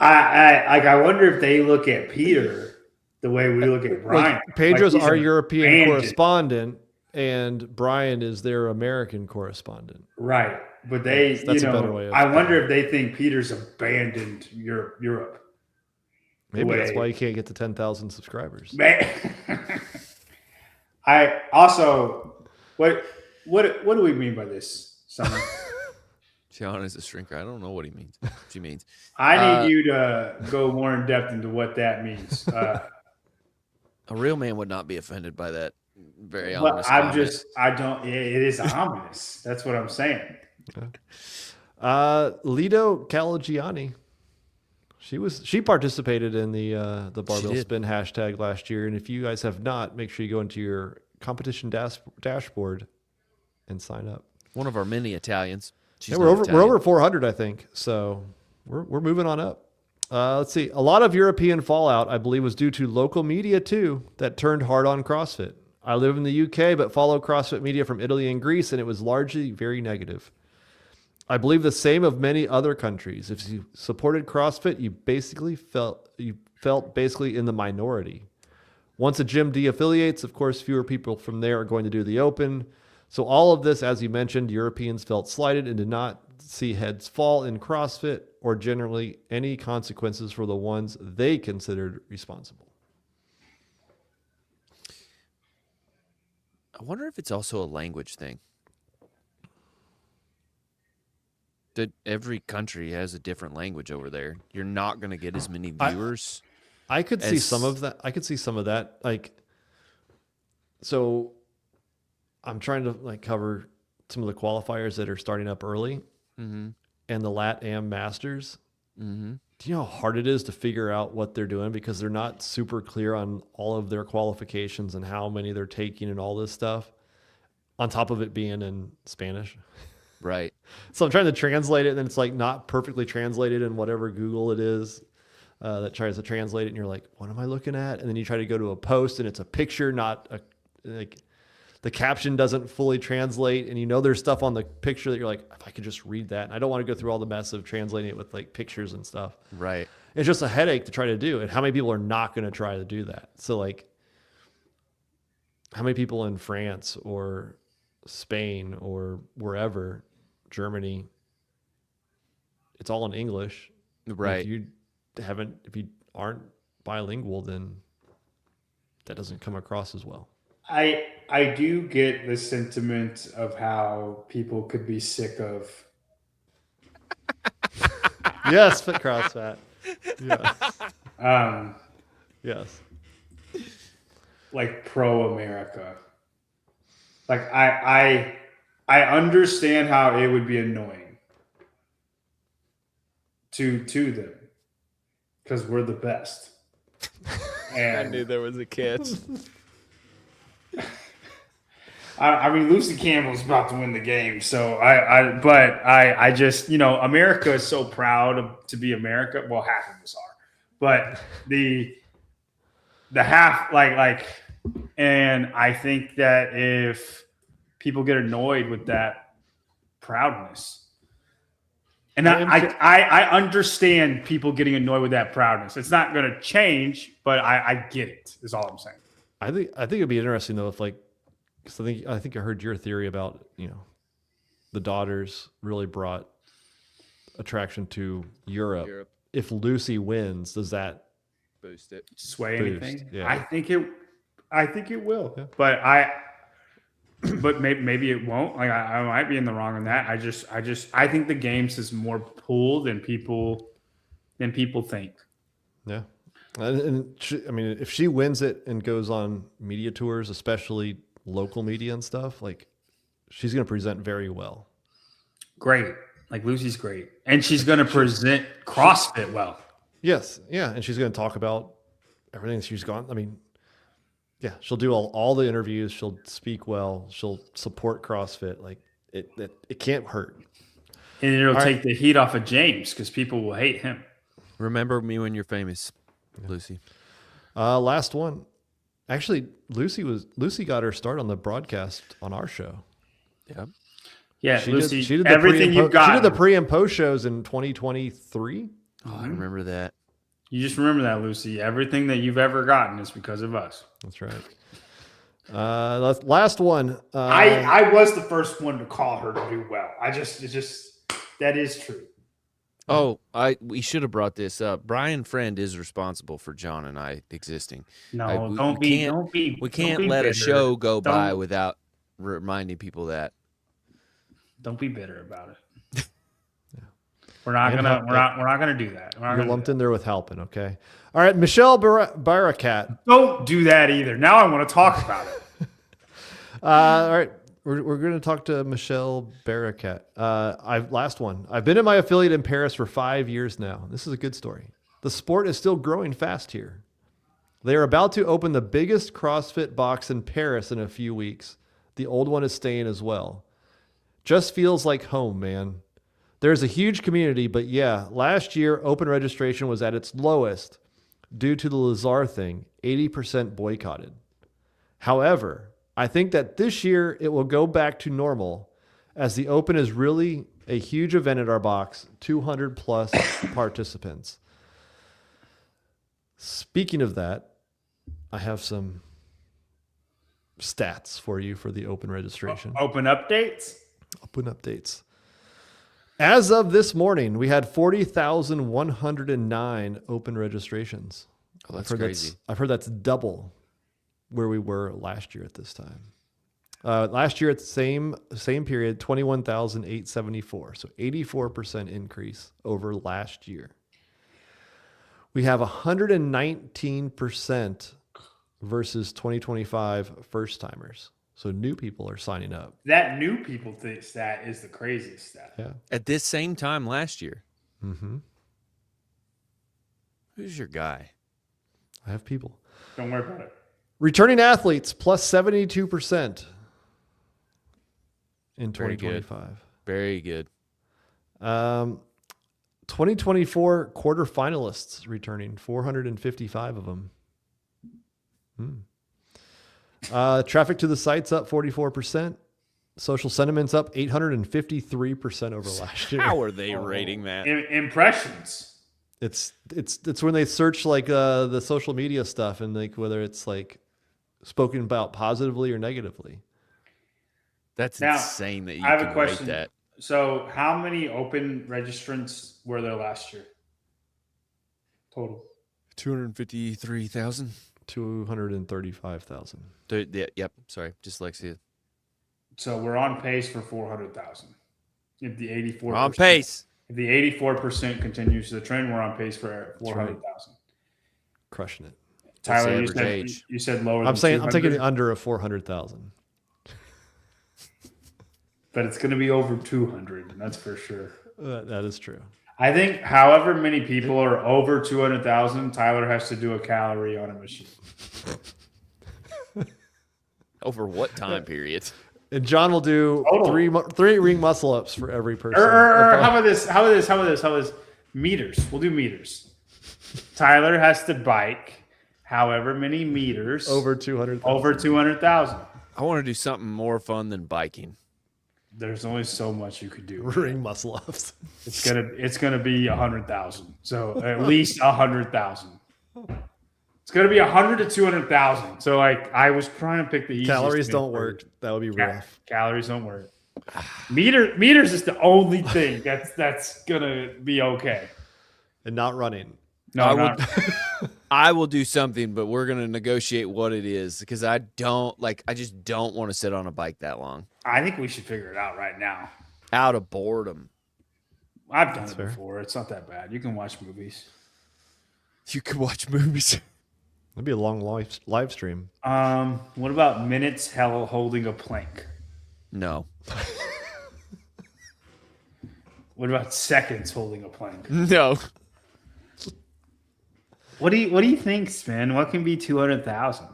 I wonder if they look at Peter the way we look at Brian. Like, Pedro's Like, he's our a European bandit. correspondent, and Brian is their American correspondent. Right. But they, That's a better way of I wonder putting if they think Peter's abandoned Europe. Maybe that's way. why you can't get to 10,000 subscribers. Man. I also, what do we mean by this, Summer? John is a shrinker. I don't know what she means. I need you to go more in depth into what that means. A real man would not be offended by that. Very But ominous. I'm comment. just, I don't, it is ominous. That's what I'm saying. Lido Calagiani. She participated in the barbell did. spin hashtag last year, and if you guys have not, make sure you go into your competition dashboard and sign up. One of our many Italians. She's Yeah, not we're Italian. over 400, I think. So we're moving on up. Let's see. A lot of European fallout, I believe, was due to local media too that turned hard on CrossFit. I live in the UK, but follow CrossFit media from Italy and Greece, and it was largely very negative. I believe the same of many other countries. If you supported CrossFit, you felt basically in the minority. Once a gym de-affiliates, of course, fewer people from there are going to do the open. So all of this, as you mentioned, Europeans felt slighted and did not see heads fall in CrossFit or generally any consequences for the ones they considered responsible. I wonder if it's also a language thing. That every country has a different language over there. You're not going to get as many viewers. I could see as- some of that. I could see some of that. Like, so I'm trying to like cover some of the qualifiers that are starting up early Mm-hmm. and the Lat Am Masters. Mm-hmm. Do you know how hard it is to figure out what they're doing because they're not super clear on all of their qualifications and how many they're taking and all this stuff, on top of it being in Spanish. Right. So I'm trying to translate it, and then it's like not perfectly translated in whatever Google it is that tries to translate it, and you're like, what am I looking at? And then you try to go to a post, and it's a picture, not a like the caption doesn't fully translate, and you know there's stuff on the picture that you're like, if I could just read that, and I don't want to go through all the mess of translating it with like pictures and stuff. Right. It's just a headache to try to do, and how many people are not going to try to do that? So like, how many people in France or Spain or wherever, Germany, it's all in English. Right. If you aren't bilingual, then that doesn't come across as well. I do get the sentiment of how people could be sick of Yes, fit cross fat. Yes. Yes. like pro America. Like I understand how it would be annoying to them because we're the best. And there was a catch. I mean, Lucy Campbell's about to win the game, so I just, America is so proud to be America. Well, half of us are, but the half, and I think that if people get annoyed with that proudness, and I understand people getting annoyed with that proudness. It's not going to change, but I get it. Is all I'm saying. I think it'd be interesting though if because I think I heard your theory about the daughters really brought attraction to Europe. If Lucy wins, does that Boost it. Sway Boost, anything? yeah. I think it will, Yeah. but maybe it won't. Like I might be in the wrong on that. I think the games is more pull than people think. Yeah. And if she wins it and goes on media tours, especially local media and stuff, like she's going to present very well. Great. Like Lucy's great. And she's going to present CrossFit well. Yes. Yeah. And she's going to talk about everything she's gone. I mean, yeah, she'll do all the interviews. She'll speak well. She'll support CrossFit. Like it can't hurt. And it'll All take right. the heat off of James because people will hate him. Remember me when you're famous, Lucy. Last one. Actually, Lucy got her start on the broadcast on our show. Yeah. Yeah, Lucy, she did everything you've got. She did the pre and post shows in 2023. Oh, I remember that. You just remember that, Lucy. Everything that you've ever gotten is because of us. That's right. Last one. I was the first one to call her to do well. That is true. Oh, we should have brought this up. Brian Friend is responsible for John and I existing. No, We can't let a show go by without reminding people that. Don't be bitter about it. We're not gonna do that. You're lumped in there with helping. Okay. All right, Michelle Barakat. Don't do that either. Now I want to talk about it. All right. We're going to talk to Michelle Barakat. Last one. I've been in my affiliate in Paris for 5 years now. This is a good story. The sport is still growing fast here. They are about to open the biggest CrossFit box in Paris in a few weeks. The old one is staying as well. Just feels like home, man. There's a huge community, but yeah, last year open registration was at its lowest due to the Lazar thing, 80% boycotted. However, I think that this year it will go back to normal as the Open is really a huge event at our box, 200 plus participants. Speaking of that, I have some stats for you for the Open registration. Open updates? Open updates. As of this morning, we had 40,109 open registrations. Oh, that's crazy. I've heard that's double where we were last year at this time. Last year at the same period, 21,874. So 84% increase over last year. We have 119% versus 2025 first timers. So new people are signing up. That new people stat is the craziest stat. Yeah. At this same time last year. Mm-hmm. Who's your guy? I have people. Don't worry about it. Returning athletes plus 72% in Very good. 2025. Very good. 2024 quarterfinalists returning, 455 of them. Traffic to the site's up 44%. Social sentiment's up 853% over last year. How are they rating that? Impressions. It's when they search like the social media stuff and like whether it's like spoken about positively or negatively. That's Now, insane that you I have can a question. rate that. So how many open registrants were there last year? Total. 253,000. 235,000. Yep. Sorry. Dyslexia. So we're on pace for 400,000. If the 84%. We're on pace. If the 84% continues the trend, we're on pace for 400,000. Crushing it. Tyler, That's the average age. you said lower. I'm than taking the 200, under of 400,000. but it's going to be over 200. That's for sure. That is true. I think however many people are over 200,000, Tyler has to do a calorie on a machine. Over what time period? And John will do Total. three ring muscle ups for every person. How about this? How about meters? We'll do meters. Tyler has to bike however many meters Over 200,000. over 200,000. I want to do something more fun than biking. There's only so much you could do. Ring muscle ups. It's gonna be 100,000. So at least 100,000. It's gonna be 100 to 200,000. So like I was trying to pick the easiest. Calories thing don't for work. you. That would be rough. Calories don't work. Meters is the only thing that's gonna be okay. And not running. No, I will do something, but we're gonna negotiate what it is because I just don't want to sit on a bike that long. I think we should figure it out right now. Out of boredom. I've done it fair. before. It's not that bad. You can watch movies. You could watch movies. That'd be a long live stream. What about minutes holding a plank? No. What about seconds holding a plank? No. What do you think, Spin? What can be 200,000?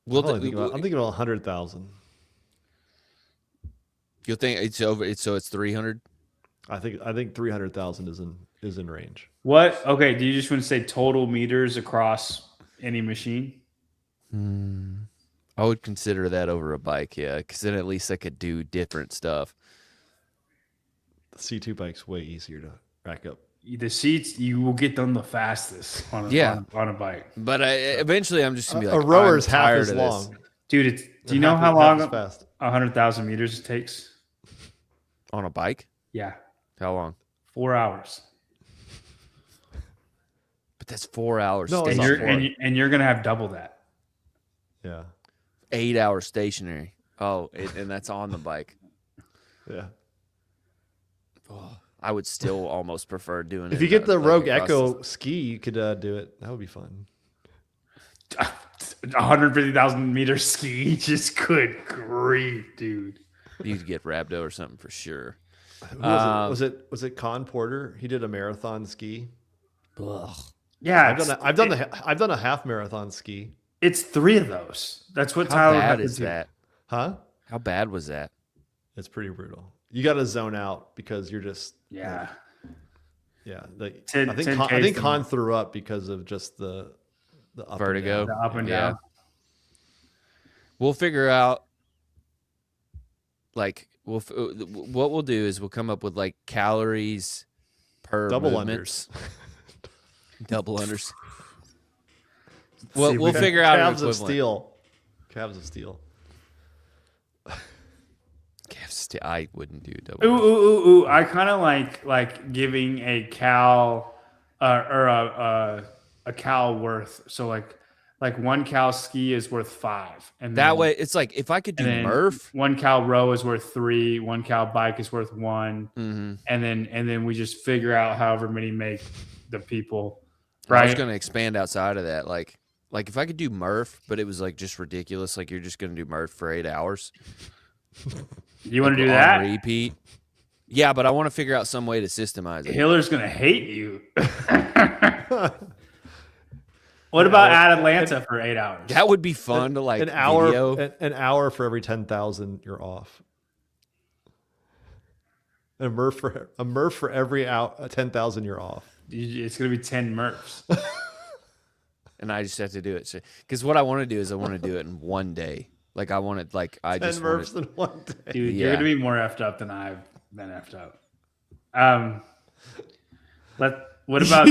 Well, I'm thinking about 100,000. You'll think it's over. It's 300. I think 300,000 is in range. What? Okay. Do you just want to say total meters across any machine? I would consider that over a bike, yeah, because then at least I could do different stuff. The C2 bike's way easier to rack up. The seats, you will get them the fastest on a bike. But eventually, I'm just gonna be like, a rower's I'm half tired as of long. this. Dude, do you know Half how as long fast. 100,000 meters takes? On a bike. Yeah, How long? 4 hours. But that's 4 hours. No, it's And not you're 4. and you're gonna have double that. Yeah. 8 hours stationary. Oh, and that's on the bike. Yeah. Oh, I would still almost prefer doing it. If you get the like Rogue across Echo ski, you could do it. That would be fun. 150,000 meter ski, just good grief, dude. you could get Rhabdo or something for sure. Who was it? Was it Con Porter? He did a marathon ski. Ugh. Yeah, I've done a half marathon ski. It's 3 of those. That's what How Tyler bad had to is do. that? Huh? How bad was that? It's pretty brutal. You got to zone out because you're just Yeah. yeah. Like, 10 I think 10 I think Ks Con threw up because of just the up Vertigo. And down. The up and Yeah. down. We'll figure out. Like what we'll do is we'll come up with like calories per Double movements. Double unders. See, We'll we- figure out an Calves of equivalent. steel. Calves of steel. I wouldn't do double. Ooh. I kind of like giving a cow or a cow worth. So like 1 cow ski is worth 5, and That then, way, it's like if I could do and then Murph. 1 cow row is worth 3. 1 cow bike is worth 1, Mm-hmm. and then we just figure out however many make the people. I was Right. going to expand outside of that, like if I could do Murph, but it was like just ridiculous. Like you're just going to do Murph for 8 hours. You want to like, do on that? repeat? Yeah, but I want to figure out some way to systemize it. Hiller's gonna hate you. What about at Atlanta for 8 hours? That would be fun to like An hour video. an hour for every 10,000 you're off. A Murph for every 10,000 you're off. It's gonna be 10 Murphs. And I just have to do it. Because what I want to do is I want to do it in one day. Like I want it, like I 10 just want Murphs it. in one day. Dude, Yeah. you're gonna be more effed up than I've been effed up. What about?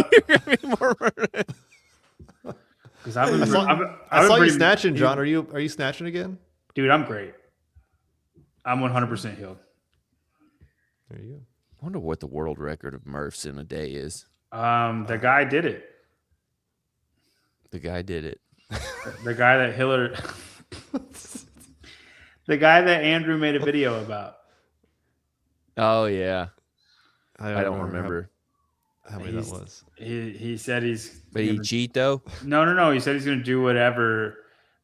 Because I've been, I saw you pretty- snatching, John. Are you snatching again? Dude, I'm great. I'm 100% healed. There you go. I wonder what the world record of Murphs in a day is. The guy did it. The guy did it. The guy that Hiller, the guy that Andrew made a video about. Oh yeah, I don't remember. how many that was. He said he's. But he cheat though. No. He said he's gonna do whatever,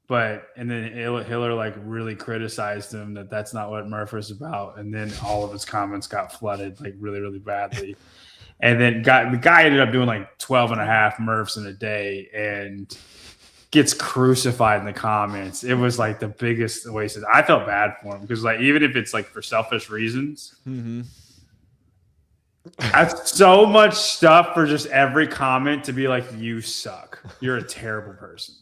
and then Hiller like really criticized him that that's not what Murph is about, and then all of his comments got flooded like really really badly, and then the guy ended up doing like 12 and a half Murphs in a day and gets crucified in the comments. It was like the biggest waste. I felt bad for him because like even if it's like for selfish reasons. Mm-hmm. That's so much stuff for just every comment to be like, you suck. You're a terrible person.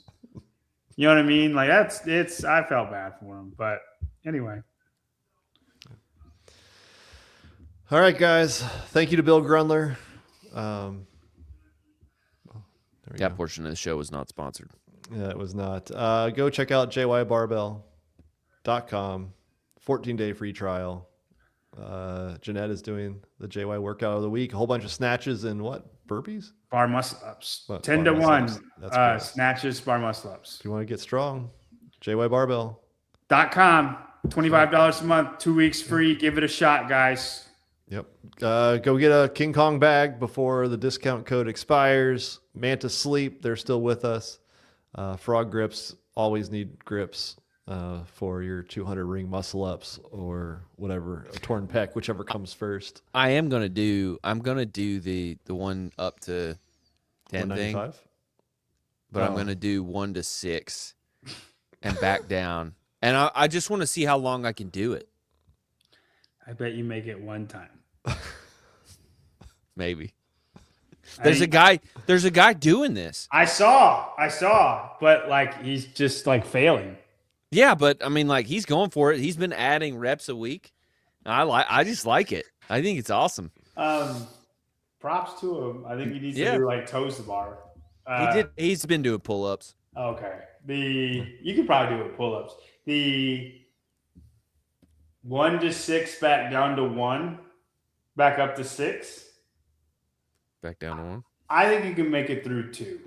You know what I mean? Like I felt bad for him. But anyway. All right, guys. Thank you to Bill Grunler. There we That go. portion of the show was not sponsored. Yeah, it was not. Go check out jybarbell.com. 14-day free trial. Jeanette is doing the JY workout of the week. A whole bunch of snatches and what? Burpees? Bar muscle ups. What, 10 bar to muscle 1. ups? That's gross. Snatches, bar muscle ups. If you want to get strong, jybarbell. .com. $25 a month, 2 weeks free. Give it a shot, guys. Yep. Go get a King Kong bag before the discount code expires. Manta Sleep, they're still with us. Frog Grips, always need grips for your 200 ring muscle ups or whatever, a torn pec, whichever comes first. I'm gonna do the one up to 10 thing, 195? but I'm Oh. gonna do 1 to 6 and back down. And I just want to see how long I can do it. I bet you make it one time. Maybe. There's a guy doing this. I saw, but like he's just like failing. Yeah, but I mean, like he's going for it. He's been adding reps a week. I just like it. I think it's awesome. Props to him. I think he needs Yeah. to do like toes the bar. He's been doing pull-ups. Okay. You could probably do it pull-ups. The 1 to 6 back down to 1, back up to 6. Back down to 1. I think you can make it through 2.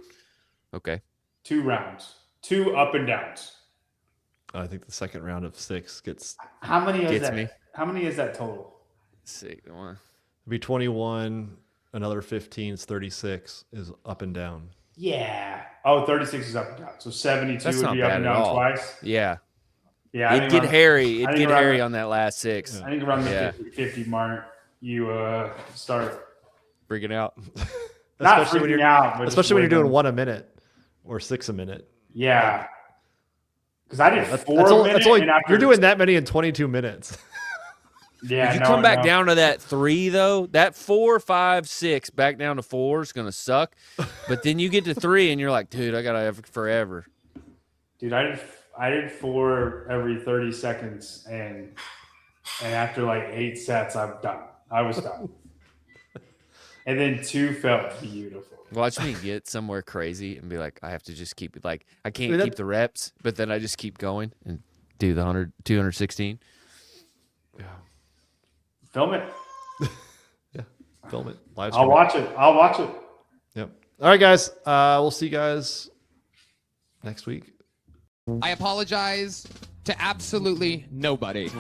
Okay. 2 rounds. 2 up and downs. I think the second round of 6 gets How many is Gets that? me. How many is that total? 6. be 21, another 15 is 36 is up and down. Yeah. Oh, 36 is up and down. So 72 That's would not be up bad and at down all. twice. Yeah. Yeah. It'd get hairy. It'd get around hairy the- on that last 6. I think around the Yeah. 50 mark, you start Freaking out. not Especially when freaking you're out, but especially when you're just doing wiggling. 1 a minute or 6 a minute. Yeah. Because I did That's 4 a minute. And after, you're doing that many in 22 minutes. Yeah. If you no, come back no. down to that 3, though, that 4, 5, 6, back down to 4 is going to suck. But then you get to 3 and you're like, dude, I got to have it forever. Dude, I did 4 every 30 seconds, and after like 8 sets, I'm done. I was done. And then 2 felt beautiful. Watch me get somewhere crazy and be like, I have to just keep it. Like, I can't Dude, keep the reps, but then I just keep going and do the 216. Film it. Film it. Live I'll stream it. watch it. Yep. All right, guys. We'll see you guys next week. I apologize to absolutely nobody.